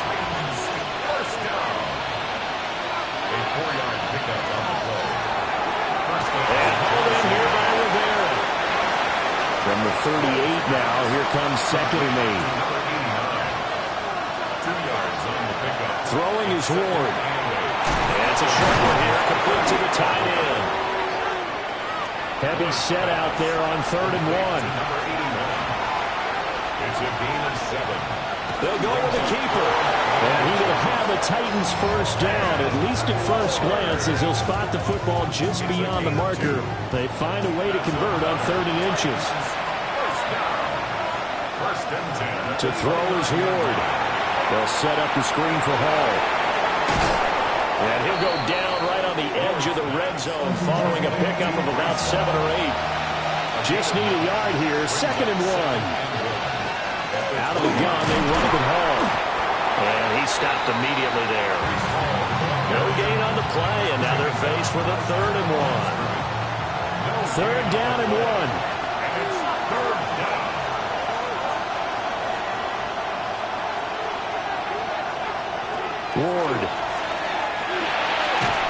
Titans first down. A 4-yard pickup on the play. First down. And hauled in here by Rivera. From the 38 now, here comes 2nd and 8. Number 89. 2 yards on the pickup. Throwing is Ward. And it's a short one here, complete to the tight end. Heavy set out there on 3rd and 1. Number 89. It's a gain of 7. They'll go with the keeper. And he will have a Titans first down, at least at first glance, as he'll spot the football just beyond the marker. They find a way to convert on 30 inches. First down. 1st and 10. To throw is Ward. They'll set up the screen for Hall. And he'll go down right on the edge of the red zone following a pickup of about 7 or 8. Just need a yard here, 2nd and 1. Out of the gun, they run it with Hall. And he stopped immediately there. No gain on the play, and now they're faced with a 3rd and 1. 3rd down and 1. And it's 3rd down. Ward.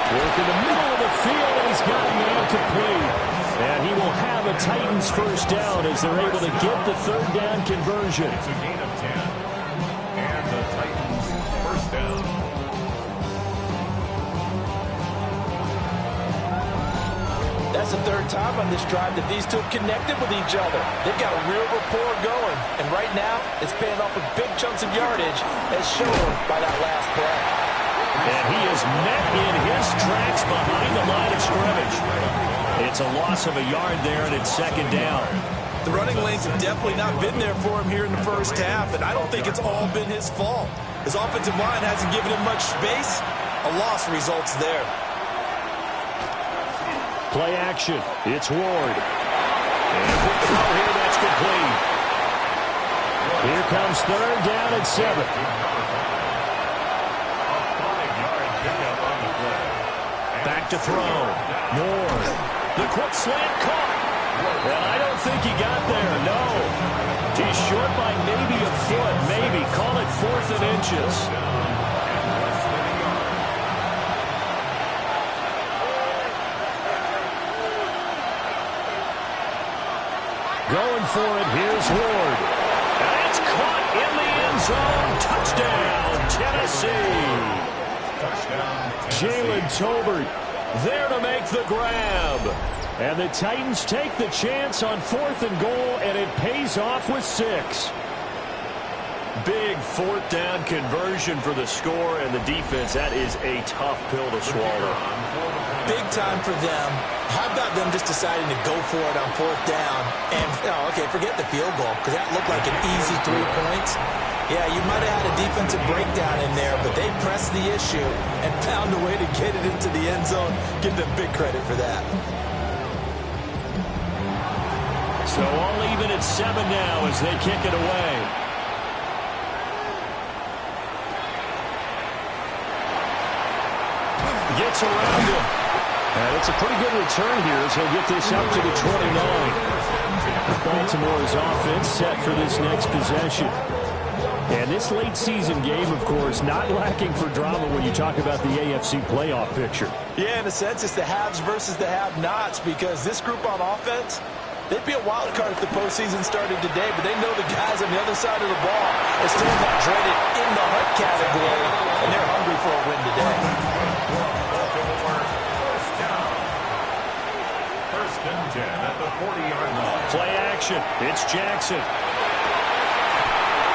Work in the middle of the field, and he's got him incomplete. And he will have a Titans first down as they're able to get the 3rd down conversion. It's a gain of 10. And the Titans first down. That's the 3rd time on this drive that these two have connected with each other. They've got a real rapport going. And right now, it's paying off with big chunks of yardage, as shown by that last play. And he is met in his tracks behind the line of scrimmage. It's a loss of a yard there, and it's 2nd down. The running lanes have definitely not been there for him here in the first half, and I don't think it's all been his fault. His offensive line hasn't given him much space. A loss results there. Play action. It's Ward. And a quick throw here. That's complete. Here comes third down and 7. Back to throw. Ward. The quick slant caught. And I don't think he got there. No. He's short by maybe a foot. Maybe. Call it 4th and inches. Going for it. Here's Ward. And it's caught in the end zone. Touchdown, Tennessee. Jalen Tolbert there to make the grab. And the Titans take the chance on 4th and goal, and it pays off with 6. Big 4th down conversion for the score, and the defense, that is a tough pill to swallow. Big time for them. How about them just deciding to go for it on 4th down? And, okay, forget the field goal, because that looked like an easy 3 points. Yeah, you might have had a defensive breakdown in there, but they pressed the issue and found a way to get it into the end zone. Give them big credit for that. So all even at 7 now as they kick it away. Gets around him. And it's a pretty good return here as he'll get this up to the 29. Baltimore's offense set for this next possession. And this late season game, of course, not lacking for drama when you talk about the AFC playoff picture. Yeah, in a sense, it's the haves versus the have-nots, because this group on offense, they'd be a wild card if the postseason started today, but they know the guys on the other side of the ball are still in that dreaded in-the-hunt category, and they're hungry for a win today. First and 10 at the 40-yard line. Play action. It's Jackson.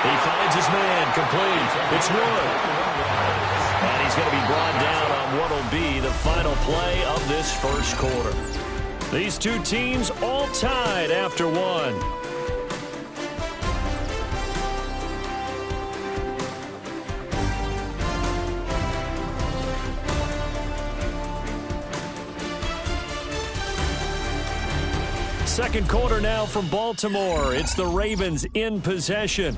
He finds his man, complete. It's Wood. And he's going to be brought down on what will be the final play of this first quarter. These two teams all tied after 1. Second quarter now from Baltimore. It's the Ravens in possession.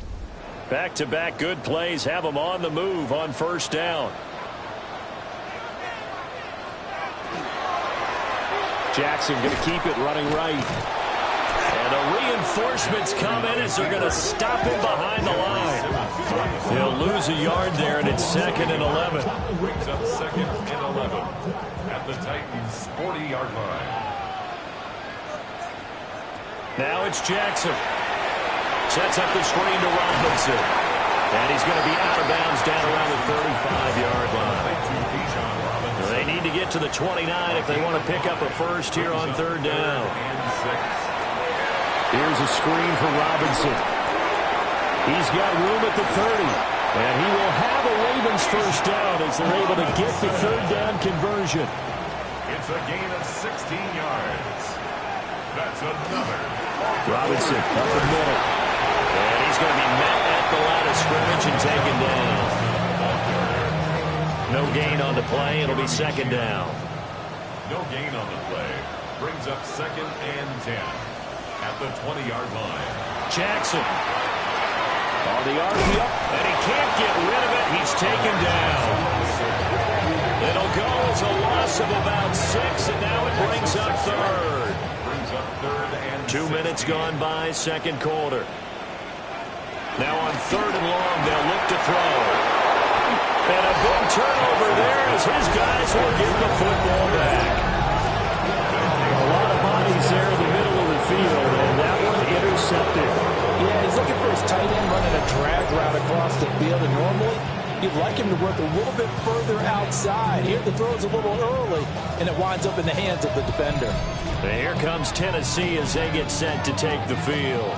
Back-to-back good plays have them on the move on first down. Jackson going to keep it running right. And the reinforcements come in as they're going to stop him behind the line. He'll lose a yard there, and it's 2nd and 11. Brings up 2nd and 11 at the Titans' 40-yard line. Now it's Jackson. Sets up the screen to Robinson. And he's going to be out of bounds down around the 35-yard line. They need to get to the 29 if they want to pick up a first here on 3rd down. Here's a screen for Robinson. He's got room at the 30. And he will have a Ravens first down as they're able to get the 3rd down conversion. It's a gain of 16 yards. That's another. Robinson up the middle. And he's going to be met at the line of scrimmage and taken down. No gain on the play. It'll be 2nd down. No gain on the play. Brings up 2nd and 10 at the 20-yard line. Jackson. On the RPO. And he can't get rid of it. He's taken down. It'll go as a loss of about 6, and now it brings up 3rd. Brings up 3rd and 2 minutes gone by, second quarter. Now on 3rd and long, they'll look to throw. And a big turnover there as his guys will get the football back. A lot of bodies there in the middle of the field, and that one intercepted. Yeah, he's looking for his tight end running a drag route across the field, and normally you'd like him to work a little bit further outside. Here the throw is a little early, and it winds up in the hands of the defender. And here comes Tennessee as they get set to take the field.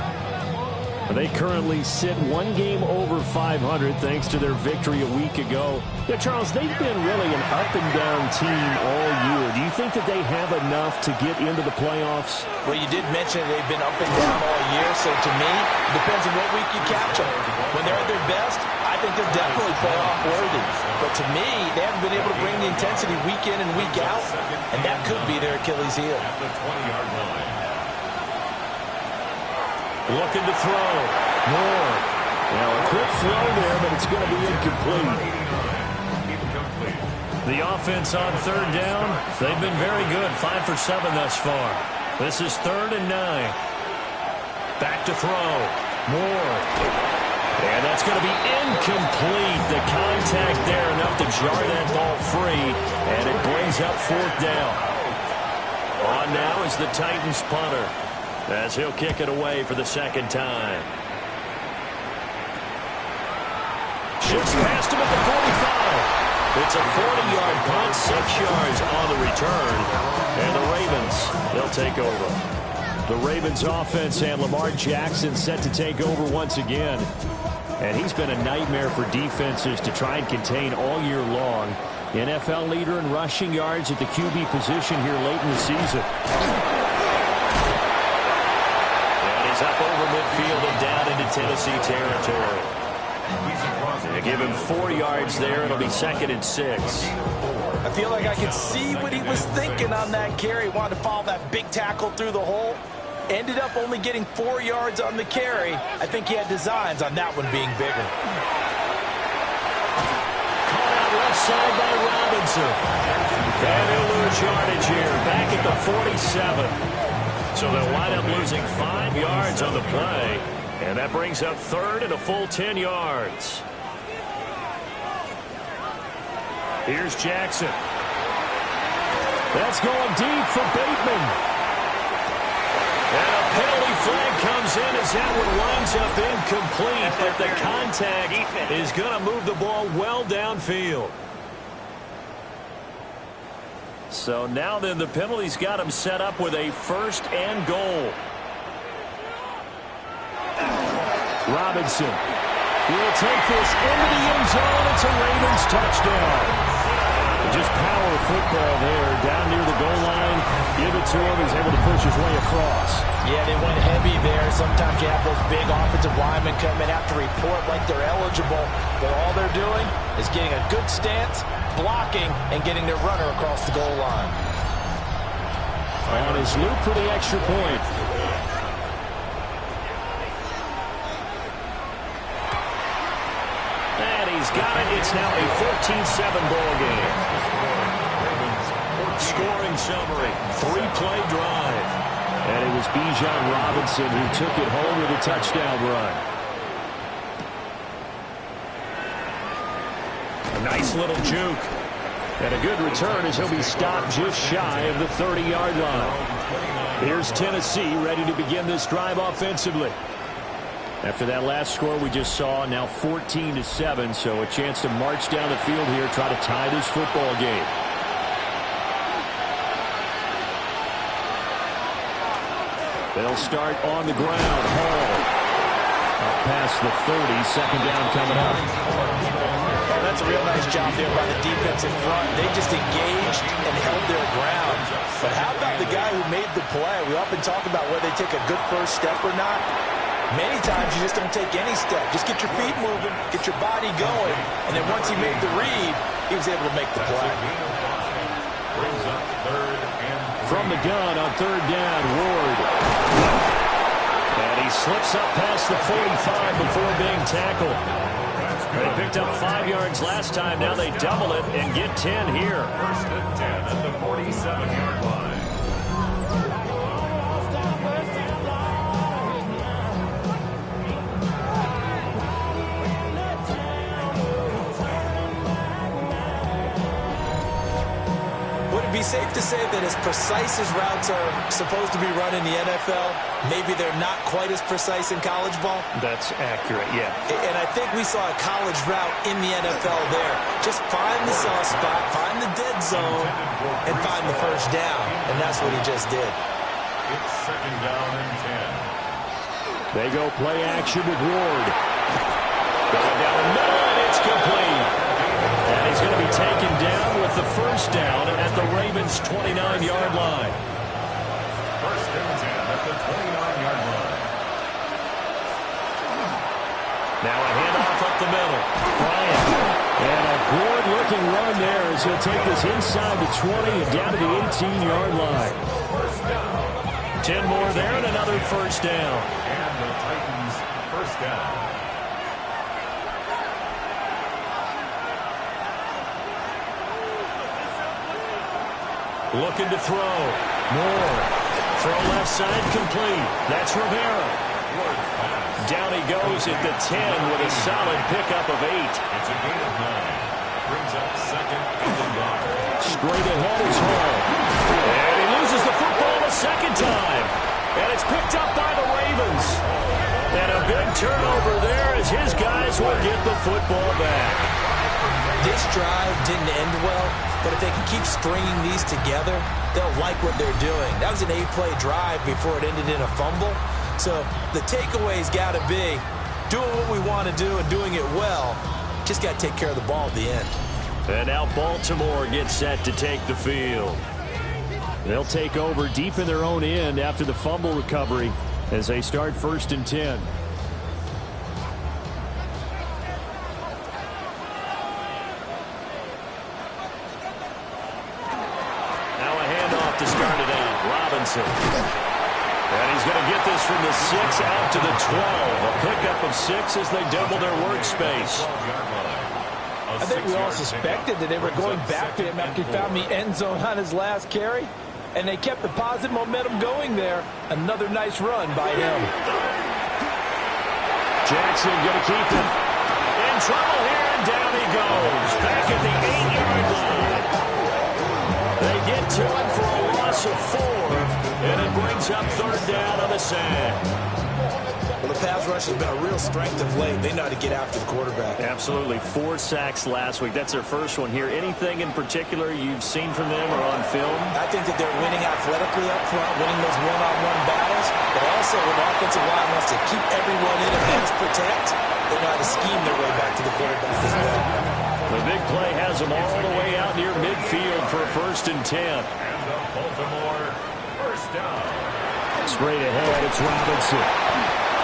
They currently sit one game over 500 thanks to their victory a week ago. Yeah, Charles, they've been really an up-and-down team all year. Do you think that they have enough to get into the playoffs? Well, you did mention they've been up and down all year, so to me, it depends on what week you catch them. When they're at their best, I think they're definitely playoff worthy. But to me, they haven't been able to bring the intensity week in and week out, and that could be their Achilles heel. At the 20-yard line. Looking to throw. Moore. Now a quick throw there, but it's going to be incomplete. The offense on third down, they've been very good. 5 for 7 thus far. This is 3rd and 9. Back to throw. Moore. And that's going to be incomplete. The contact there enough to jar that ball free, and it brings up 4th down. On now is the Titans punter, as he'll kick it away for the 2nd time. Shifts past him at the 45. It's a 40-yard punt, 6 yards on the return. And the Ravens, they'll take over. The Ravens offense and Lamar Jackson set to take over once again. And he's been a nightmare for defenses to try and contain all year long. NFL leader in rushing yards at the QB position here late in the season. He's up over midfield and down into Tennessee territory. They give him 4 yards there. It'll be 2nd and 6. I feel like I could see what he was thinking on that carry. Wanted to follow that big tackle through the hole. Ended up only getting 4 yards on the carry. I think he had designs on that one being bigger. Caught out left side by Robinson. And he'll lose yardage here. Back at the 47. So they'll wind up losing 5 yards on the play. And that brings up 3rd and a full 10 yards. Here's Jackson. That's going deep for Bateman. And a penalty flag comes in as that one winds up incomplete. But the contact is going to move the ball well downfield. So now then the penalty's got him set up with a 1st and goal. Robinson will take this into the end zone. It's a Ravens touchdown. Just power football there down near the goal line. Give it to him. He's able to push his way across. Yeah, they went heavy there. Sometimes you have those big offensive linemen come in after report like they're eligible. But all they're doing is getting a good stance, blocking, and getting their runner across the goal line. On his loop for the extra point. And he's got it. It's now a 14-7 ball game. Scoring summary. 3-play drive. And it was Bijan Robinson who took it home with a touchdown run. A nice little juke. And a good return as he'll be stopped just shy of the 30-yard line. Here's Tennessee ready to begin this drive offensively. After that last score we just saw, now 14-7, so a chance to march down the field here, try to tie this football game. They'll start on the ground. Hall up past the 30, 2nd down coming up. That's a real nice job there by the defense in front. They just engaged and held their ground. But how about the guy who made the play? We often talk about whether they take a good first step or not. Many times you just don't take any step. Just get your feet moving, get your body going, and then once he made the read, he was able to make the play. From the gun on 3rd down, Ward. And he slips up past the 45 before being tackled. They picked up 5 yards last time. Now they double it and get 10 here. 1st and 10 at the 47-yard line. Be safe to say that as precise as routes are supposed to be run in the NFL, maybe they're not quite as precise in college ball. That's accurate, yeah. And I think we saw a college route in the NFL there. Just find the soft spot, find the dead zone, and find the 1st down. And that's what he just did. It's 2nd down and 10. They go play action with Ward. Going down the middle, and it's complete. And he's going to be taken down with the first down at the Ravens' 29-yard line. First and 10 at the 29-yard line. Now a handoff up the middle. Bryant. And a good-looking run there as he'll take this inside the 20 and down to the 18-yard line. 10 more there and another first down. And the Titans first down. Looking to throw. Moore. Throw left side complete. That's Rivera. Down he goes at the 10 with a solid pickup of 8. It's a gain of 9. Brings up second and a yard. Straight ahead is Hall. And he loses the football a second time. And it's picked up by the Ravens. And a big turnover there as his guys will get the football back. This drive didn't end well, but if they can keep stringing these together, they'll like what they're doing. That was an 8-play drive before it ended in a fumble. So the takeaway's got to be doing what we want to do and doing it well. Just got to take care of the ball at the end. And now Baltimore gets set to take the field. They'll take over deep in their own end after the fumble recovery as they start first and 10. Now a handoff to start it out. Robinson. And he's going to get this from the 6 out to the 12. A pickup of 6 as they double their workspace. I think we all suspected that they were going back to him after he found the end zone on his last carry. And they kept the positive momentum going there. Another nice run by him. Jackson going to keep it. In trouble here, and down he goes. Back at the 8-yard line. They get to him for a loss of 4. And it brings up third down on the sack. Well, the pass rush has been a real strength of late. They know how to get after the quarterback. Absolutely. 4 sacks last week. That's their first one here. Anything in particular you've seen from them or on film? I think that they're winning athletically up front, winning those one-on-one battles, but also when the offensive line wants to keep everyone in and max protect, they know how to scheme their way back to the quarterback as well. The big play has them all the way out near midfield for a first and 10. And the Baltimore first down. Straight ahead, it's Robinson.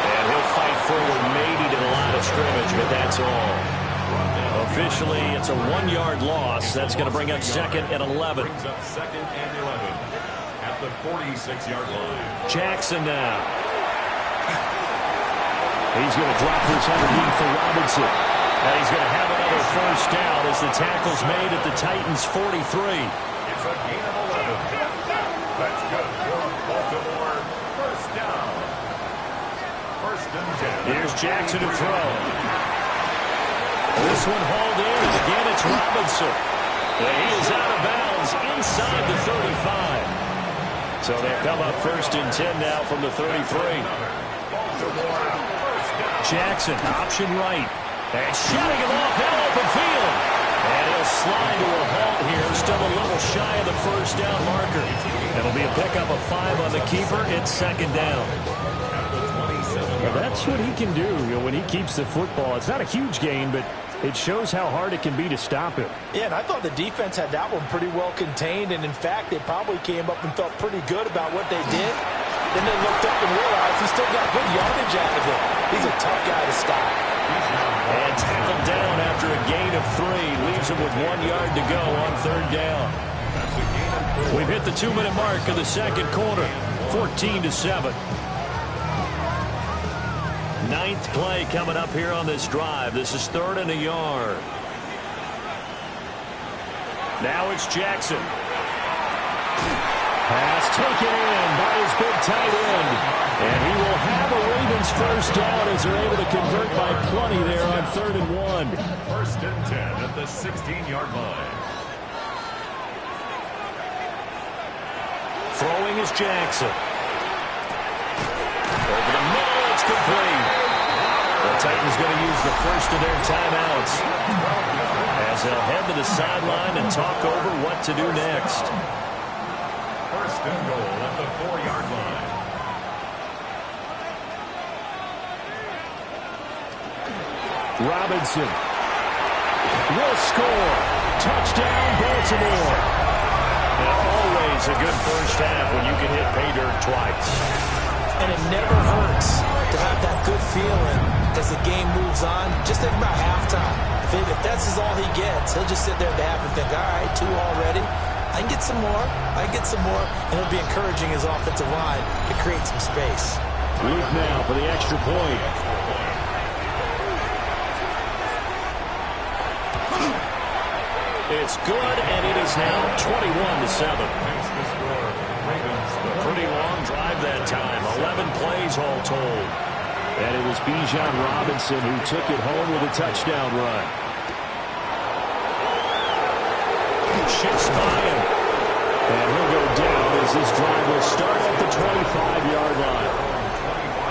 And he'll fight forward maybe to the line of scrimmage, but that's all. Officially, it's a 1-yard loss. That's going to bring up second and 11. Brings up second and 11 at the 46-yard line. Jackson now. He's going to drop this underneath for Robinson. And he's going to have another first down as the tackle's made at the Titans' 43. It's a gain of 11. That's good for Baltimore. First down. First and 10. Here's Jackson to throw. This one hauled in, and again it's Robinson. And he is out of bounds inside the 35. So they'll come up first and 10 now from the 33. Jackson, option right. And shooting him off in open field. And he'll slide to a halt here, still a little shy of the first down marker. It'll be a pickup of 5 on the keeper. It's second down. Well, that's what he can do, when he keeps the football. It's not a huge gain, but it shows how hard it can be to stop him. Yeah, and I thought the defense had that one pretty well contained, and in fact, they probably came up and felt pretty good about what they did. Then they looked up and realized he still got good yardage out of it. He's a tough guy to stop. And tackled down after a gain of 3. Leaves him with 1 yard to go on third down. We've hit the 2-minute mark of the second quarter. 14-7. Ninth play coming up here on this drive. This is third and a yard. Now it's Jackson. Pass taken in by his big tight end. And he will have a Ravens first down as they're able to convert by plenty there on 3rd and 1. First and 10 at the 16-yard line. Throwing is Jackson. Over the middle, it's complete. The Titans going to use the first of their timeouts as they'll head to the sideline and talk over what to do next. First and goal at the 4-yard line. Robinson will score. Touchdown, Baltimore. And always a good first half when you can hit pay dirt twice. And it never hurts to have that good feeling as the game moves on. Just think about halftime. If that's all he gets, he'll just sit there at the half and think, all right, 2 already. I can get some more. I can get some more. And it'll be encouraging his offensive line to create some space. Luke now for the extra point. It's good, and it is now 21-7. A pretty long drive that time. 11 plays all told. And it was Bijan Robinson who took it home with a touchdown run. Shifts by him. And he'll go down as this drive will start at the 25-yard line.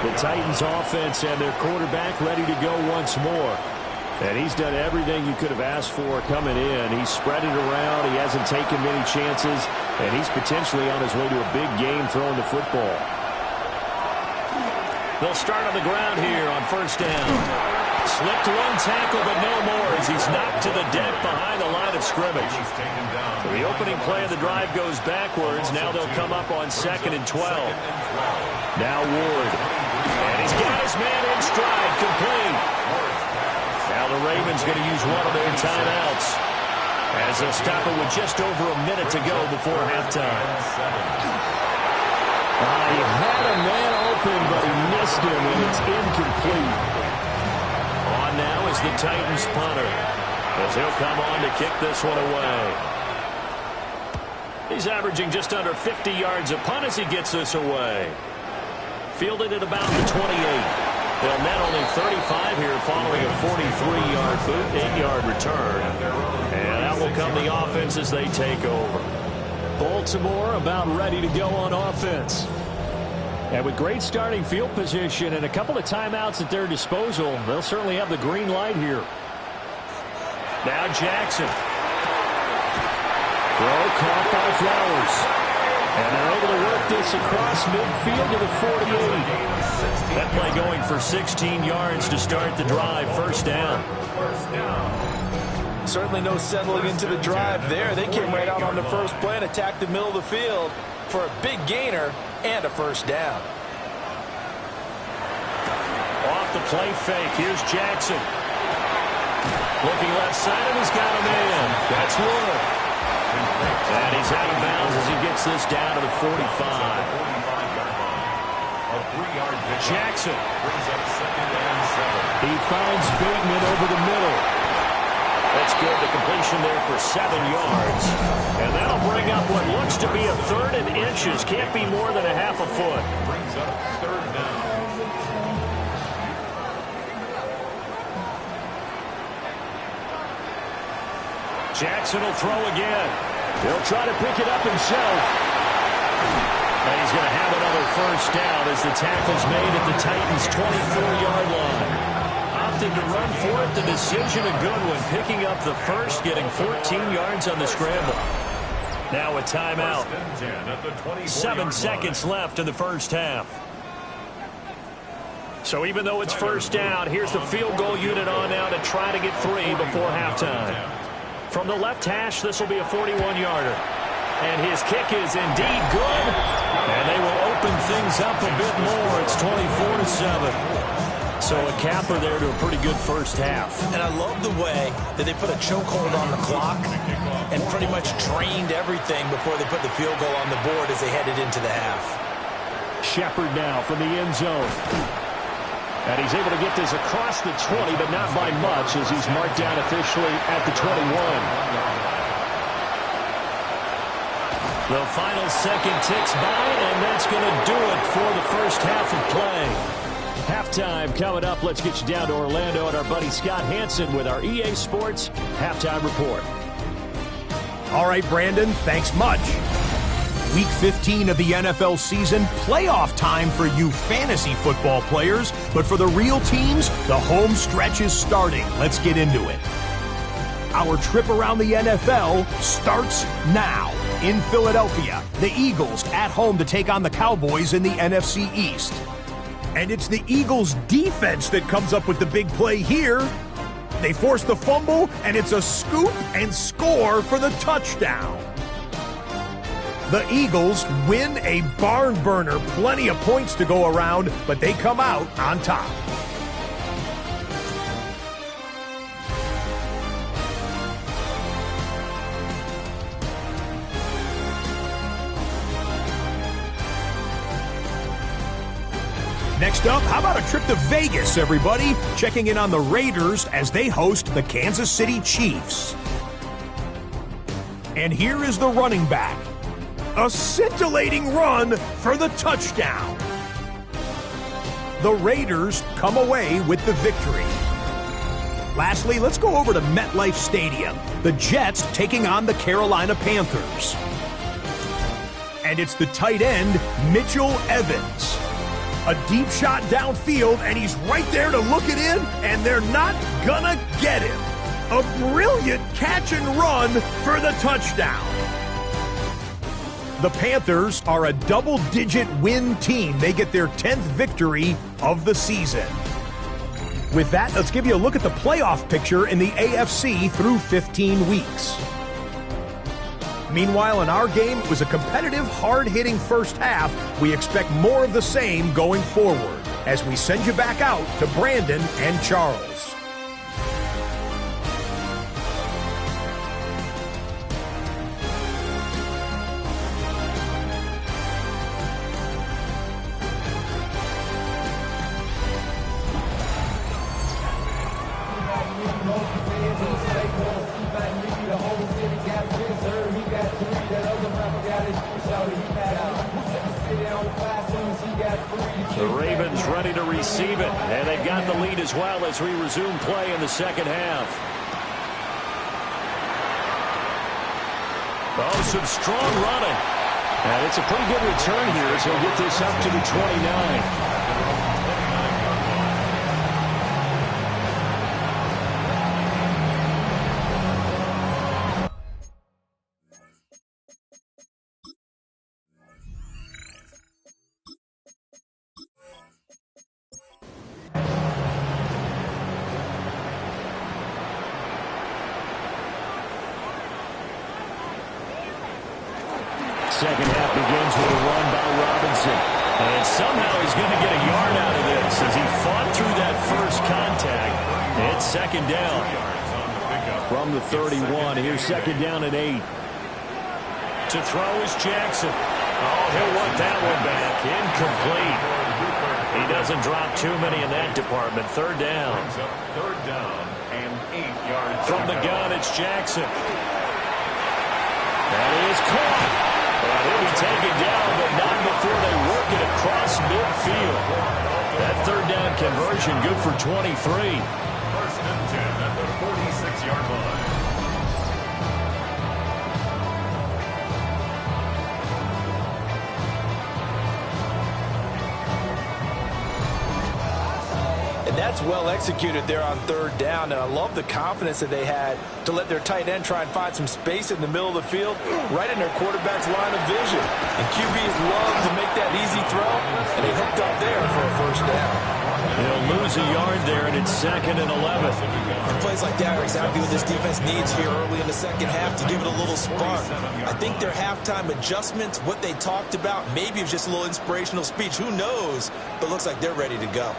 The Titans offense and their quarterback ready to go once more. And he's done everything you could have asked for coming in. He's spread it around. He hasn't taken many chances. And he's potentially on his way to a big game throwing the football. They'll start on the ground here on first down. Slipped one tackle, but no more as he's knocked to the deck behind the line of scrimmage. So the opening play of the drive goes backwards. Now they'll come up on 2nd and 12. Now Ward. And he's got his man in stride, complete. Now the Ravens going to use one of their timeouts as they'll stop it with just over a minute to go before halftime. He had a man open, but he missed him, and it's incomplete. On now is the Titans punter as he'll come on to kick this one away. He's averaging just under 50 yards a punt as he gets this away. Fielded at about the 28. They'll net only 35 here following a 43-yard boot, 8-yard return. And out will come the offense as they take over. Baltimore about ready to go on offense. And with great starting field position and a couple of timeouts at their disposal, they'll certainly have the green light here. Now Jackson. Throw caught by Flowers. And they're able to work this across midfield to the 48. That play going for 16 yards to start the drive. First down. Certainly no settling into the drive there. They came right out on the first play and attacked the middle of the field for a big gainer and a first down. Off the play fake. Here's Jackson. Looking left side, and he's got him in. That's Wood. And he's out of bounds as he gets this down to the 45. Jackson. He finds Bateman over the middle. That's good. The completion there for 7 yards. And that'll bring up what looks to be a 3rd and inches. Can't be more than a half a foot. Brings up 3rd down. Jackson will throw again. He'll try to pick it up himself. And he's going to have another first down as the tackle's made at the Titans' 24-yard line. Opted to run for it. The decision a good one. Picking up the first, getting 14 yards on the scramble. Now a timeout. 7 seconds left in the first half. So even though it's first down, here's the field goal unit on now to try to get 3 before halftime. From the left hash, this will be a 41-yarder. And his kick is indeed good. And they will open things up a bit more. It's 24-7. So a capper there to a pretty good first half. And I love the way that they put a chokehold on the clock and pretty much drained everything before they put the field goal on the board as they headed into the half. Shepard now from the end zone. And he's able to get this across the 20, but not by much as he's marked down officially at the 21. The final second ticks by, and that's going to do it for the first half of play. Halftime coming up. Let's get you down to Orlando and our buddy Scott Hansen with our EA Sports Halftime Report. All right, Brandon, thanks much. Week 15 of the NFL season, playoff time for you fantasy football players. But for the real teams, the home stretch is starting. Let's get into it. Our trip around the NFL starts now. In Philadelphia, the Eagles at home to take on the Cowboys in the NFC East. And it's the Eagles' defense that comes up with the big play here. They force the fumble, and it's a scoop and score for the touchdown. The Eagles win a barn burner. Plenty of points to go around, but they come out on top. Next up, how about a trip to Vegas, everybody? Checking in on the Raiders as they host the Kansas City Chiefs. And here is the running back. A scintillating run for the touchdown. The Raiders come away with the victory. Lastly, let's go over to MetLife Stadium. The Jets taking on the Carolina Panthers. And it's the tight end, Mitchell Evans. A deep shot downfield, and he's right there to look it in, and they're not gonna get him. A brilliant catch and run for the touchdown. The Panthers are a double-digit win team. They get their 10th victory of the season. With that, let's give you a look at the playoff picture in the AFC through 15 weeks. Meanwhile, in our game, it was a competitive, hard-hitting first half. We expect more of the same going forward as we send you back out to Brandon and Charles. The Ravens ready to receive it, and they've got the lead as well as we resume play in the second half. Oh, some strong running. And it's a pretty good return here as he'll get this up to the 29. Second half begins with a run by Robinson. And somehow he's going to get a yard out of this as he fought through that first contact. It's second down. From the 31, here's second down and 8. To throw is Jackson. Oh, he'll want that one back. Incomplete. He doesn't drop too many in that department. Third down. Third down and 8 yards. From the gun, it's Jackson. That is caught. And he'll be taken down, but not before they work it across midfield. That third down conversion good for 23. First and 10 at the 46-yard line. And that's well executed there on third down. And I love the confidence that they had to let their tight end try and find some space in the middle of the field, right in their quarterback's line of vision. And QBs love to make that easy throw, and they hooked up there for a first down. They'll lose a yard there, and it's second and 11. And plays like that are exactly what this defense needs here early in the second half to give it a little spark. I think their halftime adjustments, what they talked about, maybe it was just a little inspirational speech. Who knows? But it looks like they're ready to go.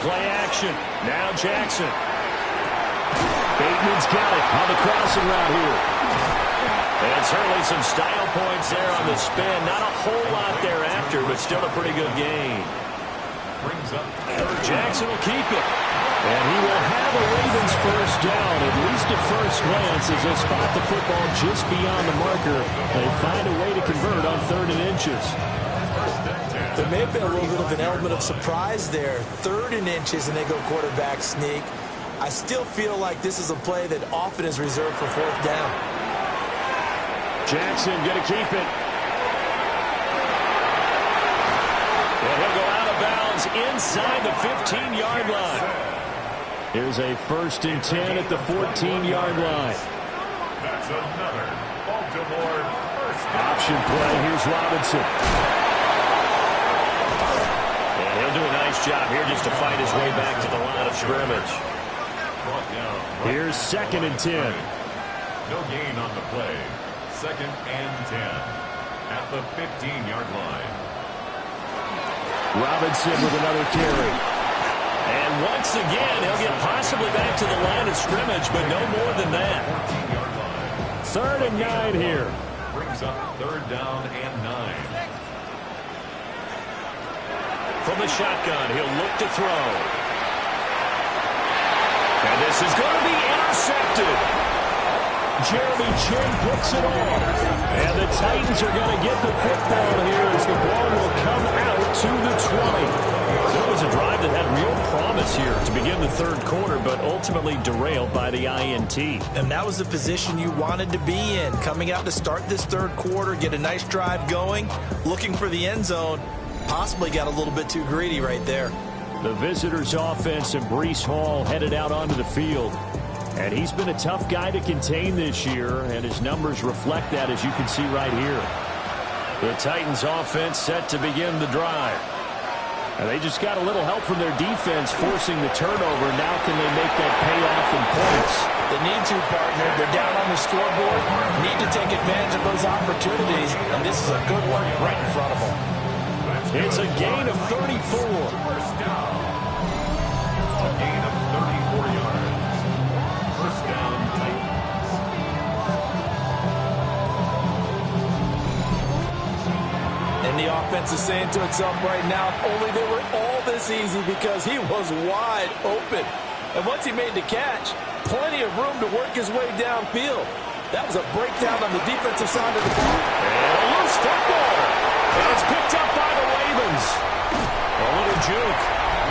Play action. Now Jackson. Bateman's got it on the crossing route here. And certainly some style points there on the spin. Not a whole lot thereafter, but still a pretty good game. Brings up Jackson will keep it. And he will have a Ravens first down, at least at first glance, as they spot the football just beyond the marker. They find a way to convert on 3rd and inches. There may have been a little bit of an element of surprise there. 3rd and inches, and they go quarterback sneak. I still feel like this is a play that often is reserved for 4th down. Jackson going to keep it. And he'll go out of bounds inside the 15-yard line. Here's a 1st and 10 at the 14-yard line. That's another Baltimore first down. Option play. Here's Robinson. And he'll do a nice job here just to fight his way back to the line of scrimmage. Here's 2nd and 10. No gain on the play. 2nd and 10 at the 15-yard line. Robinson with another carry. And once again, he'll get possibly back to the line of scrimmage, but no more than that. 3rd and 9 here. Brings up 3rd down and 9. From the shotgun, he'll look to throw. And this is going to be intercepted. Jeremy Chin picks it off. And the Titans are going to get the football here as the ball will come out to the 20. So it was a drive that had real promise here to begin the 3rd quarter, but ultimately derailed by the INT. And that was the position you wanted to be in. Coming out to start this 3rd quarter, get a nice drive going, looking for the end zone. Possibly got a little bit too greedy right there. The visitors' offense and Breece Hall headed out onto the field. And he's been a tough guy to contain this year, and his numbers reflect that, as you can see right here. The Titans' offense set to begin the drive. And they just got a little help from their defense forcing the turnover. Now can they make that pay off in points? They need to, partner. They're down on the scoreboard. Need to take advantage of those opportunities, and this is a good one right in front of them. It's a gain of 34. First down. A gain of 34 yards. First down, Titans. And the offense is saying to itself right now, if only they were all this easy, because he was wide open. And once he made the catch, plenty of room to work his way downfield. That was a breakdown on the defensive side of the ball. And a loose football. And it's picked up by the Ravens. A little juke.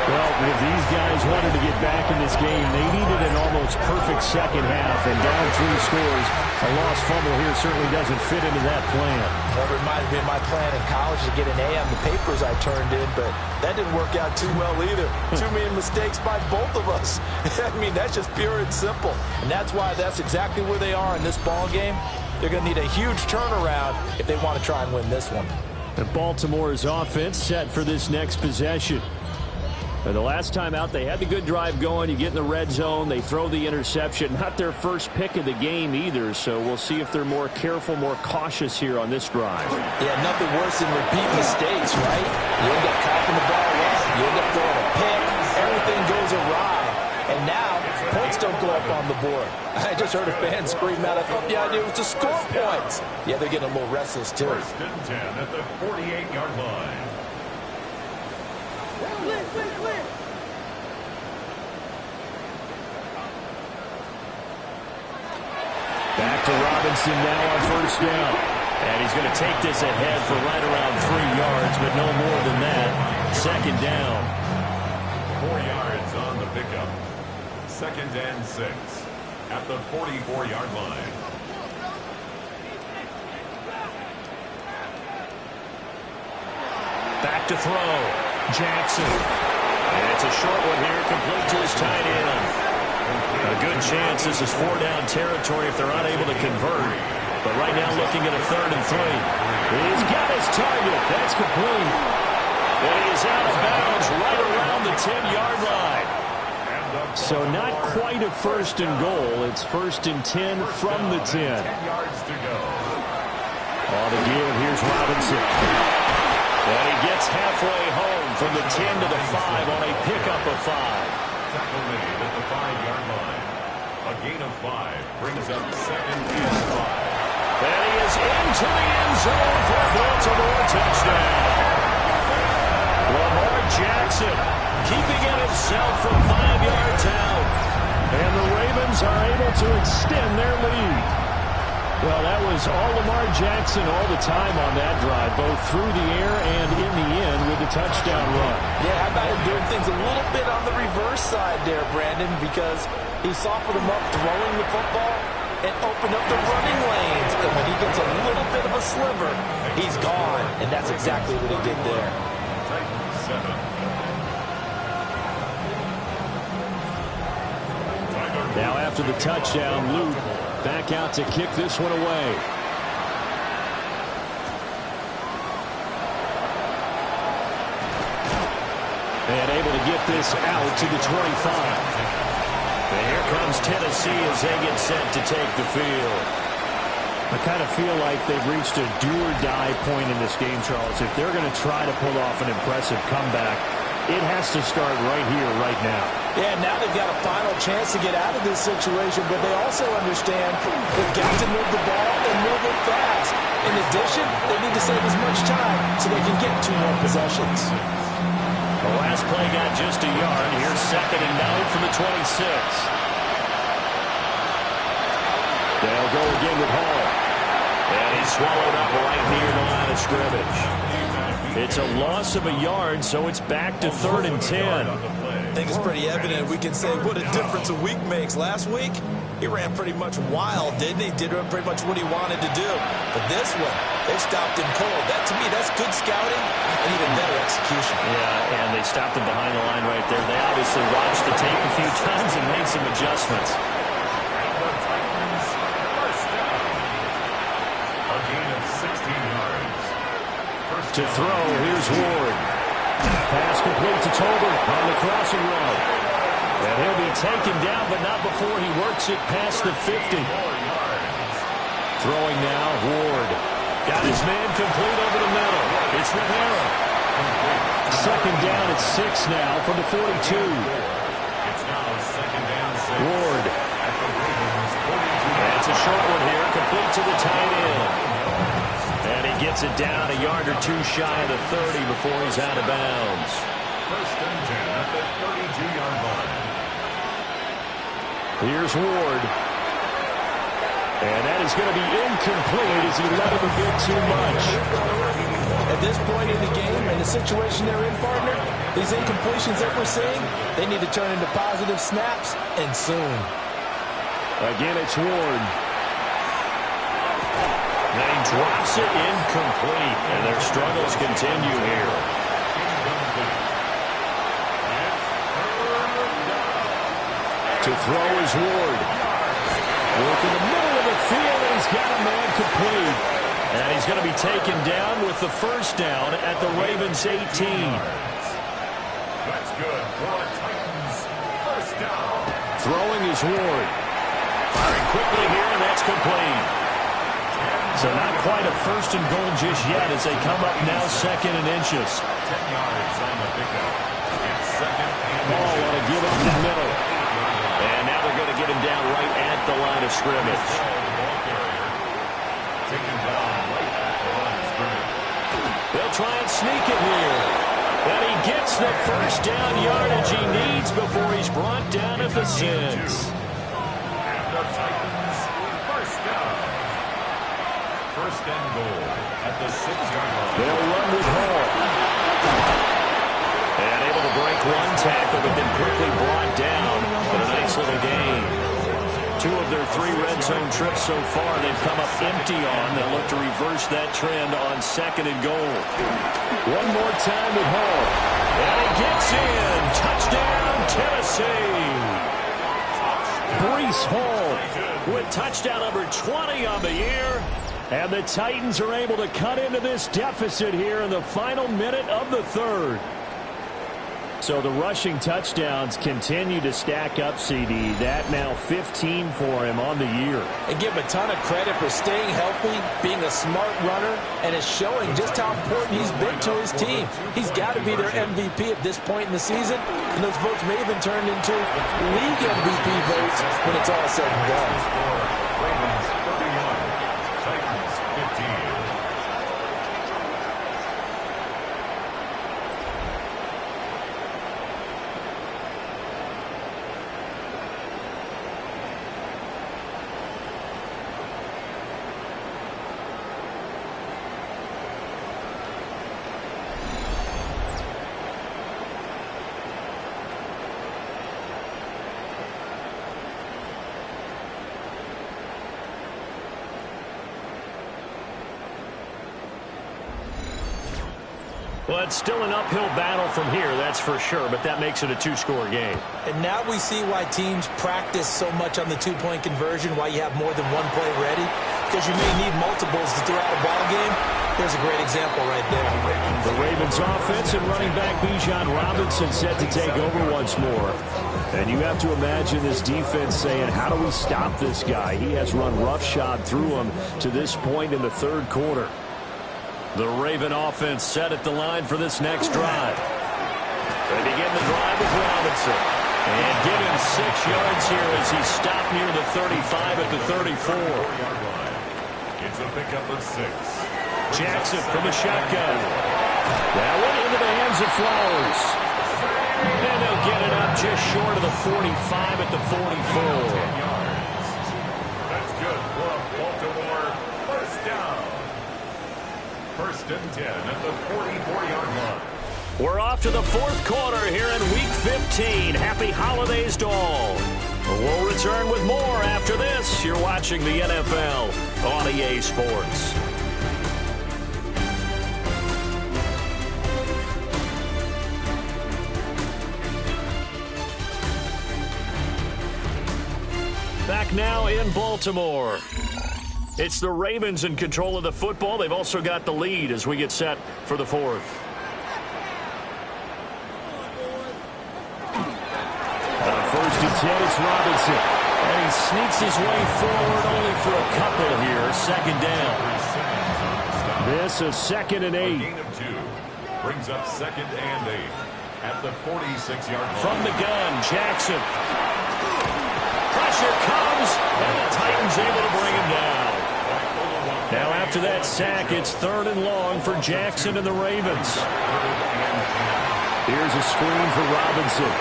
Well, if these guys wanted to get back in this game, they needed an almost perfect second half. And down 3 scores, a lost fumble here certainly doesn't fit into that plan. Well, it reminds me of my plan in college to get an A on the papers I turned in, but that didn't work out too well either. Too many mistakes by both of us. I mean, that's just pure and simple. And that's why that's exactly where they are in this ball game. They're going to need a huge turnaround if they want to try and win this one. And Baltimore's offense set for this next possession. And the last time out, they had the good drive going. You get in the red zone, they throw the interception. Not their first pick of the game either, so we'll see if they're more careful, more cautious here on this drive. Yeah, nothing worse than repeat mistakes, right? You end up coughing the ball up, you end up throwing a pick, everything goes awry. And now, points don't go up on the board. I just heard a fan scream out, I thought the idea was to score points. Yeah, they're getting a little restless, too. First and 10 at the 48-yard line. Back to Robinson now on first down. And he's going to take this ahead for right around 3 yards, but no more than that. Second down. 4 yards on the pickup. 2nd and 6 at the 44-yard line. Back to throw. Jackson. And it's a short one here, complete to his tight end. A good chance this is 4-down territory if they're unable to convert. But right now looking at a 3rd and 3. He's got his target. That's complete. And he is out of bounds right around the 10-yard line. So not quite a 1st and goal. It's 1st and 10 from the 10. 10 yards to go. All to give. Here's Robinson. And he gets halfway home from the 10 to the 5 on a pickup of 5. Tackle made at the 5-yard line. A gain of 5 brings up 2nd and 5. And he is into the end zone for a Baltimore touchdown. Lamar Jackson keeping it himself from 5 yards out. And the Ravens are able to extend their lead. Well, that was all Lamar Jackson all the time on that drive, both through the air and in the end with the touchdown run. Yeah, how about him doing things a little bit on the reverse side there, Brandon, because he softened him up throwing the football and opened up the running lanes. And when he gets a little bit of a sliver, he's gone. And that's exactly what he did there. Titans 7. Now after the touchdown, Luke back out to kick this one away. And able to get this out to the 25. And here comes Tennessee as they get set to take the field. I kind of feel like they've reached a do-or-die point in this game, Charles. If they're going to try to pull off an impressive comeback, it has to start right here, right now. Yeah, now they've got a final chance to get out of this situation, but they also understand they've got to move the ball and move it fast. In addition, they need to save as much time so they can get 2 more possessions. The last play got just a yard. Here's 2nd and 9 from the 26. They'll go again with Hall. And he's swallowed up right near the line of scrimmage. It's a loss of a yard, so it's back to 3rd and 10. I think it's pretty evident we can say what a difference a week makes. Last week, he ran pretty much wild, didn't he? Did pretty much what he wanted to do. But this one, they stopped him cold. That, to me, that's good scouting and even better execution. Yeah, and they stopped him behind the line right there. They obviously watched the tape a few times and made some adjustments. To throw, here's Ward. Pass complete to Tolbert on the crossing route. And he'll be taken down, but not before he works it past the 50. Throwing now, Ward. Got his man complete over the middle. It's Rivera. 2nd down at 6 now from the 42. Ward. That's a short one here, complete to the tight end. And he gets it down a yard or 2 shy of the 30 before he's out of bounds. 1st and 10 at the 32-yard line. Here's Ward. And that is going to be incomplete as he let him a bit too much. At this point in the game and the situation they're in, partner, these incompletions that we're seeing, they need to turn into positive snaps, and soon. Again, it's Ward. Then he drops it incomplete, and their struggles continue here. To throw is Ward. Work in the middle of the field, and he's got a man complete. And he's going to be taken down with the 1st down at the Ravens' 18. That's good for the Titans. 1st down. Throwing is Ward. Firing quickly here, and that's complete. So not quite a 1st and goal just yet as they come up now 2nd and inches. 10 yards on the pickup. It's 2nd and Ball want to give it to the middle. And now they're going to get him down right at the line of scrimmage. taken down right at the line of scrimmage. They'll try and sneak it here. And he gets the 1st down yardage he needs before he's brought down at the 6. And the Titans, 1st down. 1st and goal at the 6-yard line. They'll run with Hall. And able to break one tackle, but then quickly brought down for a nice little gain. 2 of their 3 red zone trips so far they've come up empty on. They'll look to reverse that trend on 2nd and goal. One more time with Hall. And he gets in. Touchdown, Tennessee. Breece Hall With touchdown number 20 on the year. And the Titans are able to cut into this deficit here in the final minute of the 3rd. So the rushing touchdowns continue to stack up, CD. That now 15 for him on the year. And give him a ton of credit for staying healthy, being a smart runner, and it's showing just how important he's been to his team. He's got to be their MVP at this point in the season, and those votes may have been turned into league MVP votes when it's all said and done. Ravens 31, Titans 15. Well, it's still an uphill battle from here, that's for sure, but that makes it a 2-score game. And now we see why teams practice so much on the 2-point conversion, why you have more than one play ready. because you may need multiples to throw out a ball game. There's a great example right there. The Ravens offense and running back Bijan Robinson set to take over once more. And you have to imagine this defense saying, how do we stop this guy? He has run roughshod through him to this point in the third quarter. The Raven offense set at the line for this next drive. They begin the drive with Robinson. And give him 6 yards here as he stopped near the 35 at the 34. It's a pickup of 6. Jackson from the shotgun. That one into the hands of Flowers. And they'll get it up just short of the 45 at the 44. That's good for a Baltimore first down. First and 10 at the 44-yard line. We're off to the fourth quarter here in Week 15. Happy holidays to all. We'll return with more after this. You're watching the NFL on EA Sports. Back now in Baltimore. It's the Ravens in control of the football. They've also got the lead as we get set for the fourth. First and 10, it's Robinson. And he sneaks his way forward only for a couple here. Second down. This is 2nd and 8. Gain of 2 brings up 2nd and 8 at the 46-yard line. From the gun, Jackson. Pressure comes, and the Titans able to bring him down. Now after that sack, it's 3rd and long for Jackson and the Ravens. Here's a screen for Robinson.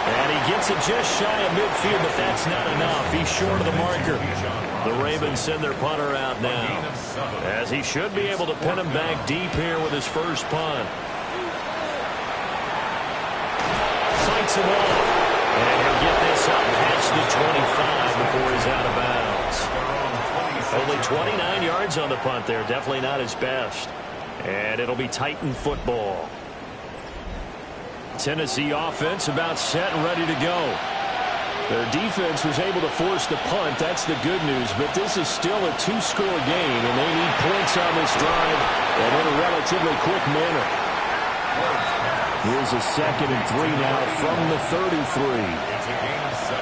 And he gets it just shy of midfield, but that's not enough. He's short of the marker. The Ravens send their punter out now, as he should be able to pin him back deep here with his first punt. Fights him off. And he'll get this up past the 25 before he's out of bounds. Only 29 yards on the punt there. Definitely not his best. And it'll be Titan football. Tennessee offense about set and ready to go. Their defense was able to force the punt. That's the good news. But this is still a 2-score game, and they need points on this drive and in a relatively quick manner. Here's a 2nd and 3 now from the 33. It's a gain of 7.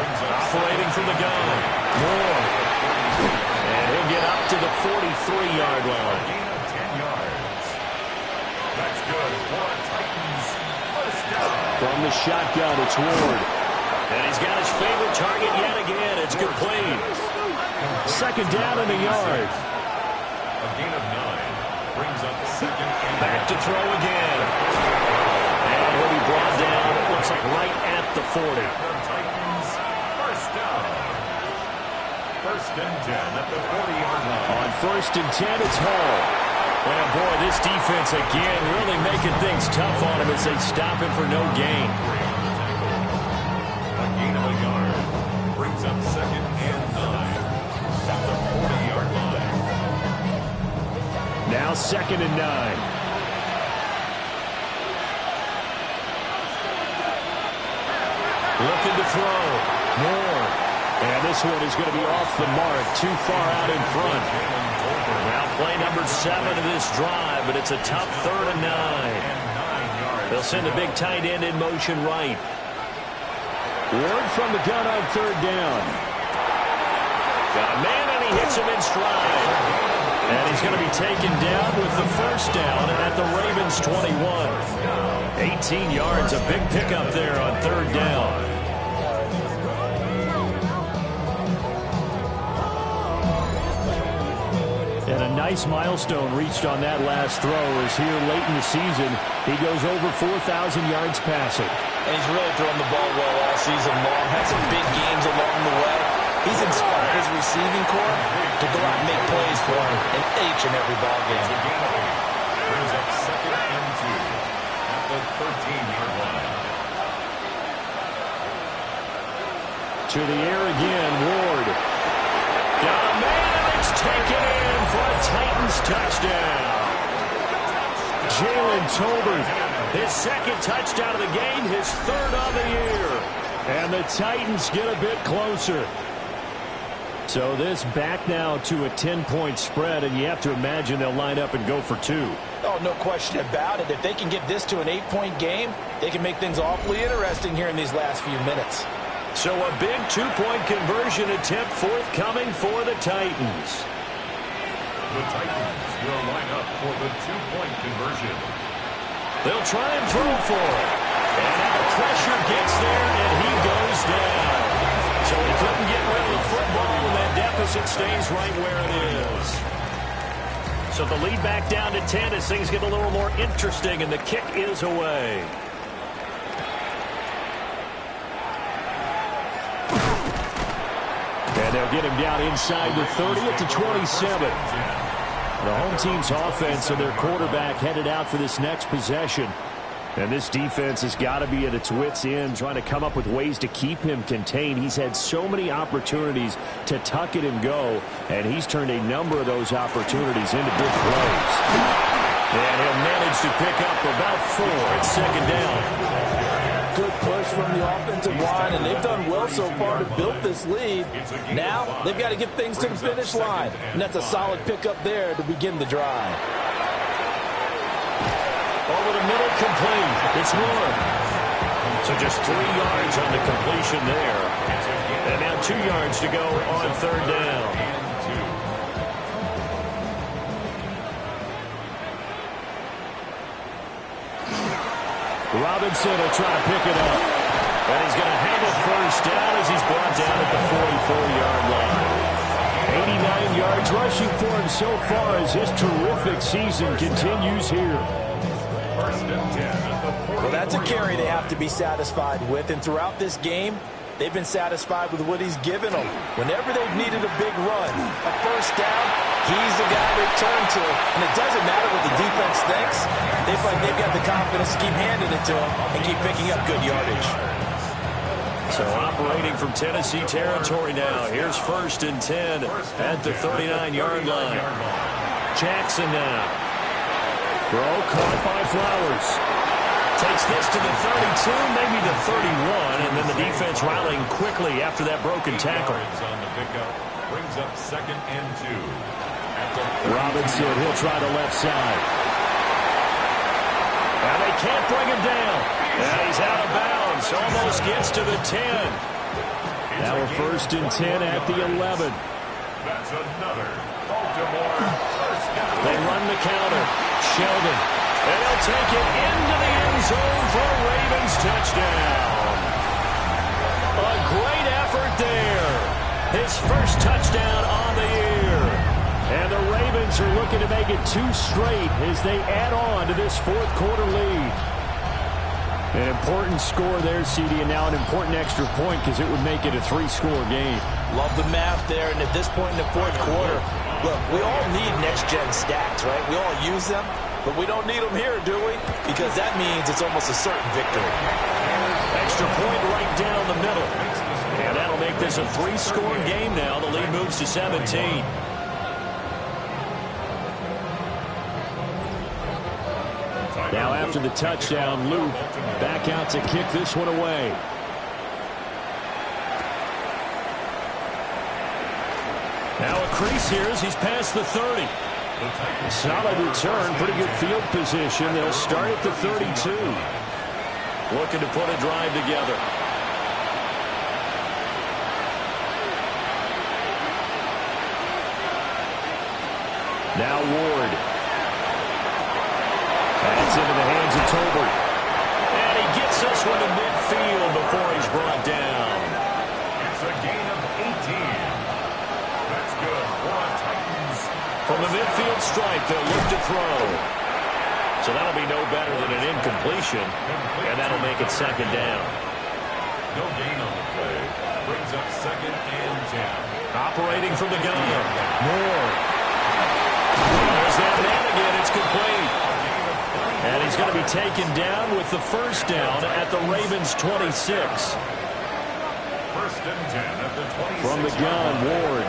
Operating from the gun. Moore. And he'll get up to the 43-yard line. Gain of 10 yards. That's good for Titans first down. From the shotgun, it's Ward. And he's got his favorite target yet again. It's complete. 2nd down in the yard. A gain of 9 brings up 2nd and Back to throw again. And he'll be brought down, it looks like right at the 40. Titans first down. First and 10 at the 40-yard line. On 1st and 10, it's Hall. And boy, this defense again really making things tough on him as they stop him for no gain. A gain of a yard brings up 2nd and 9 at the 40-yard line. Now 2nd and 9. Looking to throw. Moore. And this one is going to be off the mark. Too far out in front. Now play number 7 of this drive, but it's a tough 3rd and 9. They'll send a big tight end in motion right. Ward from the gun on 3rd down. Got a man, and he hits him in stride. And he's going to be taken down with the first down at the Ravens 21. 18 yards, a big pickup there on 3rd down. And a nice milestone reached on that last throw as here late in the season, he goes over 4,000 yards passing. And he's really thrown the ball well all season long. Had some big games along the way. He's inspired his receiving corps to go out and make plays for him in each and every ball game. Brings up 2nd and 2 at the 13-yard line. To the air again, Ward. Got a man, and it's taken in for a Titans touchdown. Jalen Tolbert, his 2nd touchdown of the game, his 3rd of the year. And the Titans get a bit closer. So this back now to a 10-point spread, and you have to imagine they'll line up and go for 2. Oh, no question about it. If they can get this to an 8-point game, they can make things awfully interesting here in these last few minutes. So a big 2-point conversion attempt forthcoming for the Titans. The Titans will line up for the 2-point conversion. They'll try and throw for it. And now the pressure gets there, and he goes down. So he couldn't get rid of the football, and that deficit stays right where it is. So the lead back down to 10 as things get a little more interesting, and the kick is away. And they'll get him down inside the 30 at the 27. The home team's offense and their quarterback headed out for this next possession. And this defense has got to be at its wits' end, trying to come up with ways to keep him contained. He's had so many opportunities to tuck it and go, and he's turned a number of those opportunities into big plays. And he'll manage to pick up about 4 at second down. Good push from the offensive line, and they've done well so far to build this lead. Now they've got to get things to the finish line, and that's a solid pickup there to begin the drive. Over the middle, complete. It's Warren. So just 3 yards on the completion there. And now 2 yards to go on third down. Robinson will try to pick it up. And he's going to have a first down as he's brought down at the 44-yard line. 89 yards rushing for him so far as his terrific season continues here. Well, that's a carry they have to be satisfied with. And throughout this game, they've been satisfied with what he's given them. Whenever they've needed a big run, a first down, he's the guy they turn to. And it doesn't matter what the defense thinks. They feel like they've got the confidence to keep handing it to him and keep picking up good yardage. So operating from Tennessee territory now. Here's 1st and 10 at the 39-yard line. Jackson now. Throw caught by Flowers. Takes this to the 32, maybe the 31, and then the defense rallying quickly after that broken tackle. On the pickup brings up 2nd and 2. Robinson, he'll try the left side. And they can't bring him down. And he's out of bounds. Almost gets to the 10. Now we're 1st and 10 at the 11. That's another Baltimore first down. They run the counter. Sheldon. And he'll take it into the end zone for a Ravens touchdown. A great effort there. His first touchdown on the year. And the Ravens are looking to make it 2 straight as they add on to this 4th quarter lead. An important score there, CD, and now an important extra point because it would make it a 3-score game. Love the math there, and at this point in the 4th quarter, look, we all need next-gen stats, right? We all use them, but we don't need them here, do we? Because that means it's almost a certain victory. Extra point right down the middle. And that'll make this a 3-score game now. The lead moves to 17. Now after the touchdown, Luke back out to kick this one away. Now a crease here as he's past the 30. Solid return, pretty good field position. They'll start at the 32. Looking to put a drive together. Now Ward. That's into the hands of Tolbert. And he gets this one to midfield before he's brought down. It's a gain of 18. That's good for Titans. From the midfield stripe, they'll look to throw. So that'll be no better than an incompletion. And that'll make it 2nd down. No gain on the play. Brings up 2nd and 10. Operating from the gun. Moore. There's that man again. It's complete. And he's going to be taken down with the first down at the Ravens' 26. 1st and 10 at the 26. From the gun, Ward.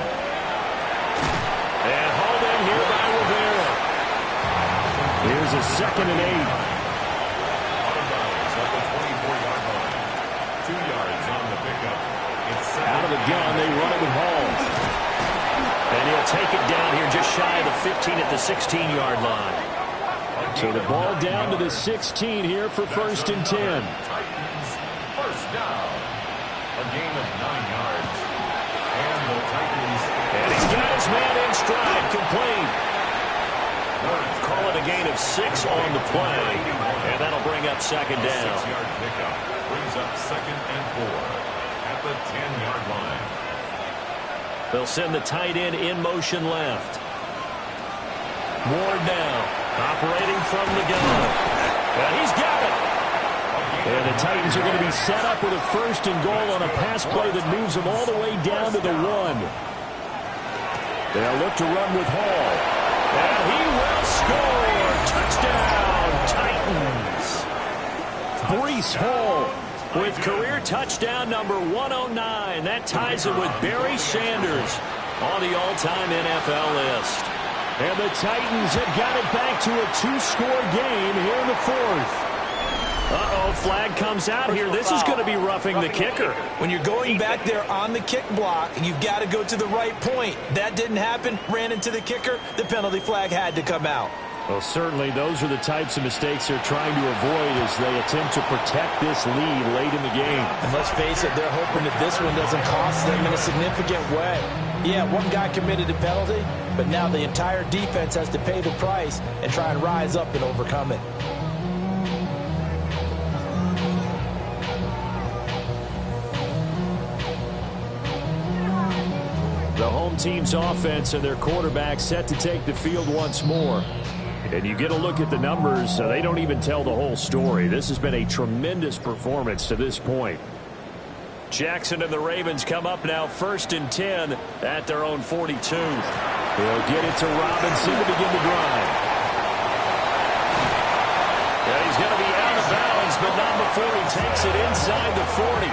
And hauled in here by Rivera. Here's a 2nd and 8. Out of bounds at the 24-yard line. 2 yards on the pickup. It's Out of the gun, they run it with Hall. take it down here just shy of the 15 at the 16-yard line. So the ball down to the 16 here for 1st and 10. Titans, first down. A gain of 9 yards. And the Titans. And he's got his man in stride, complete. Call it a gain of 6 on the play. And that'll bring up 2nd down. 6-yard pickup brings up 2nd and 4 at the 10-yard line. They'll send the tight end in motion left. Ward now, operating from the gun. And he's got it. And the Titans are going to be set up with a 1st and goal on a pass play that moves them all the way down to the 1. They'll look to run with Hall. And he will score. Touchdown, Titans. Breece Hall with career touchdown number 109. That ties it with Barry Sanders on the all-time NFL list. And the Titans have got it back to a 2-score game here in the 4th. Uh-oh, flag comes out here. This is going to be roughing the kicker. When you're going back there on the kick block, you've got to go to the right point. That didn't happen. Ran into the kicker. The penalty flag had to come out. Well, certainly those are the types of mistakes they're trying to avoid as they attempt to protect this lead late in the game. And let's face it, they're hoping that this one doesn't cost them in a significant way. Yeah, one guy committed a penalty, but now the entire defense has to pay the price and try and rise up and overcome it. The home team's offense and their quarterback set to take the field once more. And you get a look at the numbers, they don't even tell the whole story. This has been a tremendous performance to this point. Jackson and the Ravens come up now 1st and 10 at their own 42. They'll get it to Robinson to begin the drive. Yeah, he's going to be out of bounds, but not before he takes it inside the 40.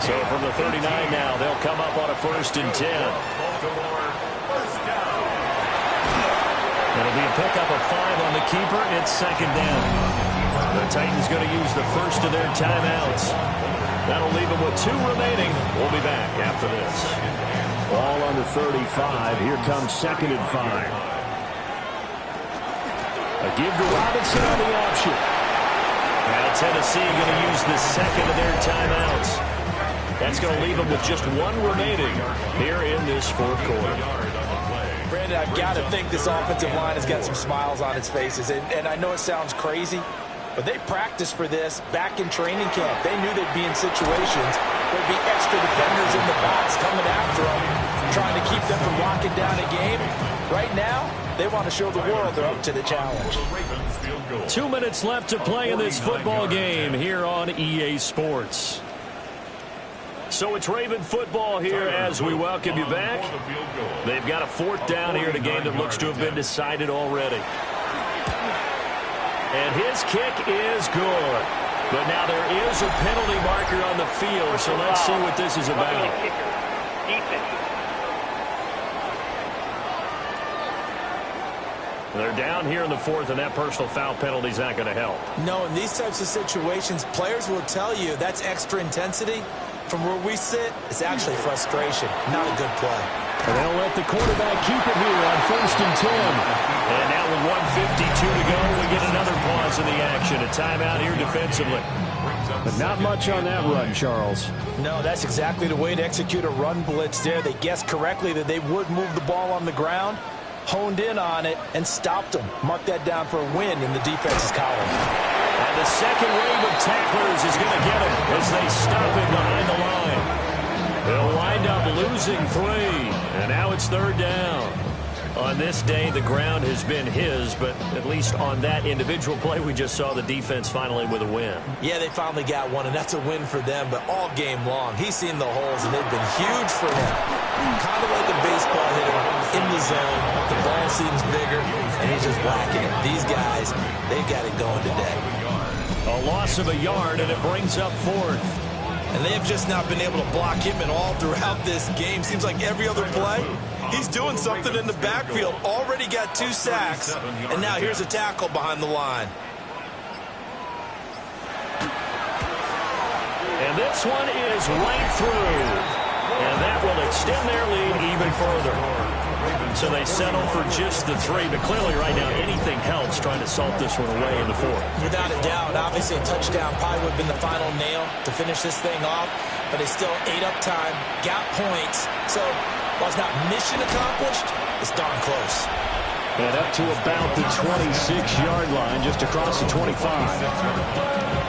So from the 39 now, they'll come up on a 1st and 10. It'll be a pickup of 5 on the keeper. It's 2nd down. The Titans going to use the first of their timeouts. That'll leave them with 2 remaining. We'll be back after this. Ball on the 35. Here comes 2nd and 5. A give to Robinson on the option. Now Tennessee going to use the 2nd of their timeouts. That's going to leave them with just 1 remaining here in this 4th quarter. Brandon, I've got to think this offensive line has got some smiles on its faces. And I know it sounds crazy, but they practiced for this back in training camp. They knew they'd be in situations where there'd be extra defenders in the box coming after them, trying to keep them from locking down a game. Right now, they want to show the world they're up to the challenge. 2 minutes left to play in this football game here on EA Sports. So it's Raven football here as we welcome you back. They've got a 4th down here in a game that looks to have been decided already. And his kick is good. But now there is a penalty marker on the field, so let's see what this is about. They're down here in the 4th, and that personal foul penalty is not going to help. No, in these types of situations, players will tell you that's extra intensity. From where we sit, it's actually frustration, not a good play. And they'll let the quarterback keep it here on 1st and 10. And now with 1:52 to go, we get another pause in the action. A timeout here defensively. But not much on that run, Charles. No, that's exactly the way to execute a run blitz there. They guessed correctly that they would move the ball on the ground, honed in on it, and stopped them. Mark that down for a win in the defense's column. And the second wave of tacklers is going to get him as they stop him behind the line. They'll wind up losing 3, and now it's 3rd down. On this day, the ground has been his, but at least on that individual play, we just saw the defense finally with a win. Yeah, they finally got one, and that's a win for them, but all game long, he's seen the holes, and they've been huge for him. Kind of like a baseball hitter in the zone. The ball seems bigger, and he's just whacking it. These guys, they've got it going today. A loss of a yard, and it brings up 4th. And they have just not been able to block him at all throughout this game. Seems like every other play, he's doing something in the backfield. Already got 2 sacks, and now here's a tackle behind the line. And this one is right through. And that will extend their lead even further. So they settle for just the 3, but clearly right now anything helps trying to salt this one away in the 4th. Without a doubt, obviously a touchdown probably would have been the final nail to finish this thing off, but they still ate up time, got points. So while it's not mission accomplished, it's darn close. And up to about the 26-yard line, just across the 25.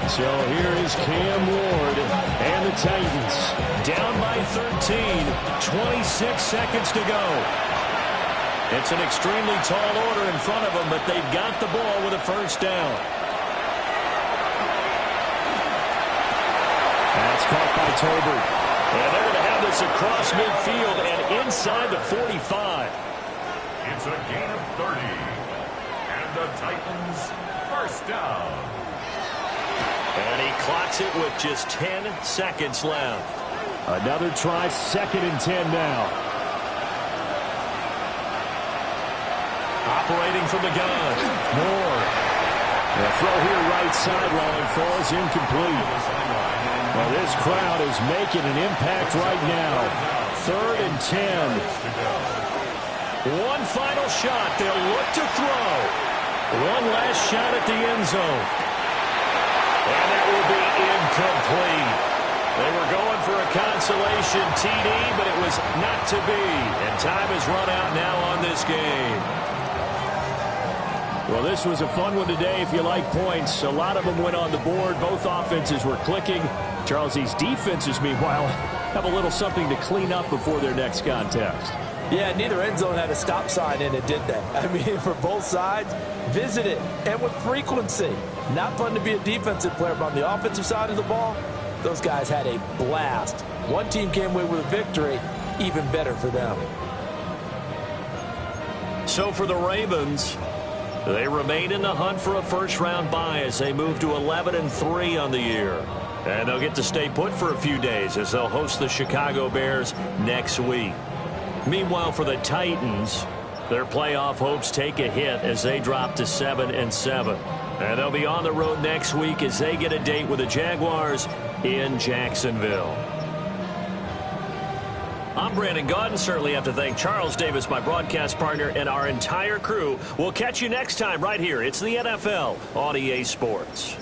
So here is Cam Ward and the Titans. Down by 13, 26 seconds to go. It's an extremely tall order in front of them, but they've got the ball with a first down. That's caught by Tolbert. And they're going to have this across midfield and inside the 45. It's a gain of 30. And the Titans first down. And he clocks it with just 10 seconds left. Another try, 2nd and 10 now. Operating from the gun. Moore. The throw here right sideline falls incomplete. Well, this crowd is making an impact right now. 3rd and 10. One final shot. They'll look to throw. One last shot at the end zone. And that will be incomplete. They were going for a consolation TD, but it was not to be. And time has run out now on this game. Well, this was a fun one today if you like points. A lot of them went on the board. Both offenses were clicking. Charles, these defenses, meanwhile, have a little something to clean up before their next contest. Yeah, neither end zone had a stop sign in it, did they? I mean, for both sides, visit it, and with frequency. Not fun to be a defensive player, but on the offensive side of the ball, those guys had a blast. One team came away with a victory, even better for them. So for the Ravens, they remain in the hunt for a first-round bye as they move to 11-3 on the year. And they'll get to stay put for a few days as they'll host the Chicago Bears next week. Meanwhile, for the Titans, their playoff hopes take a hit as they drop to 7-7. And they'll be on the road next week as they get a date with the Jaguars in Jacksonville. I'm Brandon Gaudin. Certainly have to thank Charles Davis, my broadcast partner, and our entire crew. We'll catch you next time right here. It's the NFL on EA Sports.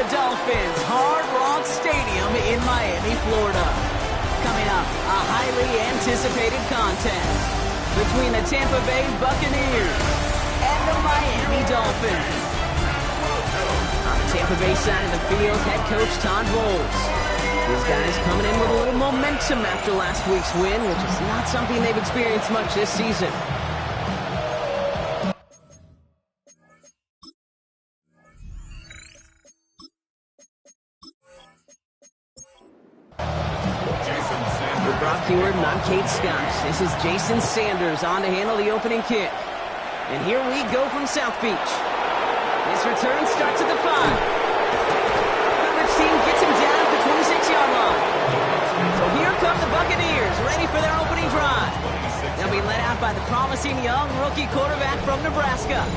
the Dolphins, Hard Rock Stadium in Miami, Florida. Coming up, a highly anticipated contest between the Tampa Bay Buccaneers and the Miami Dolphins. On the Tampa Bay side of the field, head coach Todd Bowles. These guys coming in with a little momentum after last week's win, which is not something they've experienced much this season. With Brock Hewitt and I'm Kate Scott. This is Jason Sanders on to handle the opening kick. And here we go from South Beach. This return starts at the 5. Coverage team gets him down at the 26-yard line. So here come the Buccaneers, ready for their opening drive. They'll be led out by the promising young rookie quarterback from Nebraska.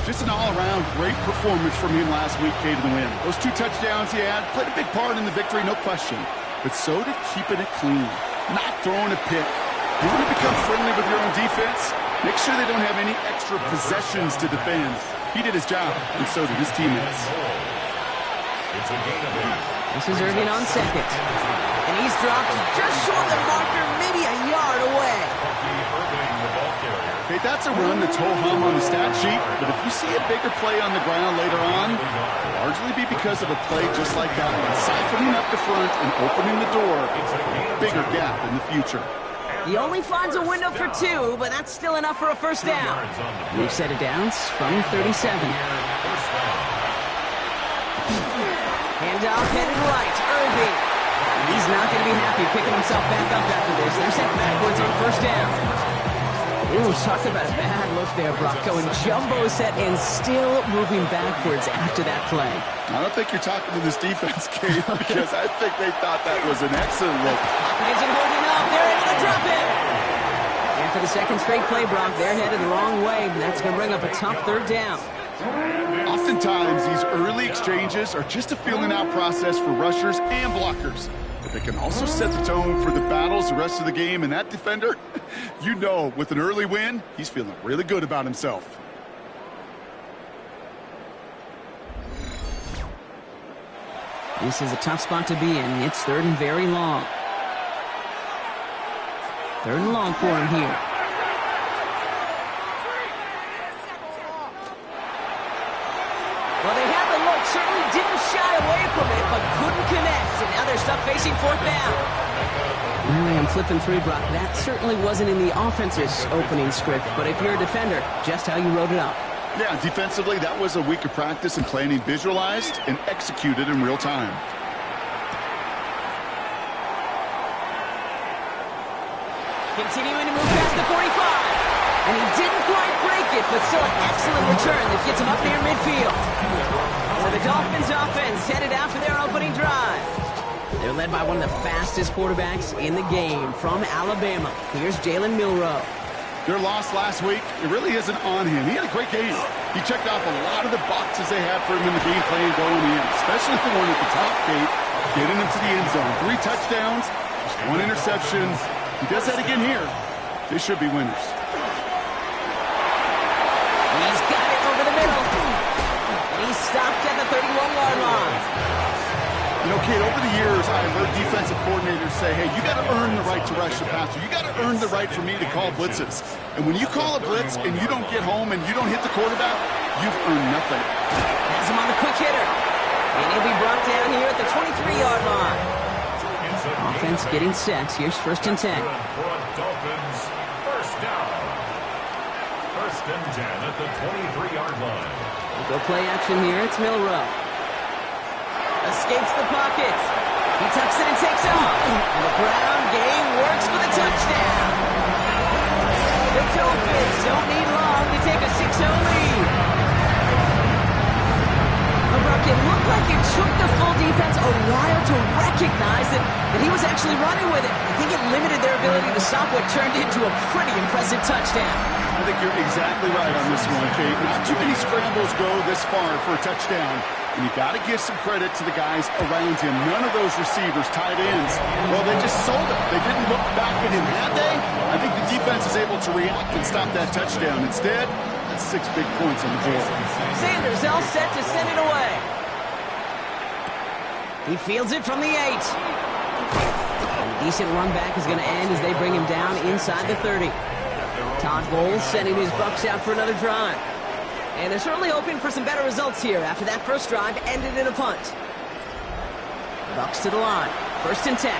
Just an all-around great performance from him last week, Kate, to win. Those 2 touchdowns he had played a big part in the victory, no question. But so did keeping it clean, not throwing a pick. You want to become friendly with your own defense? Make sure they don't have any extra possessions to defend. He did his job, and so did his teammates. It's a gain of 8. This is Irving on second. And he's dropped just short of the marker, maybe a yard away. Okay, that's a run that's ho-hum on the stat sheet, but if you see a bigger play on the ground later on, it'll largely be because of a play just like that one, siphoning up the front and opening the door for a bigger gap in the future. He only finds a window for 2, but that's still enough for a first down. We've set it down from 37. Handoff headed right, Irving. And he's not going to be happy picking himself back up after this. They're sent backwards on first down. Ooh, talk about a bad look there, Brock. Going jumbo set and still moving backwards after that play. I don't think you're talking to this defense, Kate, because I think they thought that was an excellent look. Isn't holding up. They're able to drop it. And for the second straight play, Brock, they're headed the wrong way. That's going to bring up a tough third down. Oftentimes, these early exchanges are just a feeling-out process for rushers and blockers. But they can also set the tone for the battles the rest of the game. And that defender, you know, with an early win, he's feeling really good about himself. This is a tough spot to be in. It's third and very long. Third and long for him here. Well, they had the look, certainly didn't shy away from it, but couldn't connect. And now they're stuck facing fourth down. Really, I'm flipping through, Brock. That certainly wasn't in the offense's opening script, but if you're a defender, just how you wrote it up. Yeah, defensively, that was a week of practice and planning visualized and executed in real time. Continuing to move past the 45. And he didn't quite break it, but still an excellent return that gets him up near midfield. So the Dolphins offense headed out for their opening drive. They're led by one of the fastest quarterbacks in the game from Alabama. Here's Jalen Milroe. Their loss last week, it really isn't on him. He had a great game. He checked off a lot of the boxes they had for him in the game plan going in, especially the one at the top, Kate, getting him to the end zone. 3 touchdowns, just 1 interception. He does that again here. They should be winners. He's got it over the middle. And he's stopped at the 31-yard line. You know, Kate, over the years, I've heard defensive coordinators say, hey, you got to earn the right to rush the passer. You got to earn the right for me to call blitzes. And when you call a blitz and you don't get home and you don't hit the quarterback, you've earned nothing. Has him on the quick hitter. And he'll be brought down here at the 23-yard line. Offense getting set. Here's first and 10. Dolphins, first down. First and 10 at the 23-yard line. We'll go play action here. It's Milroe. Escapes the pocket. He tucks it and takes off. And the ground game works for the touchdown. The Dolphins don't need long to take a 6-0 lead. Brock, it looked like it took the full defense a while to recognize that he was actually running with it. I think it limited their ability to stop what turned into a pretty impressive touchdown. I think you're exactly right on this one, Kate. Not too many scrambles go this far for a touchdown. And you got to give some credit to the guys around him. None of those receivers, tight ends, well, they just sold it. They didn't look back at him that day. I think the defense is able to react and stop that touchdown. Instead, that's 6 big points on the board. Sanders all set to send it away. He fields it from the 8. And a decent run back is going to end as they bring him down inside the 30. Todd Bowles sending his Bucs out for another drive. And they're certainly hoping for some better results here after that first drive ended in a punt. Bucs to the line. 1st and 10.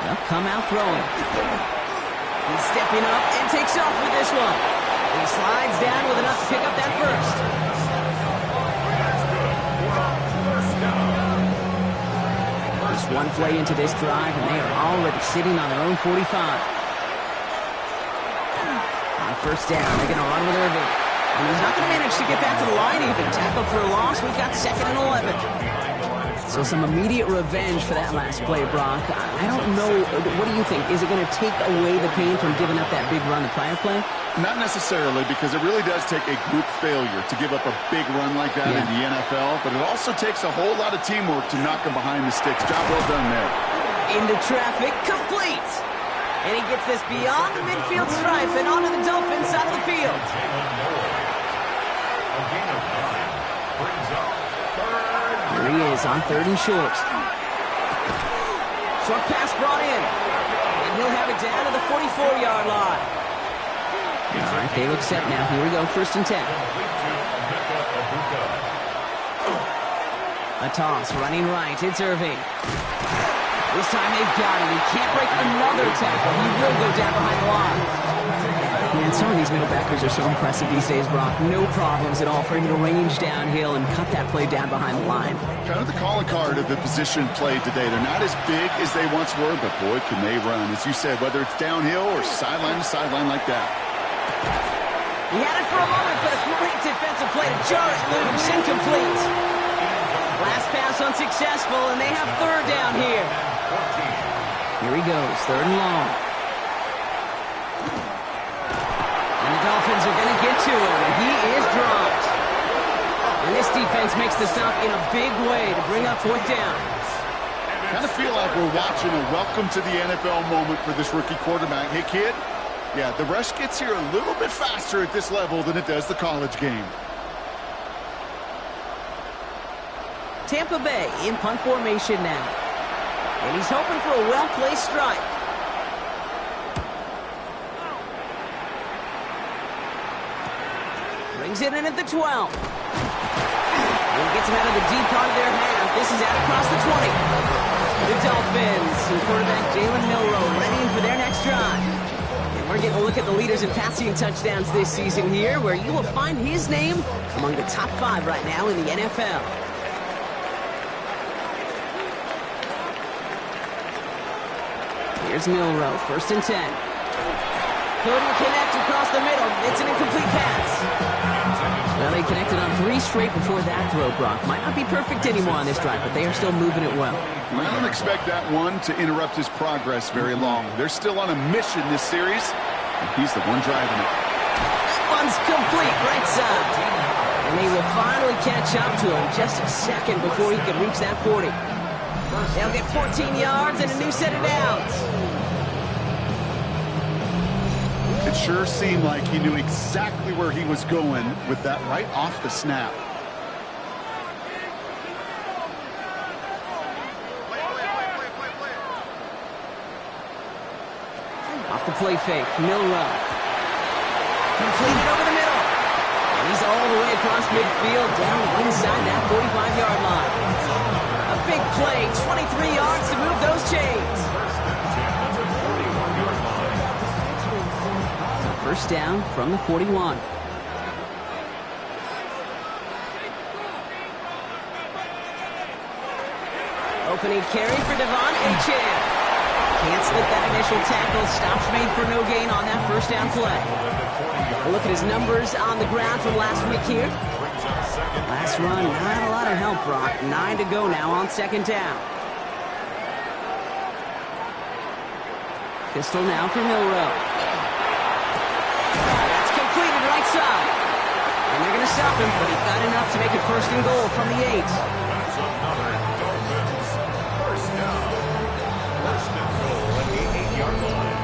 They'll come out throwing. He's stepping up and takes off with this one. He slides down with enough to pick up that first. Just one play into this drive, and they are already sitting on their own 45. On 1st down, they're going to run with Irving. And he's not going to manage to get back to the line even. Tackled for a loss. We've got 2nd and 11. So some immediate revenge for that last play, Brock. I don't know. What do you think? Is it going to take away the pain from giving up that big run the prior play? Not necessarily, because it really does take a group failure to give up a big run like that in the NFL. But it also takes a whole lot of teamwork to knock him behind the sticks. Job well done there. Into traffic, complete. And he gets this beyond the midfield stripe and onto the Dolphins side of the field. Here he is on 3rd and short. Short pass brought in. And he'll have it down to the 44-yard line. All right, they look set now. Here we go, 1st and 10. A toss, running right. It's Irving. This time they've got him. He can't break another tackle. He will go down behind the line. Man, some of these middle backers are so impressive these days, Brock. No problems at all for him to range downhill and cut that play down behind the line. Kind of the calling card of the position played today. They're not as big as they once were, but boy, can they run. As you said, whether it's downhill or sideline to sideline like that. He had it for a moment, but a great defensive play to jar it loose. Incomplete. Last pass unsuccessful, and they have 3rd down here. Here he goes, 3rd and long. And the Dolphins are going to get to him, and he is dropped. And this defense makes the stop in a big way to bring up 4th down. Kind of feel like we're watching a welcome to the NFL moment for this rookie quarterback. Hey, kid, yeah, the rush gets here a little bit faster at this level than it does the college game. Tampa Bay in punt formation now. And he's hoping for a well-placed strike. Brings it in at the 12. And gets him out of the deep part of their half. This is out across the 20. The Dolphins and quarterback Jalen Milroe ready for their next drive. And we're getting a look at the leaders in passing touchdowns this season here, where you will find his name among the top 5 right now in the NFL. Here's Milroe, 1st and 10. Couldn't connect across the middle. It's an incomplete pass. Well, they connected on 3 straight before that throw, Brock. Might not be perfect anymore on this drive, but they are still moving it well. I don't expect that one to interrupt his progress very long. They're still on a mission this series, and he's the one driving it. One's complete, right side. And they will finally catch up to him just a second before he can reach that 40. They'll get 14 yards and a new set of downs. It sure seemed like he knew exactly where he was going with that right off the snap. Off the play fake, Milroe. Completed over the middle. And he's all the way across midfield down inside that 45-yard line. A big play, 23 yards to move those chains. First down from the 41. Opening carry for Devon Achane. Can't slip that initial tackle. Stops made for no gain on that first down play. We'll look at his numbers on the ground from last week here. Last run, not a lot of help, Brock. 9 to go now on 2nd down. Pistol now for Milroe. That's completed right side. And they're going to stop him, but he got enough to make it 1st and goal from the 8. That's another Dolphins first down. 1st and goal at the 8-yard line.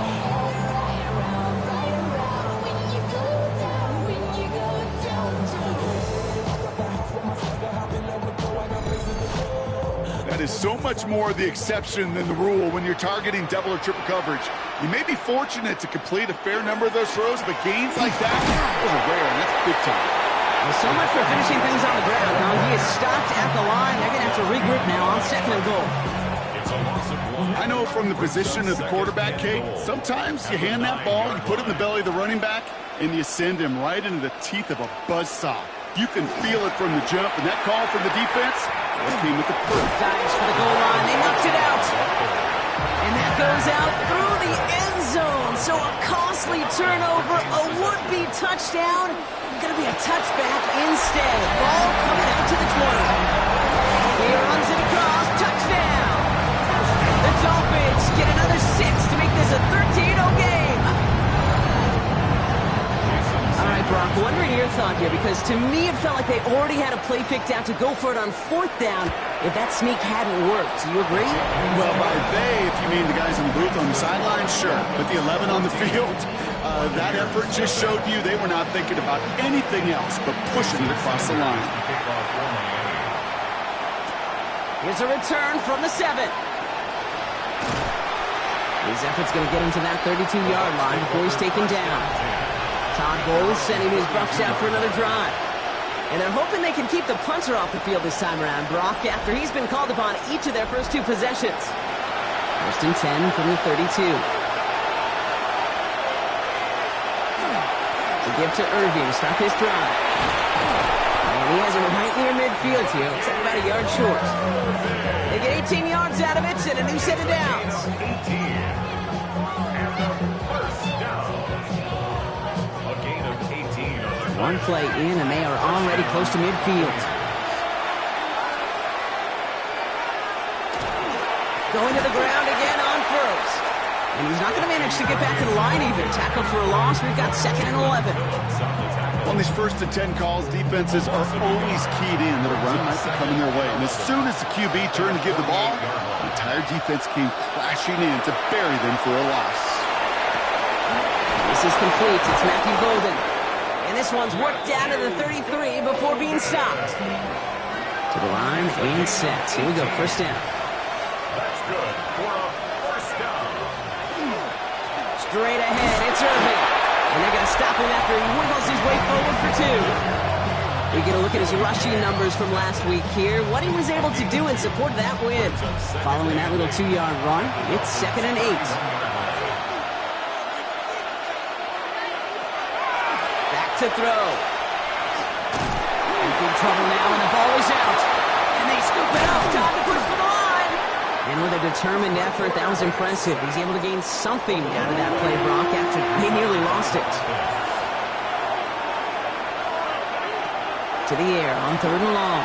that is so much more the exception than the rule when you're targeting double or triple coverage. You may be fortunate to complete a fair number of those throws, but gains like that, those are rare, and that's big time. Well, so much for finishing things on the ground. Now he is stopped at the line. They're going to have to regroup now on 2nd and goal. I know from the position of the quarterback, Kate, sometimes you hand that ball, you put it in the belly of the running back, and you send him right into the teeth of a buzzsaw. You can feel it from the jump, and that call from the defense, that came with the perk. Dives for the goal line. They knocked it out. And that goes out through the end zone. So a costly turnover, a would-be touchdown. Going to be a touchback instead. Ball coming out to the 20. He runs it across. Touchdown. The Dolphins get another 6 to make this a 13-0 game. All right, Brock, wondering your thought here, because to me it felt like they already had a play picked out to go for it on 4th down if that sneak hadn't worked. Do you agree? Well, by they, if you mean the guys in the booth on the sideline, sure. But the 11 on the field, that effort just showed you they were not thinking about anything else but pushing it across the line. Here's a return from the 7. His effort's going to get him to that 32-yard line before he's taken down. Todd Bowles sending his Bucs out for another drive. And they're hoping they can keep the punter off the field this time around, Brock, after he's been called upon each of their first 2 possessions. 1st and 10 from the 32. The give to Irving to start his drive. And he has him right near midfield here. Looks like about a yard short. They get 18 yards out of it and a new set of downs. One play in, and they are already close to midfield. Going to the ground again on 1st. And he's not going to manage to get back to the line even. Tackle for a loss. We've got 2nd and 11. On these 1st and 10 calls, defenses are always keyed in that a run might be coming their way. And as soon as the QB turned to give the ball, the entire defense came crashing in to bury them for a loss. This is complete. It's Matthew Golden. And this one's worked down to the 33 before being stopped. To the line and set. Here we go, 1st down. That's good for a 1st down. Straight ahead, it's Irving. And they're going to stop him after he wiggles his way forward for 2. We get a look at his rushing numbers from last week here. What he was able to do in support of that win. Following that little 2-yard run, it's 2nd and 8. To throw. In big trouble now, and the ball is out. And they scoop it up. Time to push for the line. And with a determined effort, that was impressive. He's able to gain something out of that play, Brock, after they nearly lost it. To the air on 3rd and long.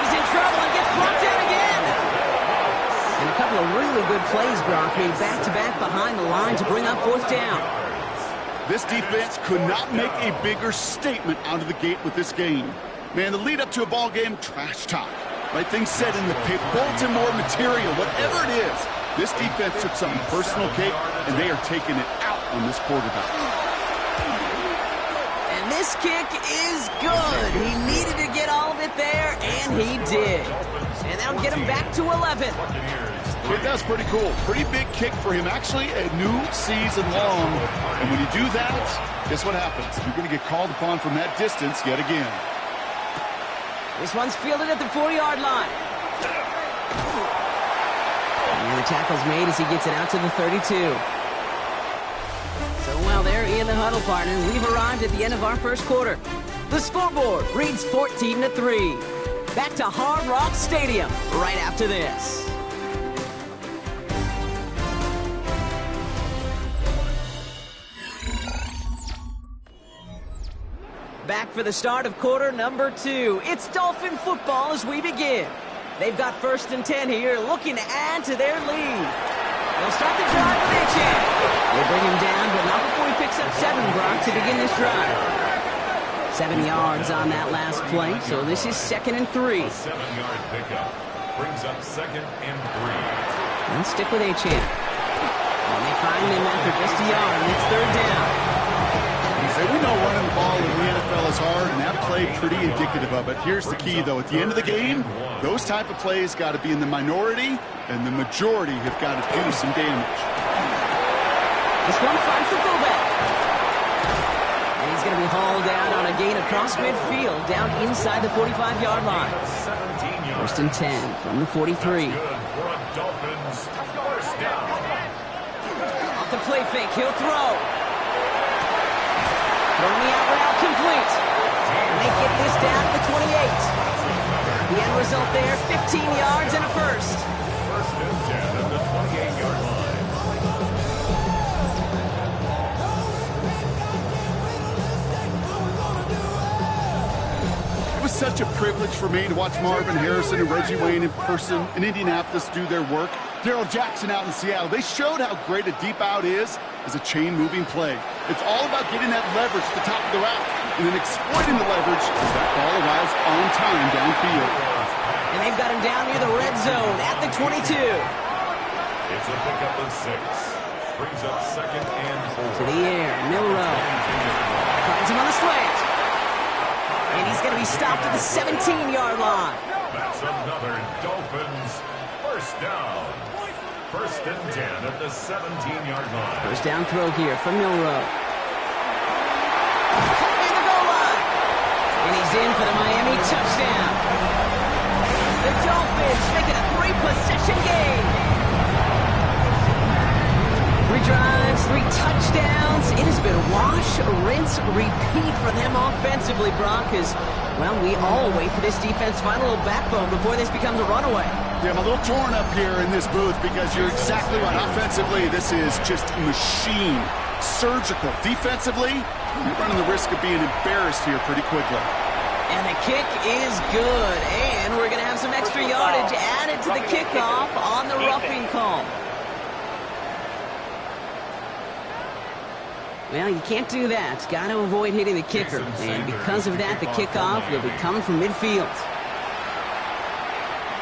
He's in trouble and gets blocked out again. And a couple of really good plays, Brock, made back-to-back behind the line to bring up 4th down. This defense could not make a bigger statement out of the gate with this game. Man, the lead up to a ball game, trash talk. Right things said in the paper, bulletin board material, whatever it is. This defense took something personal, Kate, and they are taking it out on this quarterback. And this kick is good. He needed to get all of it there, and he did. And that'll get him back to 11. Kid, that's pretty cool. Pretty big kick for him. Actually, a new season long. And when you do that, guess what happens? You're going to get called upon from that distance yet again. This one's fielded at the 4-yard line. And the tackle's made as he gets it out to the 32. So while they're in the huddle, partner, we've arrived at the end of our 1st quarter. The scoreboard reads 14-3. Back to Hard Rock Stadium right after this. Back for the start of quarter number 2. It's Dolphin football as we begin. They've got 1st and 10 here, looking to add to their lead. They'll start the drive with a chance. They bring him down, but not before he picks up 7, Brock, to begin this drive. 7 yards on that last play, so this is 2nd and 3. 7-yard pickup brings up 2nd and 3. And stick with Achane. And they find him after just a yard, and it's 3rd down. We know running the ball in the NFL is hard, and that play pretty indicative of it. Here's the key, though. At the end of the game, those type of plays got to be in the minority, and the majority have got to do some damage. This one finds the fullback. And he's going to be hauled down on a gain across midfield, down inside the 45-yard line. First and 10 from the 43. Off the play fake, he'll throw. Throwing the out route complete. And they get this down to the 28. The end result there, 15 yards and a first. First and 10 at the 28-yard line. It was such a privilege for me to watch Marvin Harrison and Reggie Wayne in person in Indianapolis do their work. Darrell Jackson out in Seattle. They showed how great a deep out is as a chain-moving play. It's all about getting that leverage at the top of the route and then exploiting the leverage as that ball arrives on time downfield. And they've got him down near the red zone at the 22. It's a pickup of 6. Brings up second and 4. To the air, Milrow. Finds him on the slant. And he's going to be stopped at the 17-yard line. That's another Dolphins first down. First and 10 at the 17-yard line. First down throw here from Milrow. Caught near the goal line. And he's in for the Miami touchdown. The Dolphins make it a 3-possession game. 3 drives, 3 touchdowns. It has been wash, rinse, repeat for them offensively, Brock, as, well, we all wait for this defense to find a little backbone before this becomes a runaway. Yeah, I'm a little torn up here in this booth because you're exactly right. Offensively, this is just machine. Surgical. Defensively, you're running the risk of being embarrassed here pretty quickly. And the kick is good. And we're going to have some extra yardage added to the kickoff on the roughing call. Well, you can't do that. Got to avoid hitting the kicker. And because of that, the kickoff will be coming from midfield.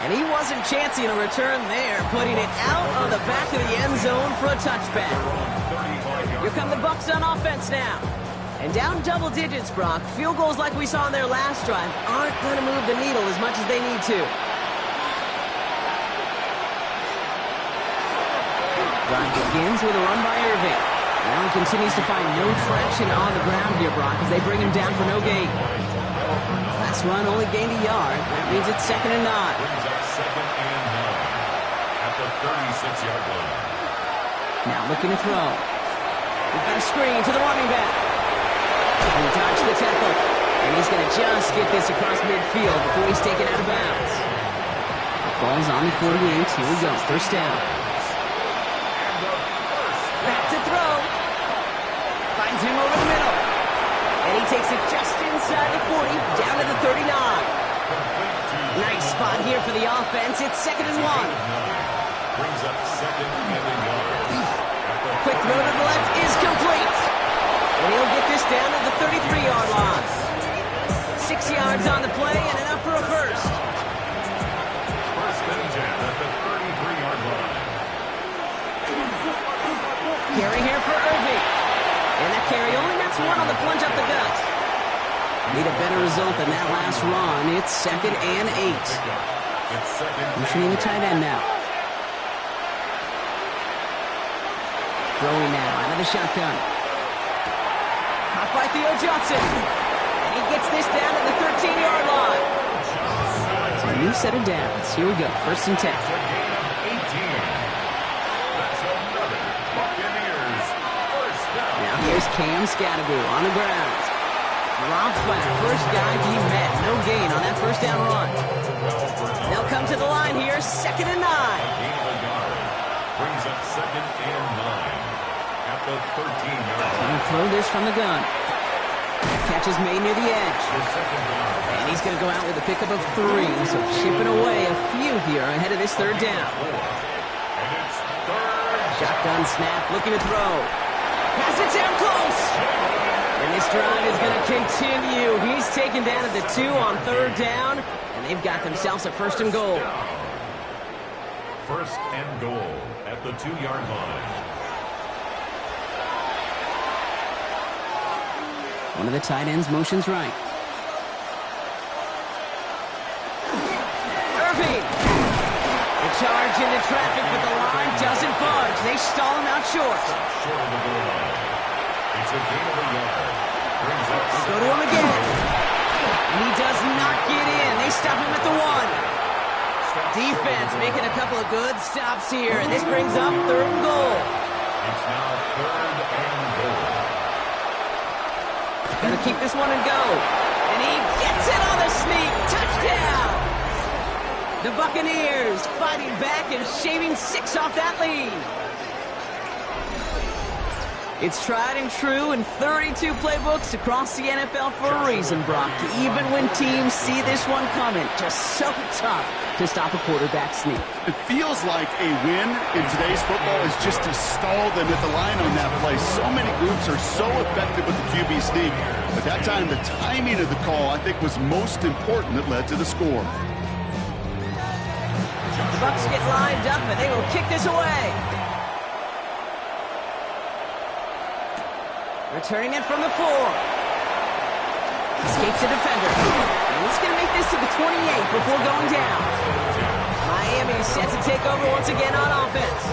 And he wasn't chancing a return there, putting it out on the back of the end zone for a touchback. Here come the Bucs on offense now. And down double digits, Brock. Field goals like we saw on their last drive aren't going to move the needle as much as they need to. Drive begins with a run by Irving. Now he continues to find no traction on the ground here, Brock, as they bring him down for no gain. Last run only gained a yard. That means it's second and 9. Brings up second and 9 at the 36-yard line. Now looking to throw. We've got a screen to the running back. And he dodged the tackle. And he's going to just get this across midfield before he's taken out of bounds. Ball's on the 48. Here we go. First down. Back to throw. Finds him over the middle. And he takes it just inside the 40, down to the 39. Nice spot here for the offense. It's second and 1. Brings up second and a yard. Quick throw to the left is complete. And he'll get this down to the 33-yard line. 6 yards on the play and enough for a first. First and 10 at the 33-yard line. Carry here for Irving. And that carry only nets 1 on the plunge up the gut. Need a better result than that last run. It's second and 8. It's second. Motioning the tight end now. Throwing now out of the shotgun. Caught by Theo Johnson. And he gets this down to the 13-yard line. So a new set of downs. Here we go. First and 10. That's another Buccaneers first down. Now here's Cam Scatterby on the ground. Rob flat. First guy he met. No gain on that first down run. They'll come to the line here. Second and 9. Gain of a yard. Brings up second and 9 at the 13-yard line. Gonna throw this from the gun. Catch is made near the edge. And he's going to go out with a pickup of 3. So chipping away a few here ahead of this third down. And it's third. Shotgun snap, looking to throw. Pass it down close. And this drive is going to continue. He's taken down at the 2 on third down. And they've got themselves a first and goal. First and goal at the 2-yard line. One of the tight ends motions right. charge into traffic, but the line doesn't budge. They stall him out short. Short of the goal line. It's a gain of a yard. Brings up They go to him again. And he does not get in. They stop him at the 1. Defense making a couple of good stops here, and this brings up 3rd and goal. It's now 3rd and goal. Gonna keep this one and go. And he gets it on the sneak. Touchdown! The Buccaneers fighting back and shaving 6 off that lead. It's tried and true in 32 playbooks across the NFL for a reason, Brock. Even when teams see this one coming, just so tough to stop a quarterback sneak. It feels like a win in today's football is just to stall them at the line on that play. So many groups are so effective with the QB sneak. But that time, the timing of the call, I think, was most important that led to the score. The Bucs get lined up, and they will kick this away. Returning it from the 4. Escapes the defender. And he's going to make this to the 28 before going down. Miami is set to take over once again on offense.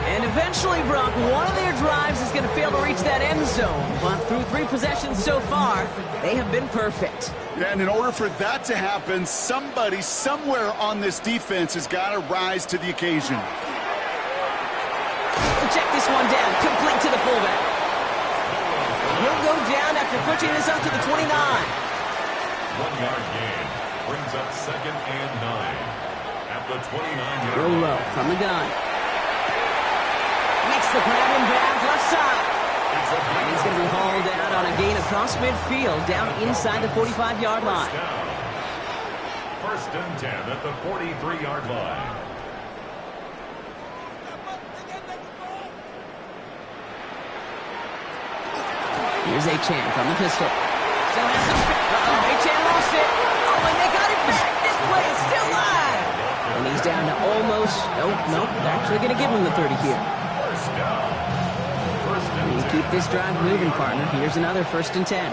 And eventually, Brock, one of their drives is going to fail to reach that end zone. But through 3 possessions so far, they have been perfect. Yeah, and in order for that to happen, somebody somewhere on this defense has got to rise to the occasion. We'll check this one down, complete to the fullback. He'll go down after pushing this up to the 29. 1-yard gain. Brings up 2nd and 9. At the 29-yard line. Low from the gun. Makes the grab and bounds left side. And he's going to be hauled out on a gain across midfield down inside the 45-yard line. First and 10 at the 43-yard line. Here's Achan from the pistol. Still has some speed. Achan lost it. Oh, and they got it back. This play is still live. And he's down to almost, nope, they're actually going to give him the 30 here. First down. First and You 10. keep this drive moving, partner. Here's another 1st and 10.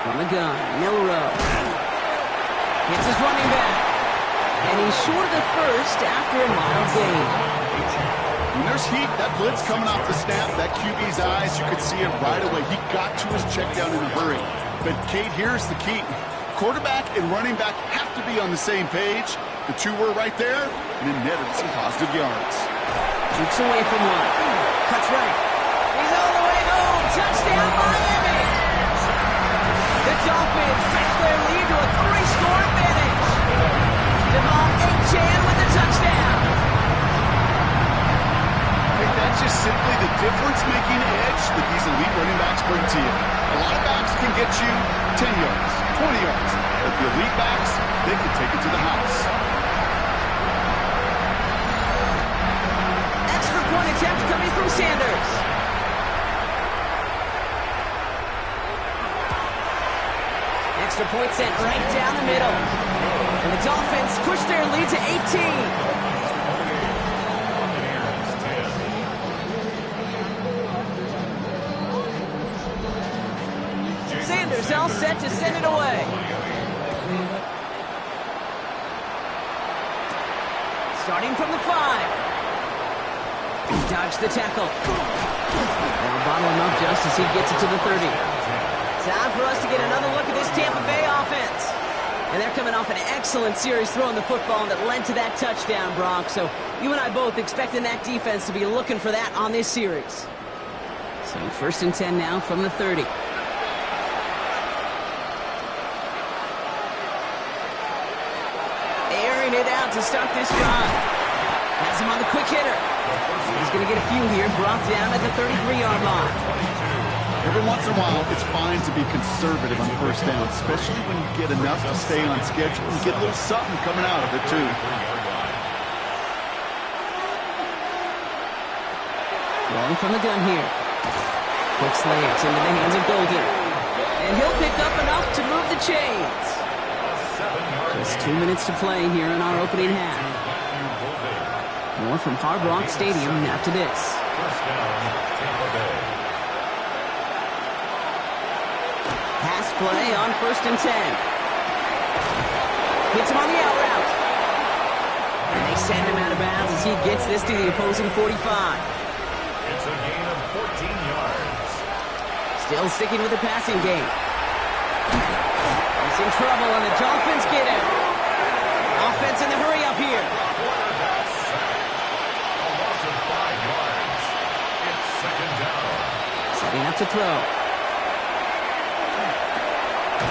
From the gun, Milrow. Hits his running back. And he's short of the 1st after a mild gain. When there's heat, that blitz coming off the snap, that QB's eyes, you could see it right away. He got to his check down in a hurry. But, Kate, here's the key. Quarterback and running back have to be on the same page. The 2 were right there, and it netted some positive yards. Keeps away from 1. Cuts right. He's all the way home. Touchdown, Miami! The Dolphins stretch their lead to a 3-score advantage. Devon Achan with the touchdown. That's just simply the difference-making edge that these elite running backs bring to you. A lot of backs can get you 10 yards, 20 yards. But the elite backs, they can take it to the house. Extra point attempt coming from Sanders. Extra point sent right down the middle. And the Dolphins push their lead to 18. Sanders all set to send it away. Starting from the 5. He dodged the tackle. They'll bottle him up just as he gets it to the 30. Time for us to get another look at this Tampa Bay offense. And they're coming off an excellent series throwing the football that led to that touchdown, Brock. So you and I both expecting that defense to be looking for that on this series. So 1st and 10 now from the 30. Airing it out to start this drive. Has him on the quick hitter. He's going to get a few here, brought down at the 33-yard line. Every once in a while, it's fine to be conservative on 1st down, especially when you get enough to stay on schedule and get a little something coming out of it, too. Rolling from the gun here. Quick slants into the hands of Golden. And he'll pick up enough to move the chains. Just 2 minutes to play here in our opening half. More from Hard Rock Stadium after this. First down, Tampa Bay. Pass play on 1st and 10. Hits him on the out route. And they send him out of bounds as he gets this to the opposing 45. It's a gain of 14 yards. Still sticking with the passing game. He's in trouble, and the Dolphins get him. Offense in the hurry up here. Quarterback sack. A loss of 5 yards. It's 2nd down. Setting up to throw.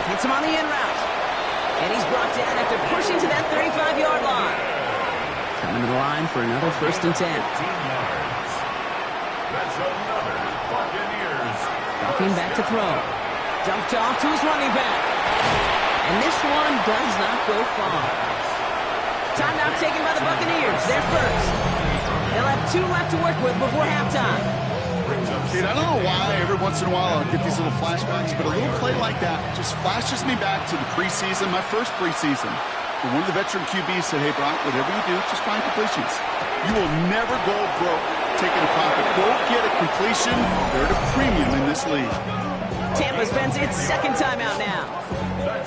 Hits him on the in route. And he's brought down after pushing to that 35-yard line. Coming to the line for another 1st and 10. 15 yards. That's another Buccaneers. Dropping back to throw. Dumped off to his running back. And this one does not go far. Timeout taken by the Buccaneers. They're first. They'll have 2 left to work with before halftime. Dude, I don't know why every once in a while I'll get these little flashbacks, but a little play like that just flashes me back to the preseason, my first preseason. And one of the veteran QBs said, hey, Brock, whatever you do, just find completions. You will never go broke taking a profit. Go get a completion. They're at a premium in this league. Tampa spends its 2nd timeout now.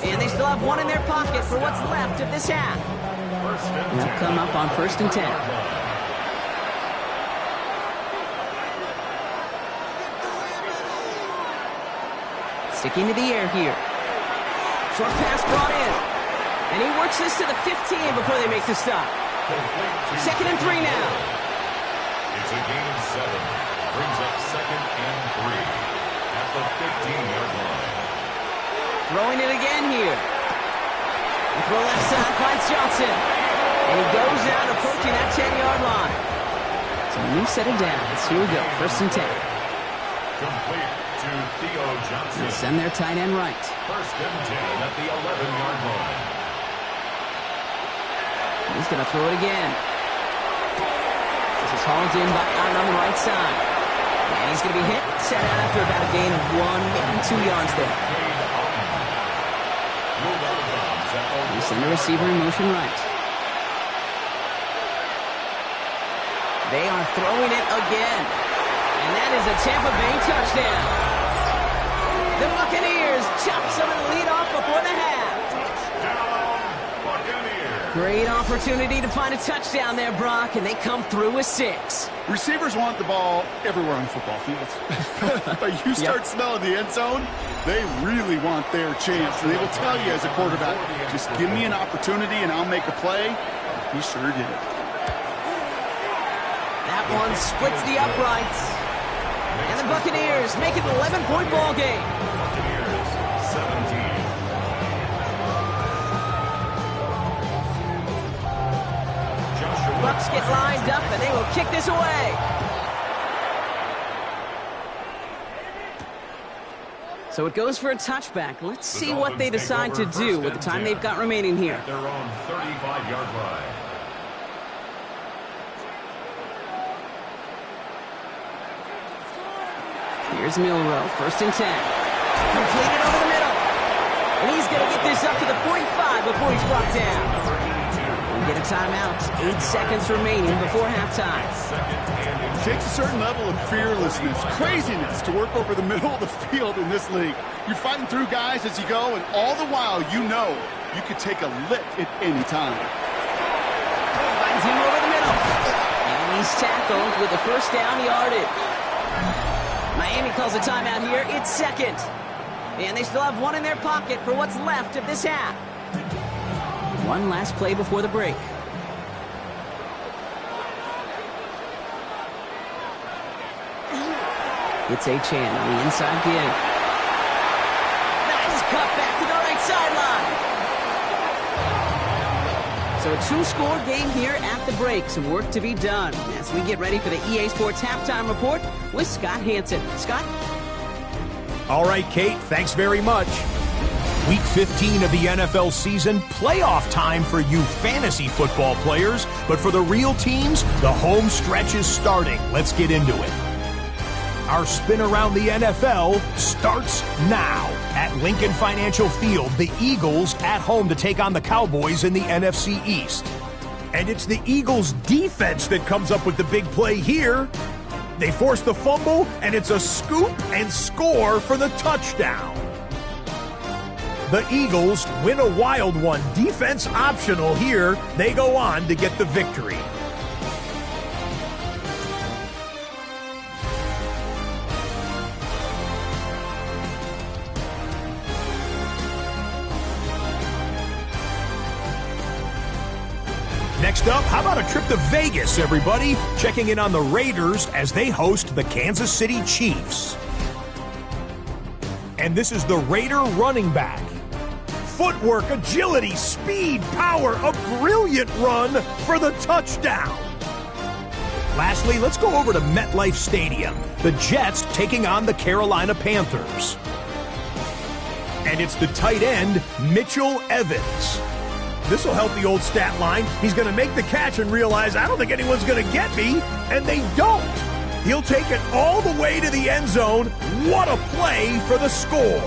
And they still have 1 in their pocket for what's left of this half. And they'll come up on 1st and 10. Sticking to the air here. Short pass brought in. And he works this to the 15 before they make the stop. 2nd and 3 now. It's a gain of 7. Brings up 2nd and 3 at the 15-yard line. Throwing it again here. The throw left side finds Johnson. And he goes out approaching that 10-yard line. So a new set of downs. Here we go. 1st and 10. Complete to Theo Johnson. They'll send their tight end right. 1st and 10 at the 11-yard line. He's going to throw it again. This is hauled in by Allen on the right side. And he's going to be hit, set out after about a gain of 1, maybe 2 yards there. They send the receiver in motion right. They are throwing it again. And that is a Tampa Bay touchdown. The Buccaneers chop some of the lead off before the half. Great opportunity to find a touchdown there, Brock, and they come through with 6. Receivers want the ball everywhere on football fields. But you start smelling the end zone, they really want their chance. And they will tell you as a quarterback, just give me an opportunity and I'll make a play. He sure did. That one splits the uprights. And the Buccaneers make it an 11-point ball game. Buccaneers 17. Bucks get lined up, and they will kick this away. So it goes for a touchback. Let's see what they decide to do with the time they've got remaining here. Their own 35-yard line. Here's Milrow, 1st and 10. Completed over the middle. And he's going to get this up to the 45 before he's brought down. We get a timeout. 8 seconds remaining before halftime. It takes a certain level of fearlessness, craziness to work over the middle of the field in this league. You're fighting through guys as you go, and all the while you know you could take a lick at any time. Finds him over the middle. And he's tackled with the 1st down yardage. Miami calls a timeout here. It's 2nd. And they still have 1 in their pocket for what's left of this half. One last play before the break. It's Achane on the inside gig. Nice cut back to the right sideline. So a 2-score game here at the break. Some work to be done as we get ready for the EA Sports Halftime Report with Scott Hansen. Scott? All right, Kate, thanks very much. Week 15 of the NFL season, playoff time for you fantasy football players. But for the real teams, the home stretch is starting. Let's get into it. Our spin around the NFL starts now. At Lincoln Financial Field, the Eagles at home to take on the Cowboys in the NFC East. And it's the Eagles' defense that comes up with the big play here. They force the fumble, and it's a scoop and score for the touchdown. The Eagles win a wild one. Defense optional here. They go on to get the victory. Next up, how about a trip to Vegas, everybody? Checking in on the Raiders as they host the Kansas City Chiefs. And this is the Raider running back. Footwork, agility, speed, power, a brilliant run for the touchdown. Lastly, let's go over to MetLife Stadium. The Jets taking on the Carolina Panthers. And it's the tight end, Mitchell Evans. This will help the old stat line. He's going to make the catch and realize, I don't think anyone's going to get me, and they don't. He'll take it all the way to the end zone. What a play for the score.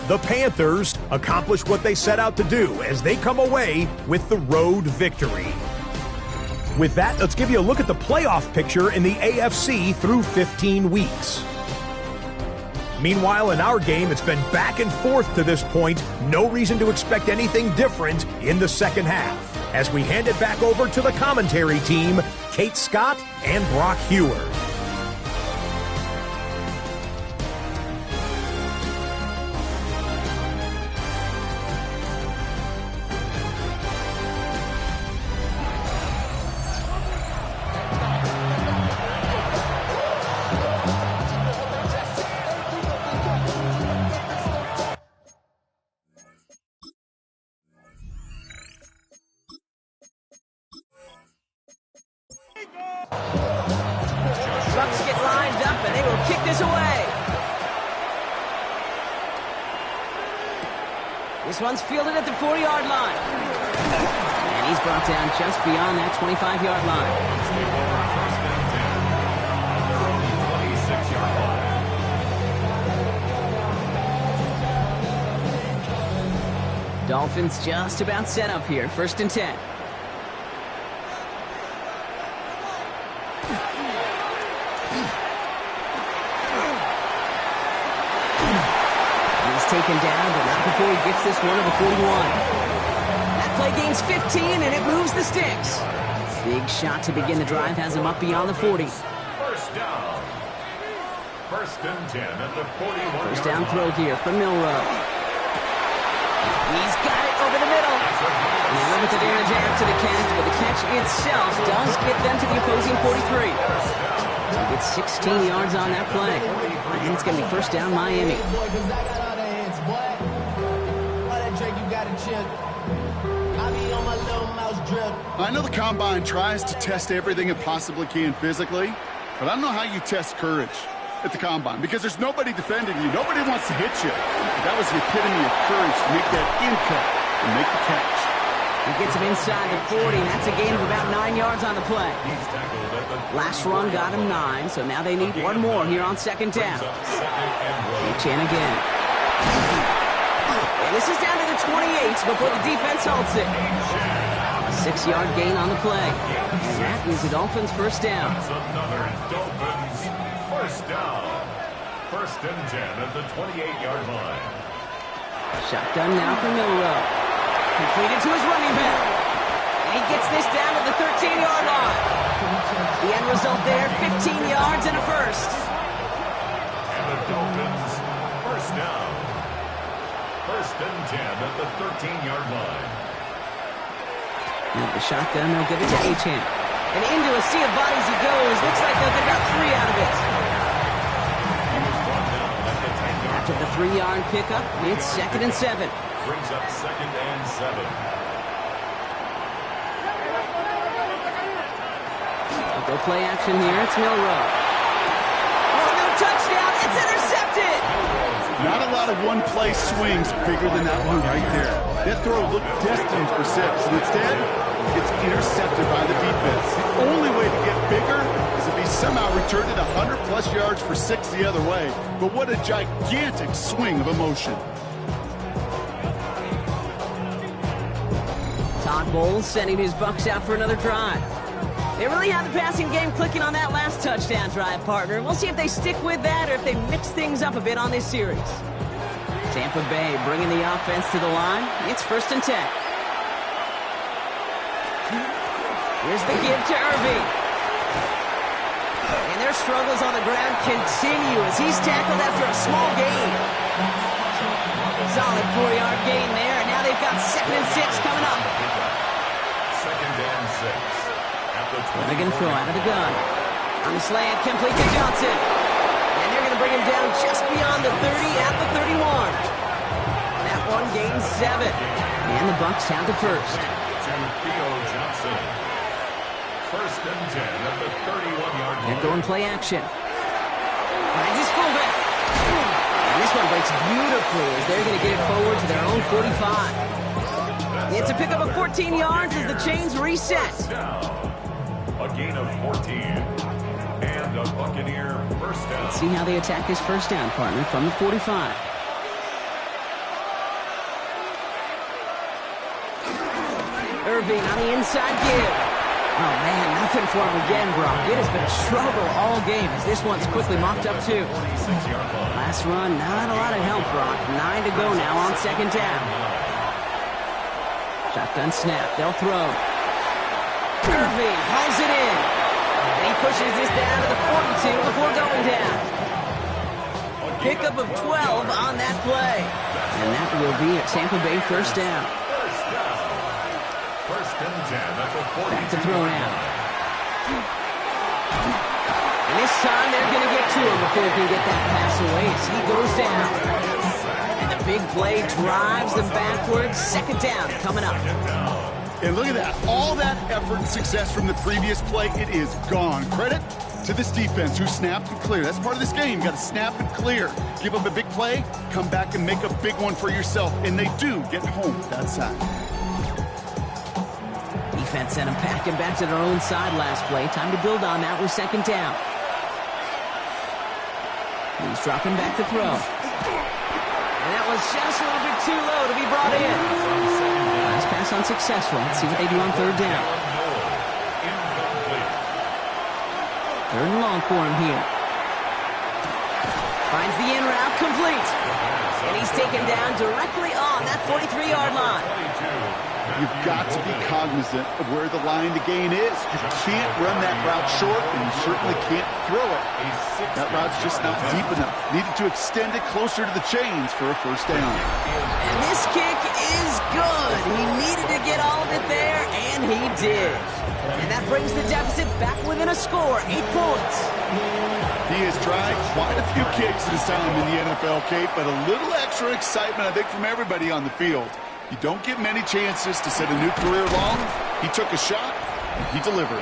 The Panthers accomplish what they set out to do as they come away with the road victory. With that, let's give you a look at the playoff picture in the AFC through 15 weeks. Meanwhile, in our game, it's been back and forth to this point. No reason to expect anything different in the second half. As we hand it back over to the commentary team, Kate Scott and Brock Heward. Bucks get lined up, and they will kick this away. This one's fielded at the 40-yard line. And he's brought down just beyond that 25-yard line. Dolphins just about set up here. 1st and 10. Taken down, but not before he gets this one of the 41. That play gains 15, and it moves the sticks. Big shot to begin the drive has him up beyond the 40. First down. 1st and 10 at the 41. First down throw here from Milrow. He's got it over the middle. And a limited damage after the catch, but the catch itself does get them to the opposing 43. He gets 16 yards on that play. And it's going to be 1st down Miami. I know the Combine tries to test everything it possibly can physically, but I don't know how you test courage at the Combine because there's nobody defending you. Nobody wants to hit you. That was the epitome of courage to make that in cut and make the catch. He gets him inside the 40. That's a gain of about 9 yards on the play. Last run got him 9, so now they need one more here on 2nd down. Pitch in again. And this is down to the 28 before the defense halts it. A 6-yard gain on the play. And that is the Dolphins' 1st down. That's another Dolphins 1st down. 1st and 10 at the 28-yard line. Shotgun now for Milrow. Completed to his running back. And he gets this down to the 13-yard line. The end result there, 15 yards and a first. And the Dolphins 1st down. 1st and 10 at the 13-yard line. Now the shotgun, they'll give it to Achane. And into a sea of bodies he goes. Looks like they'll get about 3 out of it. After the 3-yard pickup, it's 2nd and 7. Brings up 2nd and 7. They'll go play action here. It's Milrow. Oh, no touchdown. It's intercepted. Not a lot of one-play swings bigger than that one right there. That throw looked destined for 6, and instead, it's intercepted by the defense. The only way to get bigger is if he somehow returned it 100-plus yards for 6 the other way. But what a gigantic swing of emotion. Todd Bowles sending his Bucks out for another drive. They really have the passing game clicking on that last touchdown drive, partner. We'll see if they stick with that or if they mix things up a bit on this series. Tampa Bay bringing the offense to the line. It's 1st and 10. Here's the give to Irving. And their struggles on the ground continue as he's tackled after a small gain. Solid 4-yard gain there, and now they've got 2nd and 6 coming up. 2nd and 6. They're going to throw out of the gun. On the slant, complete to Johnson. And they're going to bring him down just beyond the 30 at the 31. That one gains 7. And the Bucs have the first. To Theo Johnson. 1st and 10 at the 31-yard line. They're going play action. Finds his fullback. And this one breaks beautifully as they're going to get it forward to their own 45. It's a pickup of 14 yards as the chains reset. A gain of 14. And a Buccaneer first down. Let's see how they attack this first down, partner, from the 45. Irving on the inside give. Oh, man, nothing for him again, Brock. It has been a struggle all game as this one's quickly mopped up, too. Last run, not a lot of help, Brock. 9 to go now on 2nd down. Shotgun snap. They'll throw. Irving hauls it in. And he pushes this down to the 42 before going down. Pickup of 12 on that play. And that will be a Tampa Bay first down. 1st and 10 at the 42. Back to throw now. And this time they're going to get to him before he can get that pass away as he goes down. And the big play drives them backwards. 2nd down coming up. And look at that. All that effort and success from the previous play, it is gone. Credit to this defense who snapped and cleared. That's part of this game. You got to snap and clear. Give them a big play, come back and make a big one for yourself. And they do get home with that sack. Defense sent them packing back to their own side last play. Time to build on that with 2nd down. He's dropping back to throw. And that was just a little bit too low to be brought in. Last pass unsuccessful. Let's see what they do on 3rd down. 3rd and long for him here. Finds the in route complete. And he's taken down directly on that 43-yard line. You've got to be cognizant of where the line to gain is. You can't run that route short, and you certainly can't throw it. That route's just not deep enough. Needed to extend it closer to the chains for a first down. And this kick is good. He needed to get all of it there, and he did. And that brings the deficit back within a score, 8 points. He has tried quite a few kicks in his time in the NFL, Kate, but a little extra excitement, I think, from everybody on the field. You don't get many chances to set a new career long. He took a shot, and he delivered.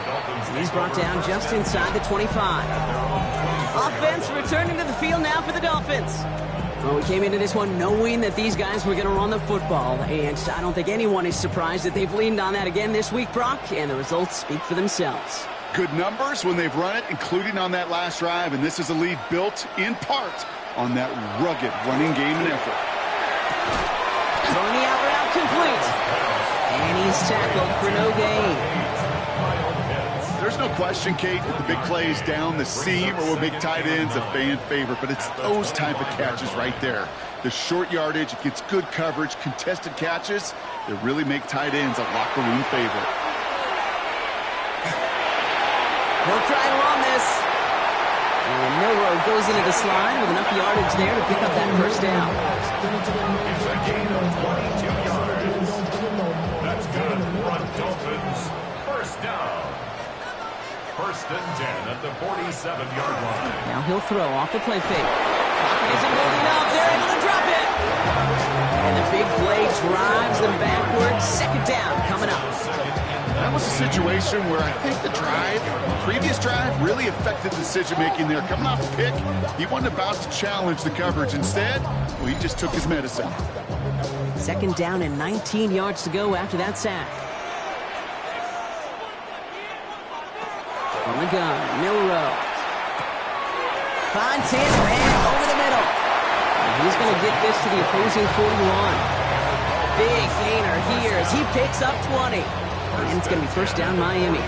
He's brought down just inside the 25. Offense returning to the field now for the Dolphins. Well, we came into this one knowing that these guys were going to run the football, and I don't think anyone is surprised that they've leaned on that again this week, Brock, and the results speak for themselves. Good numbers when they've run it, including on that last drive, and this is a lead built in part on that rugged running game and effort. Throwing the out route complete. And he's tackled for no gain. There's no question, Kate, that the big plays down the seam or will make tight ends a fan favorite, but it's those type of catches right there. The short yardage, it gets good coverage, contested catches that really make tight ends a locker room favorite. He'll try to run this. And Milrow goes into the slide with enough yardage there to pick up that first down. It's a gain of 22 yards. That's good for Dolphins. First down. 1st and 10 at the 47-yard line. Now he'll throw off the play fake. Pocket isn't holding up. They're able to drop it. And the big play drives them backwards. 2nd down coming up. That was a situation where I think the previous drive, really affected the decision-making there. Coming off the pick, he wasn't about to challenge the coverage. Instead, well, he just took his medicine. 2nd down and 19 yards to go after that sack. On the gun, Milrow. Finds his man over the middle. And he's going to get this to the opposing 41. Big gainer here as he picks up 20. And it's going to be first down Miami.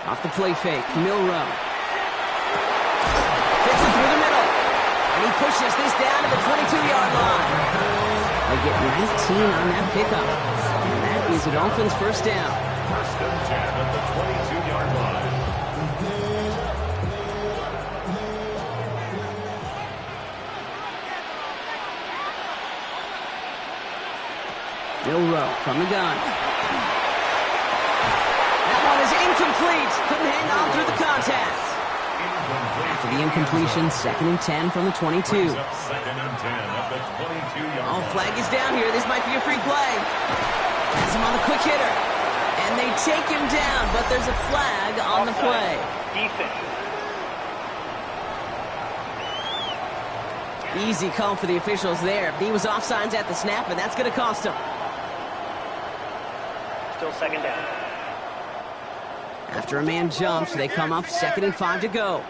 Off the play fake, Milrow. Fits it through the middle. And he pushes this down to the 22-yard line. They get 19 on that pickup. And that is the Dolphins' first down. First and 10 at the 22-yard line. Milrow from the gun. That one is incomplete. Couldn't hang on through the contact. After the incompletion, 2nd and 10 from the 22. Second and 10 at the 22-yard line. Oh, flag is down here. This might be a free play. Has him on the quick hitter. And they take him down, but there's a flag on the play. Easy call for the officials there. He was offsides at the snap, and that's going to cost him. Still second down. After a man jumps, they come up 2nd and 5 to go.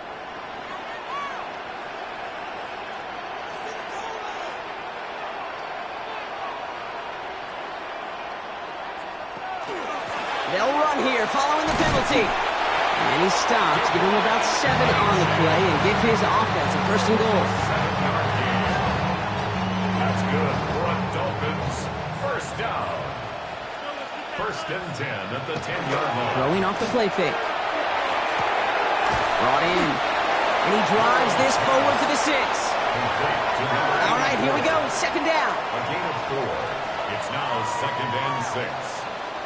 They'll run here following the penalty. And he stops, give him about 7 on the play, and give his offense a 1st and goal. That's good. Front Dolphins. First down. 1st and 10 at the 10-yard line. Throwing off the play fake. Brought in. And he drives this forward to the 6. All right, here we go. 2nd down. A gain of 4. It's now 2nd and 6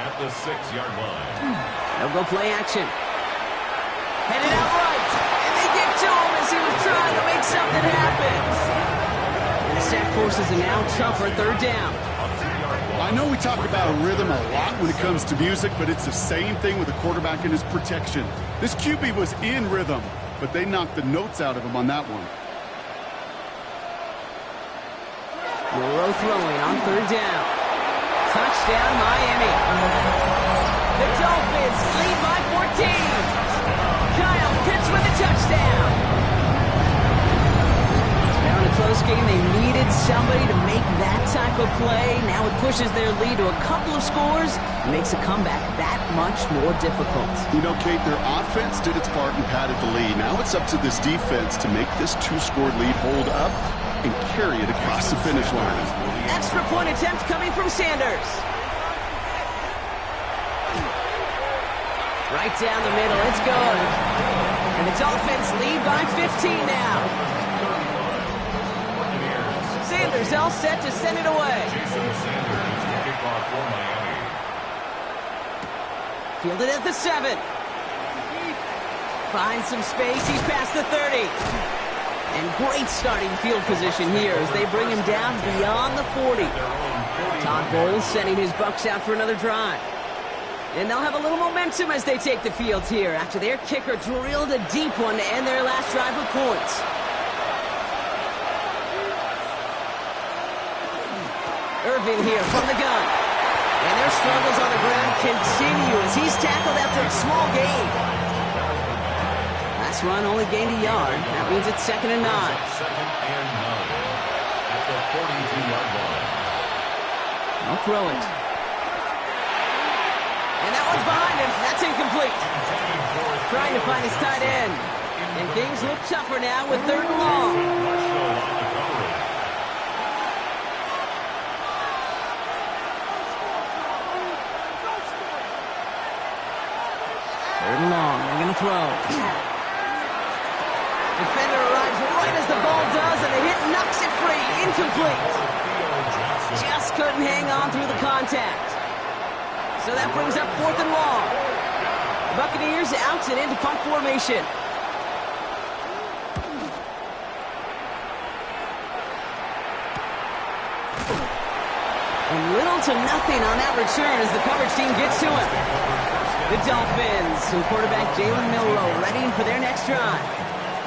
at the 6-yard line. They'll go play action. Headed out right. And they get to him as he was trying to make something happen. And the sack forces a now tougher 3rd down. I know we talk about rhythm a lot when it comes to music, but it's the same thing with the quarterback and his protection. This QB was in rhythm, but they knocked the notes out of him on that one. Milrow throwing on 3rd down. Touchdown, Miami. The Dolphins lead by 14. Kyle Pitts with a touchdown. Now in a close game, they needed somebody to make that type of play. Now it pushes their lead to a couple of scores and makes a comeback that much more difficult. You know, Kate, their offense did its part and padded the lead. Now it's up to this defense to make this 2-score lead hold up and carry it across the finish line. Extra point attempt coming from Sanders. Right down the middle, it's good. And the Dolphins lead by 15 now. Sanders all set to send it away. Jason Sanders to kick off for Miami. Fielded at the 7. Finds some space, he's past the 30. And great starting field position here as they bring him down beyond the 40. Todd Bowles sending his Bucs out for another drive. And they'll have a little momentum as they take the field here after their kicker drilled a deep one to end their last drive with points. Irvin here from the gun. And their struggles on the ground continue as he's tackled after a small gain. Last run only gained a yard. That means it's 2nd and 9. 2nd and 9 at the 42-yard line. I'll throw it. And that one's behind him. That's incomplete. Trying to find his tight end. And things look tougher now with 3rd and long. 3rd and long. They're going to throw. Defender arrives right as the ball does, and the hit knocks it free. Incomplete. Just couldn't hang on through the contact. So that brings up 4th and long. The Buccaneers out and into punt formation. And little to nothing on that return as the coverage team gets to him. The Dolphins and quarterback Jalen Milrow ready for their next drive.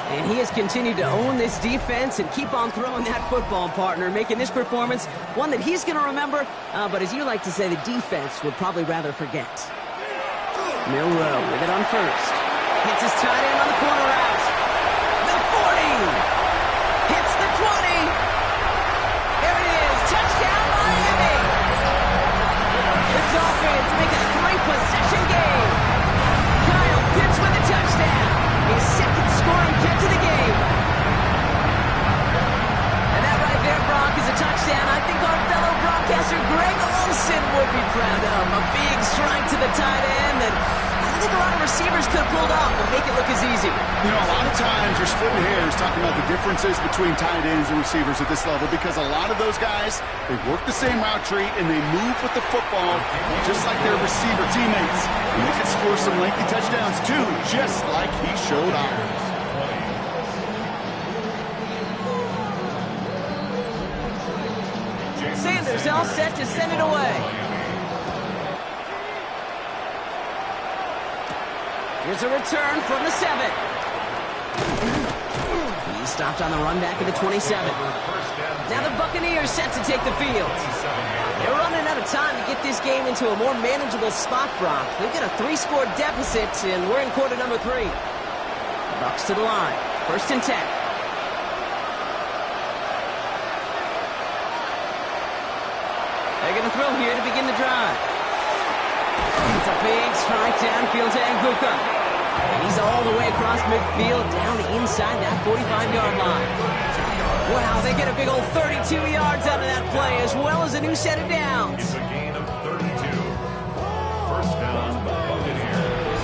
And he has continued to own this defense and keep on throwing that football, partner, making this performance one that he's going to remember, but as you like to say, the defense would probably rather forget. Milrow with it on 1st. Hits his tight end on the corner out. The 40. Hits the 20. There it is. Touchdown, Miami. The Dolphins make it a 3-possession game. Kyle Pitts round up. A big strike to the tight end, and I don't think a lot of receivers could have pulled off and make it look as easy. You know, a lot of times you're splitting hairs talking about the differences between tight ends and receivers at this level because a lot of those guys, they work the same route tree and they move with the football just like their receiver teammates. And they can score some lengthy touchdowns too, just like he showed off. Sanders all set to send it away. Here's a return from the 7. He stopped on the run back at the 27. Now the Buccaneers set to take the field. They're running out of time to get this game into a more manageable spot, Brock. They've got a 3-score deficit, and we're in quarter number 3. Bucks to the line. 1st and 10. They're going to throw here to begin the drive. It's a big strike downfield to Nguka. And he's all the way across midfield down inside that 45-yard line. Wow, they get a big old 32 yards out of that play as well as a new set of downs. It's a gain of 32. First down, Buccaneers.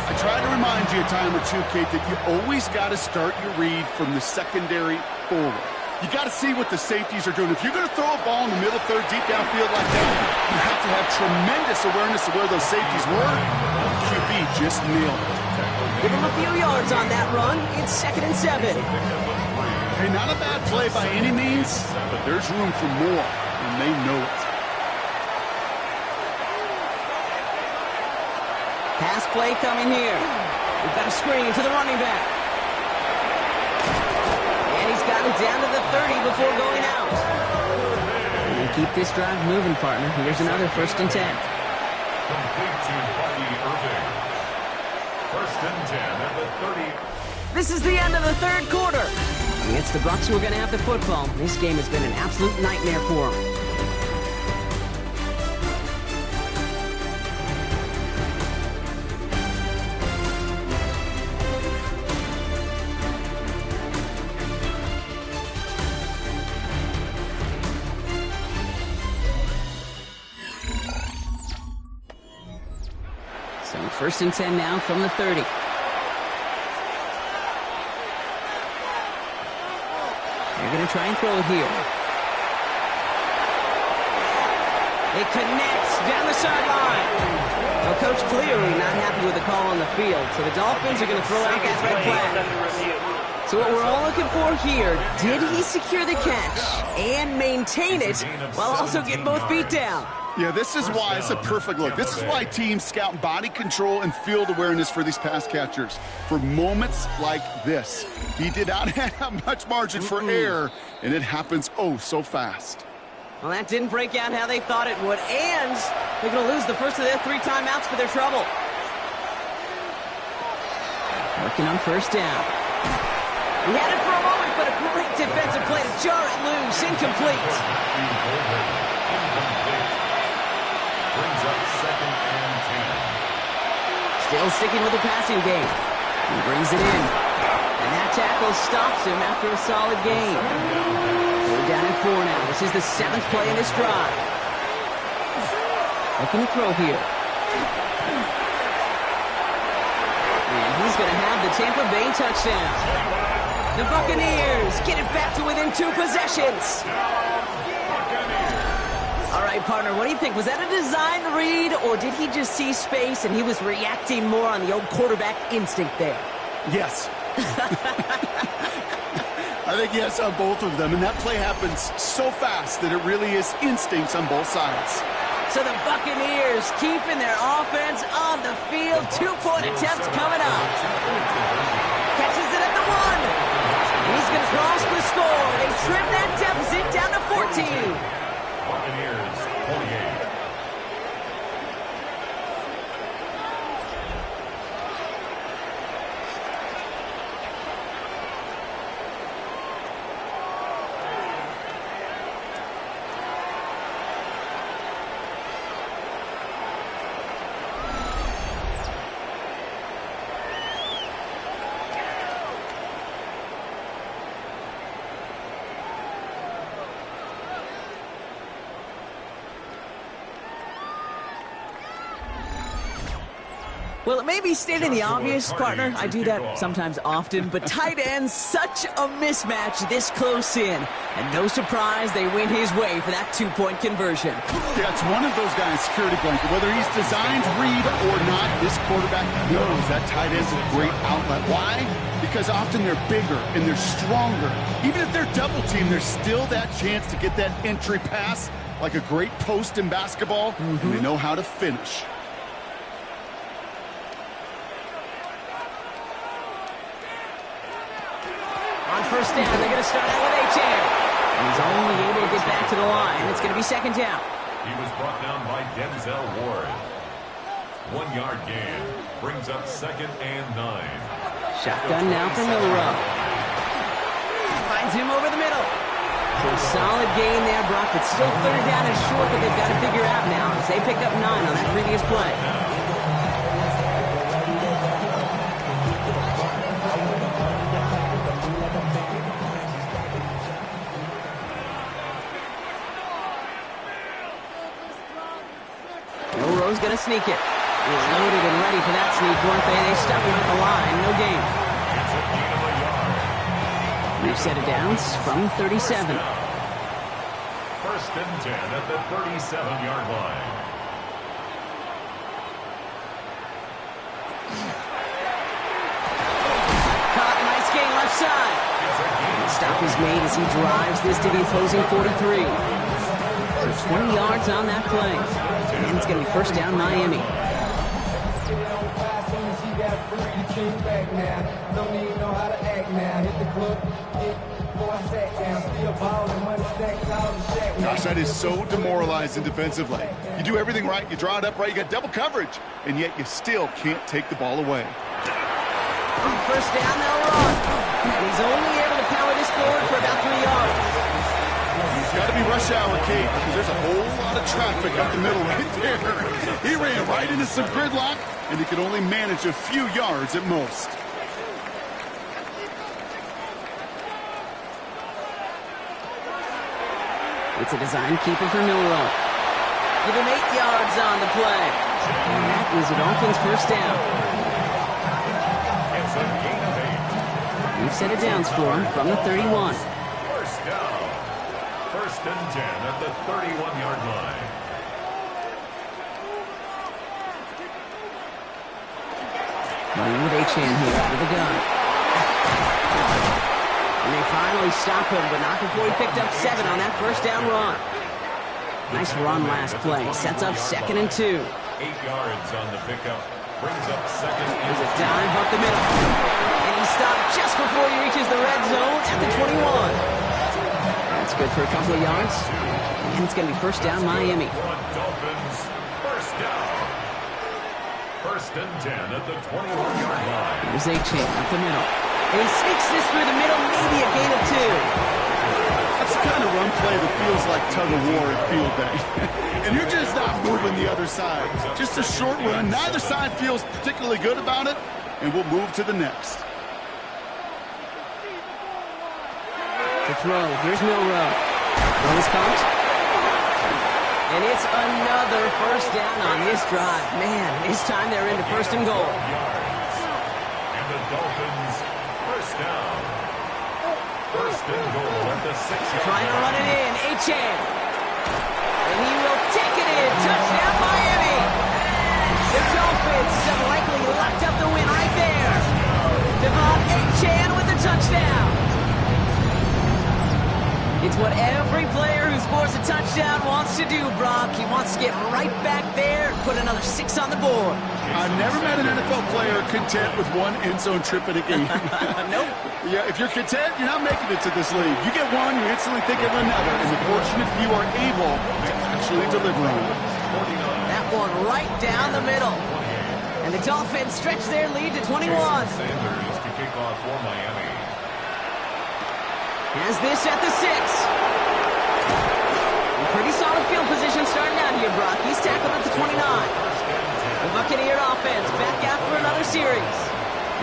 I try to remind you a time or two, Kate, that you always got to start your read from the secondary forward. You got to see what the safeties are doing. If you're going to throw a ball in the middle third deep downfield like that, you have to have tremendous awareness of where those safeties were. QB just nailed it. Give him a few yards on that run. It's 2nd and 7. Hey, not a bad play by any means, but there's room for more, and they know it. Pass play coming here. We've got a screen to the running back. And he's got it down to the 30 before going out. And keep this drive moving, partner. Here's another 1st and 10. Complete to Buddy Irving. 1st and 10 at the 30. This is the end of the 3rd quarter. And it's the Bucs who are going to have the football. This game has been an absolute nightmare for them. So 1st and 10 now from the 30. They're going to try and throw it here. It connects down the sideline. Well, Coach clearly not happy with the call on the field, so the Dolphins are going to throw out that red flag. So what we're all looking for here, did he secure the catch and maintain it while also getting both feet down? Yeah, this is why it's a perfect look. This is why teams scout body control and field awareness for these pass catchers. For moments like this, he did not have much margin for error, and it happens oh so fast. Well, that didn't break out how they thought it would, and they're going to lose the first of their 3 timeouts for their trouble. Working on 1st down. He had it for a moment, but a great defensive play to jar it loose. Incomplete. Brings up 2nd and 10. Still sticking with the passing game. He brings it in. And that tackle stops him after a solid gain. We're down at 4 now. This is the 7th play in this drive. Looking to throw here. And he's going to have the Tampa Bay touchdown. The Buccaneers get it back to within 2 possessions. All right, partner, what do you think? Was that a design read, or did he just see space and he was reacting more on the old quarterback instinct there? Yes. I think yes on both of them, and that play happens so fast that it really is instincts on both sides. So the Buccaneers keeping their offense on the field. 2-point attempts coming up. Catches it at the 1. He's going to cross the score. They trim that deficit down to 14. Buccaneers 28. Well, it may be stating the obvious, partner. I do that sometimes often, but tight ends, such a mismatch this close in. And no surprise, they win his way for that two-point conversion. Yeah, it's one of those guys' security blanket. Whether he's designed read or not, this quarterback knows that tight end's a great outlet. Why? Because often they're bigger and they're stronger. Even if they're double-teamed, there's still that chance to get that entry pass like a great post in basketball, and they know how to finish. On first down, they're going to start out with A-Chan. And he's only able to get back to the line. It's going to be second down. He was brought down by Denzel Ward. 1 yard gain brings up 2nd and 9. Shotgun now for Milrow. Finds him over the middle. So a solid gain there, Brock. It's still third down and short that they've got to figure out now as they pick up 9 on that previous play. Milrow's going to sneak it. He's loaded and ready for that sneak, weren't they? They stop him at the line. No gain. It's a gain of a yard. We've set it down from 37. 1st and 10 at the 37-yard line. Caught, nice gain left side. The stop is made as he drives this to the opposing 43. So 20 yards on that play. And it's going to be first down Miami. Gosh, that is so demoralizing defensively. You do everything right, you draw it up right, you got double coverage, and yet you still can't take the ball away. First down, they'll run. And he's only able to power this forward for about 3 yards. He's got to be rush hour, Kate, because there's a whole lot of traffic up the middle right there. He ran right into some gridlock, and he could only manage a few yards at most. It's a design keeper for Milrow. Give him 8 yards on the play. And that is a Dolphins first down. It's a gain of 8. We've set it down for him from the 31. First down. 1st and 10 at the 31-yard line. Running with A-Chan here with the gun. And they finally stop him, but not before he picked up 7 on that first down run. Nice run last play. Sets up 2nd and 2. 8 yards on the pickup. Brings up 2nd and There's a dive up the middle. And he stopped just before he reaches the red zone at the 21. That's good for a couple of yards. And it's going to be first down Miami. Dolphins first down. 1st and 10 at the 21-yard line. Here's A-Chan up the middle. And he sneaks this through the middle, maybe a gain of 2. That's the kind of run play that feels like tug-of-war at field day. And you're just not moving the other side. Just a short run. Neither side feels particularly good about it, and we'll move to the next. To throw, here's Milrow. Throw is caught. And it's another first down on this drive. Man, this time they're into 1st and goal. Yards. And the Dolphins first down. 1st and goal at the 6-yard Trying to run it in, A-Chan. And he will take it in. Touchdown, Miami. The Dolphins have likely locked up the win right there. Devon A-Chan with the touchdown. It's what every player who scores a touchdown wants to do, Brock. He wants to get right back there and put another 6 on the board. I've never met an NFL player content with one end zone trip in a game. Nope. Yeah, if you're content, you're not making it to this league. You get one, you instantly think of another, and the fortunate few are able to actually deliver on it. That one right down the middle. And the Dolphins stretch their lead to 21. Sanders to kick off for Miami. Has this at the 6. Pretty solid field position starting out here, Brock. He's tackled at the 29. The Buccaneer offense back out for another series.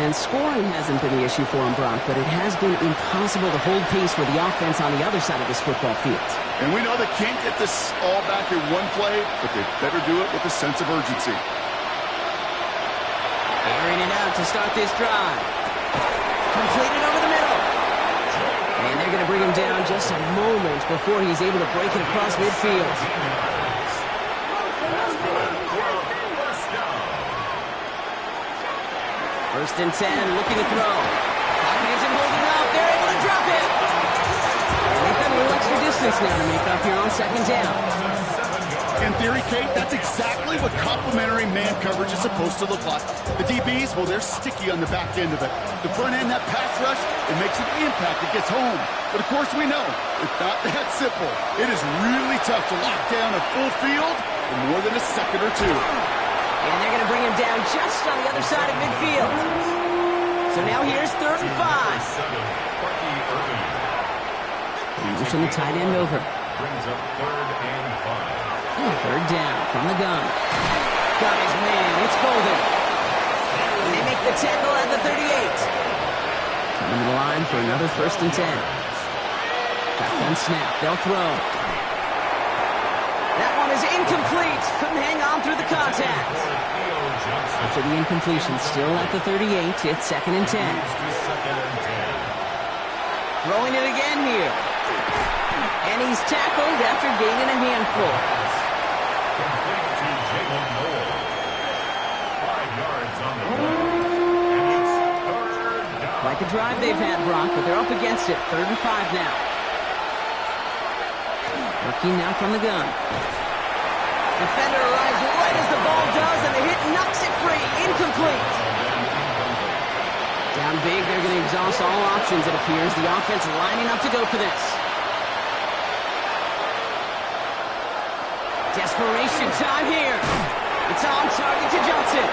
And scoring hasn't been the issue for him, Brock, but it has been impossible to hold pace with the offense on the other side of this football field. And we know they can't get this all back in one play, but they better do it with a sense of urgency. Airing it out to start this drive. Completed over the middle. And they're going to bring him down just a moment before he's able to break it across midfield. First and 10, looking to throw. Clock isn't holding up. They're able to drop it. And they've got a little extra distance now to make up here on second down. In theory, Kate, that's exactly what complementary man coverage is supposed to look like. The DBs, well, they're sticky on the back end of it. The front end, that pass rush, it makes an impact. It gets home. But, of course, we know it's not that simple. It is really tough to lock down a full field for more than a second or two. And they're going to bring him down just on the other side of midfield. So now here's 3rd and 5. Motion the tight end over. Brings up 3rd and 5. 3rd down from the gun. Got his man. It's Golden. And they make the tackle at the 38. Coming to the line for another 1st and 10. Shotgun snap. They'll throw. That one is incomplete. Couldn't hang on through the contact. After the incompletion, still at the 38, it's 2nd and 10. Throwing it again here. And he's tackled after gaining a handful. Quite the drive they've had, Brock, but they're up against it. 3rd and 5 now. Working now from the gun. Defender arrives right as the ball does, and the hit knocks it free. Incomplete. Down big, they're going to exhaust all options, it appears. The offense lining up to go for this. Desperation time here. It's on target to Johnson.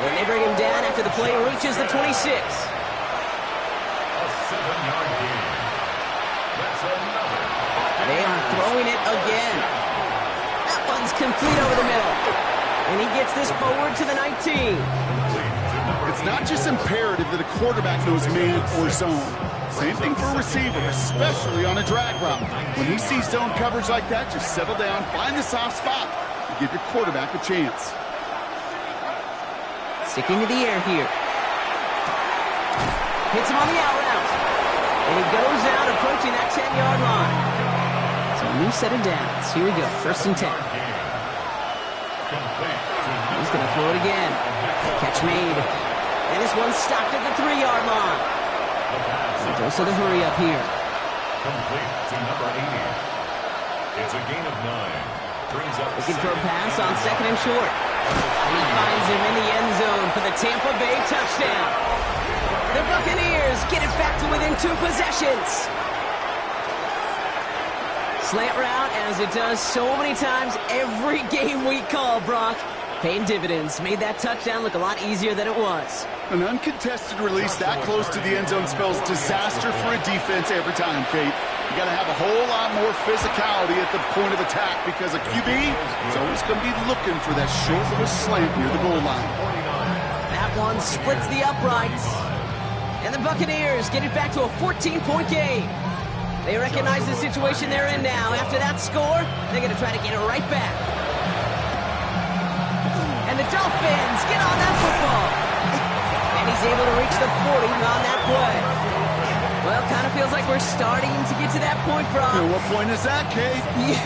And they bring him down after the play reaches the 26. A 7-yard gain. That's another. They are throwing it again. That one's complete over the middle. And he gets this forward to the 19. It's not just imperative that a quarterback knows man or zone. Same thing for a receiver, especially on a drag route. When you see zone coverage like that, just settle down, find the soft spot, and give your quarterback a chance. Sticking to the air here. Hits him on the out route. And he goes out approaching that 10-yard line. So a new set of downs. Here we go. 1st and 10. He's going to throw it again. Catch made. And this one's stopped at the 3-yard line. Dose of the hurry up here. Complete to number 80. It's a gain of 9. Brings up Looking for a pass on 2nd and short. And he finds him in the end zone for the Tampa Bay touchdown. The Buccaneers get it back to within 2 possessions. Slant route, as it does so many times every game we call, Brock. Paying dividends. Made that touchdown look a lot easier than it was. An uncontested release that close to the end zone spells disaster for a defense every time, Kate. You got to have a whole lot more physicality at the point of attack because a QB is always going to be looking for that short little slant near the goal line. That one splits the uprights. And the Buccaneers get it back to a 14-point game. They recognize the situation they're in now. After that score, they're going to try to get it right back. And the Dolphins get on that football. And he's able to reach the 40 on that play. Well, kind of feels like we're starting to get to that point, Brock. And what point is that, Kate? You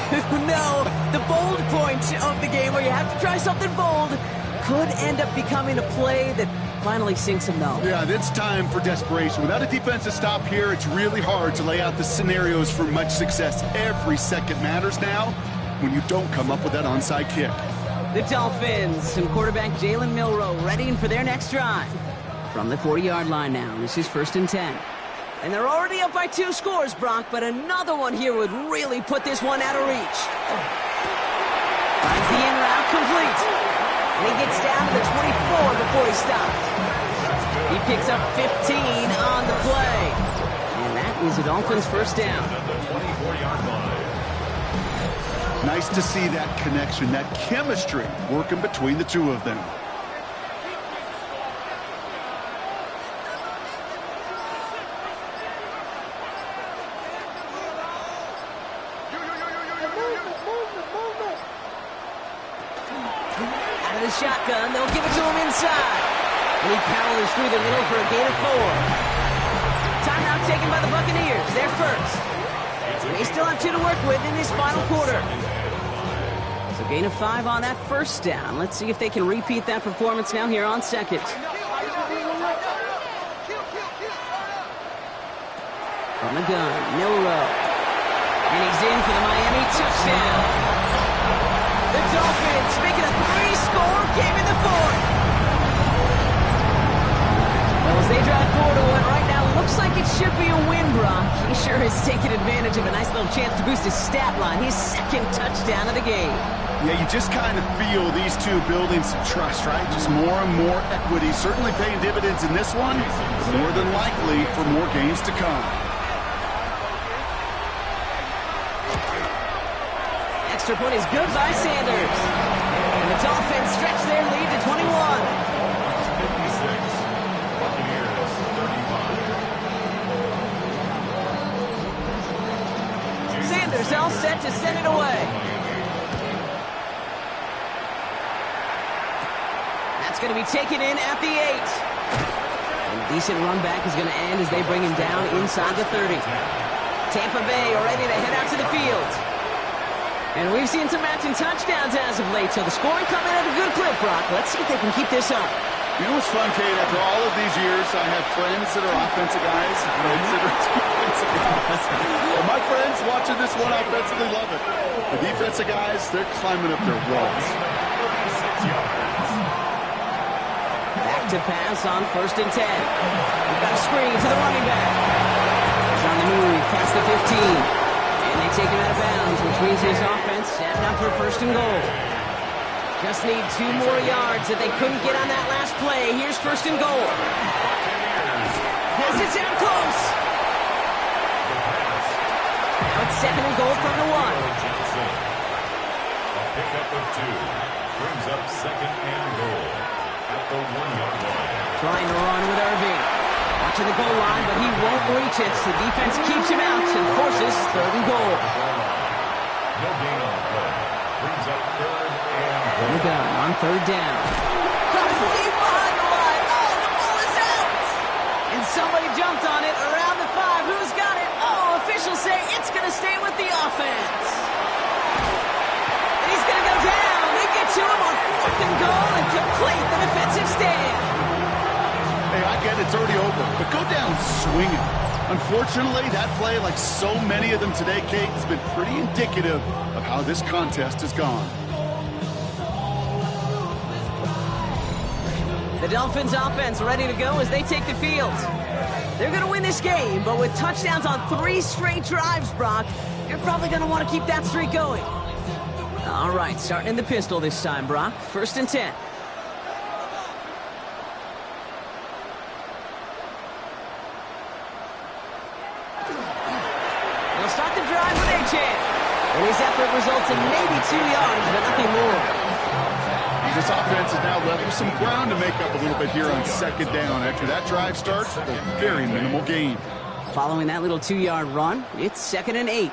know, the bold point of the game where you have to try something bold could end up becoming a play that finally sinks them, though. Yeah, it's time for desperation. Without a defensive stop here, it's really hard to lay out the scenarios for much success. Every second matters now when you don't come up with that onside kick. The Dolphins and quarterback Jalen Milroe readying for their next drive. From the 40-yard line now, this is 1st and 10. And they're already up by 2 scores, Brock, but another one here would really put this one out of reach. Finds the in route complete. And he gets down to the 24 before he stopped. He picks up 15 on the play. And that is the Dolphins' 1st down. Nice to see that connection, that chemistry working between the two of them. Out of the shotgun, they'll give it to him inside. And he powers through the middle for a gain of 4. Timeout taken by the Buccaneers. They're first. They still have 2 to work with in this final quarter. So gain of 5 on that first down. Let's see if they can repeat that performance now here on second. From the gun, Milrow. And he's in for the Miami touchdown. The Dolphins making a 3-score game in the 4th. Well, as they drive forward to what right now looks like it should be a win, Brock. He sure has taken advantage of a nice little chance to boost his stat line. His second touchdown of the game. Yeah, you just kind of feel these two building some trust, right? Just more and more equity. Certainly paying dividends in this one. More than likely for more games to come. Extra point is good by Sanders. And the Dolphins stretch their lead to 21. 56. Buccaneers 35. Sanders all set to send it away. That's going to be taken in at the 8. And a decent run back is going to end as they bring him down inside the 30. Tampa Bay ready to head out to the field. And we've seen some matching touchdowns as of late, so the scoring coming at a good clip, Brock. Let's see if they can keep this up. You know what's fun, Kate? After all of these years, I have friends that are offensive guys and friends that are defensive guys. And my friends watching this one offensively love it. The defensive guys, they're climbing up their walls. Back to pass on 1st and 10. We've got a screen to the running back. He's on the move past the 15. And they take him out of bounds, which means his offense setting up for 1st and goal. Just need 2 more yards that they couldn't get on that last play. Here's 1st and goal. Has it down close. Now it's 2nd and goal from the 1. A pickup of 2 brings up 2nd and goal at the 1-yard line. Trying to run with Irving. Watching the goal line, but he won't reach it. The defense keeps him out and forces 3rd and goal. No gain on the play. Brings up 3rd and goal. From the gun on 3rd down. Deep behind the line. Oh, the ball is out. And somebody jumped on it around the 5. Who's got it? Oh, officials say it's going to stay with the offense. And he's going to go down. They get to him on 4th and goal and complete the defensive stand. Hey, I get it, it's already over, but go down swinging. Unfortunately, that play, like so many of them today, Kate, has been pretty indicative of how this contest has gone. The Dolphins offense ready to go as they take the field. They're going to win this game, but with touchdowns on 3 straight drives, Brock, you're probably going to want to keep that streak going. All right, starting in the pistol this time, Brock. 1st and 10. They'll start the drive with A-Chan. And his effort results in maybe 2 yards, but nothing more. This offense has now left with some ground to make up a little bit here on 2nd down. After that drive starts, a very minimal gain. Following that little 2-yard run, it's 2nd and 8.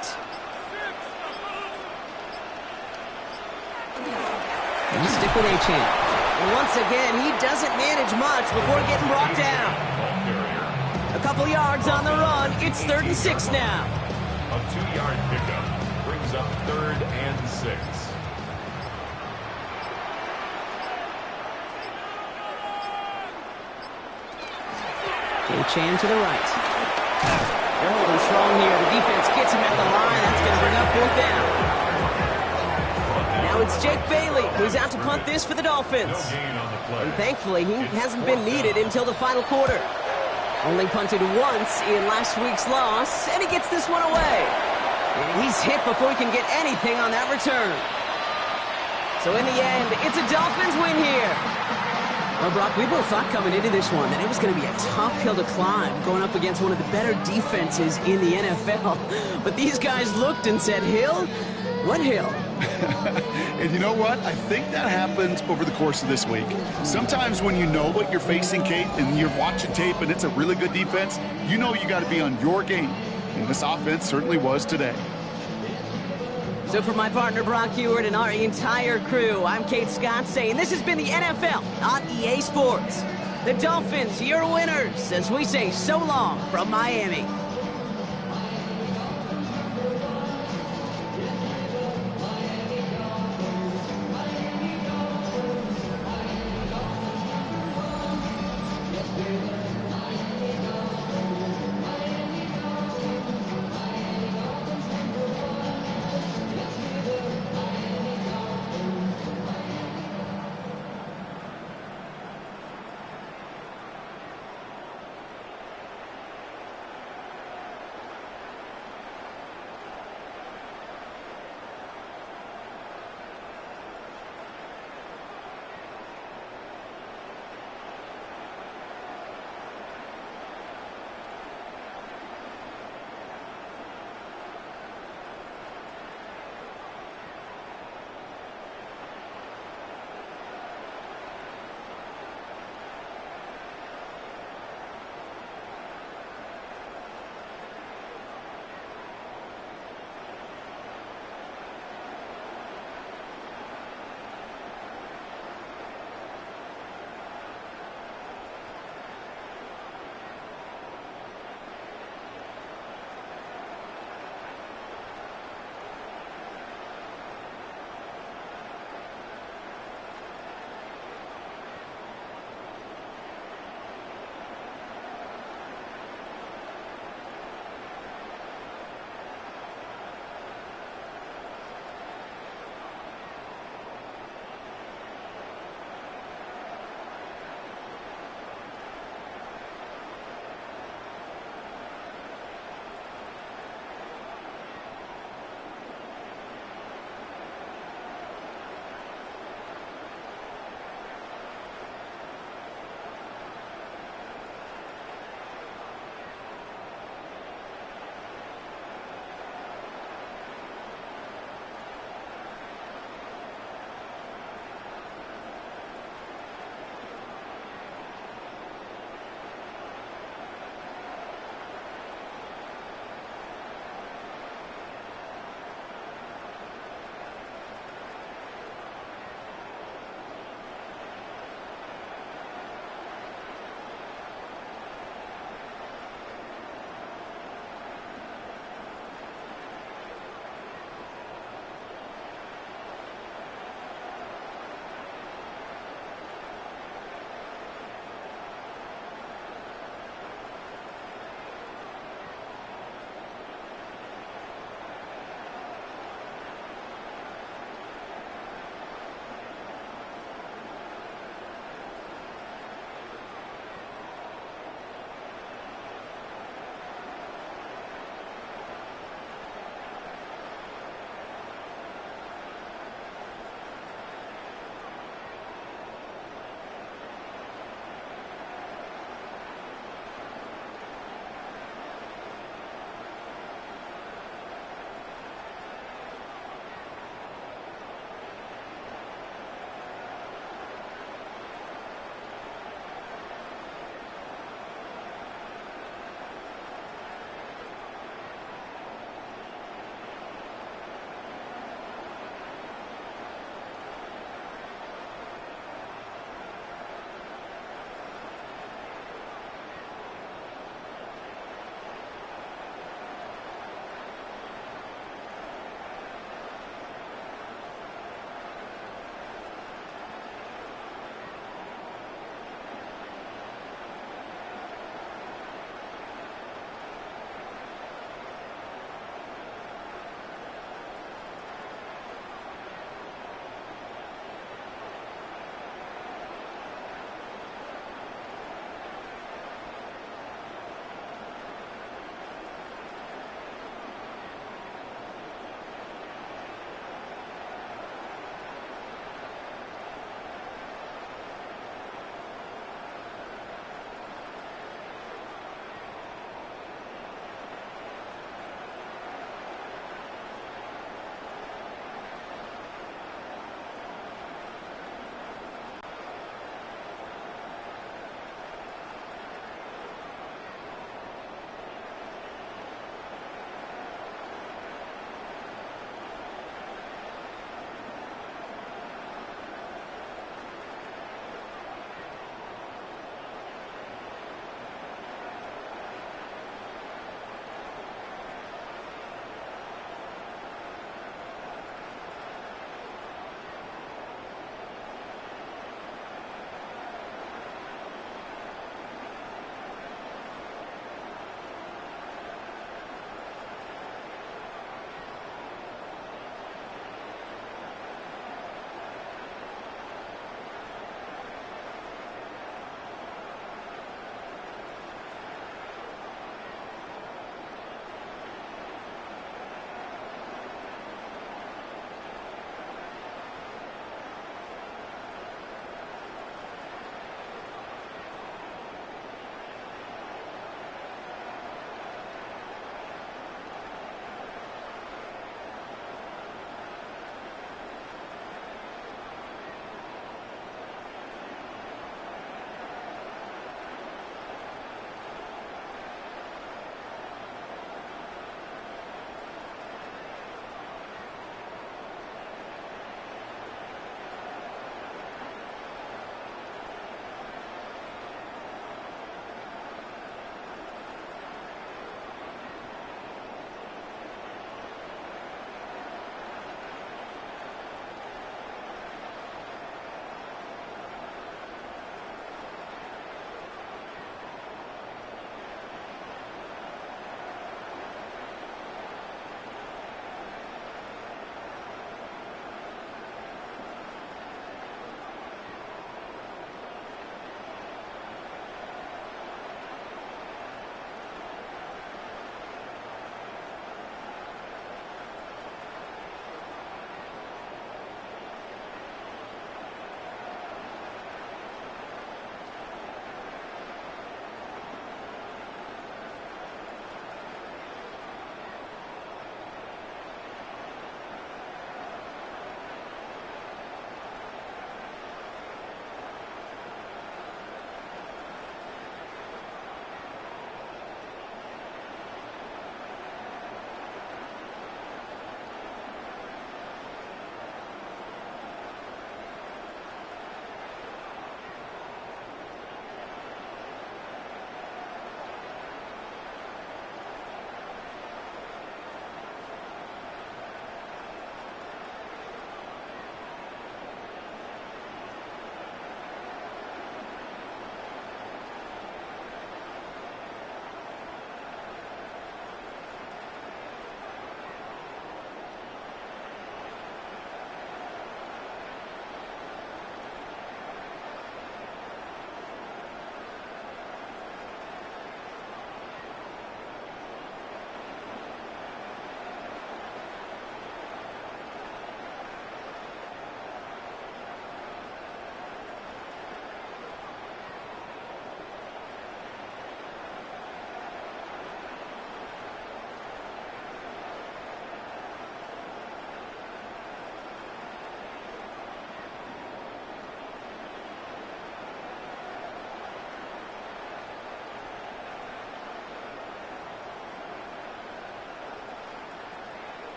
And stick with A-Chan. And once again, he doesn't manage much before getting brought down. A couple yards on the run. It's 3rd and 6 now. A 2-yard pickup brings up 3rd and 6. A-Chan to the right. They're holding strong here. The defense gets him at the line. That's going to bring up 4th down. Now it's Jake Bailey, who's out to punt this for the Dolphins. And thankfully, he hasn't been needed until the final quarter. Only punted once in last week's loss, and he gets this one away. And he's hit before he can get anything on that return. So in the end, it's a Dolphins win here. Well, Brock, we both thought coming into this one that it was going to be a tough hill to climb, going up against one of the better defenses in the NFL. But these guys looked and said, Hill? What hill? And you know what? I think that happened over the course of this week. Sometimes when you know what you're facing, Kate, and you're watching tape and it's a really good defense, you know you got to be on your game. And this offense certainly was today. So So for my partner Brock Heward and our entire crew, I'm Kate Scott saying this has been the NFL on EA Sports. The Dolphins, your winners, as we say so long from Miami.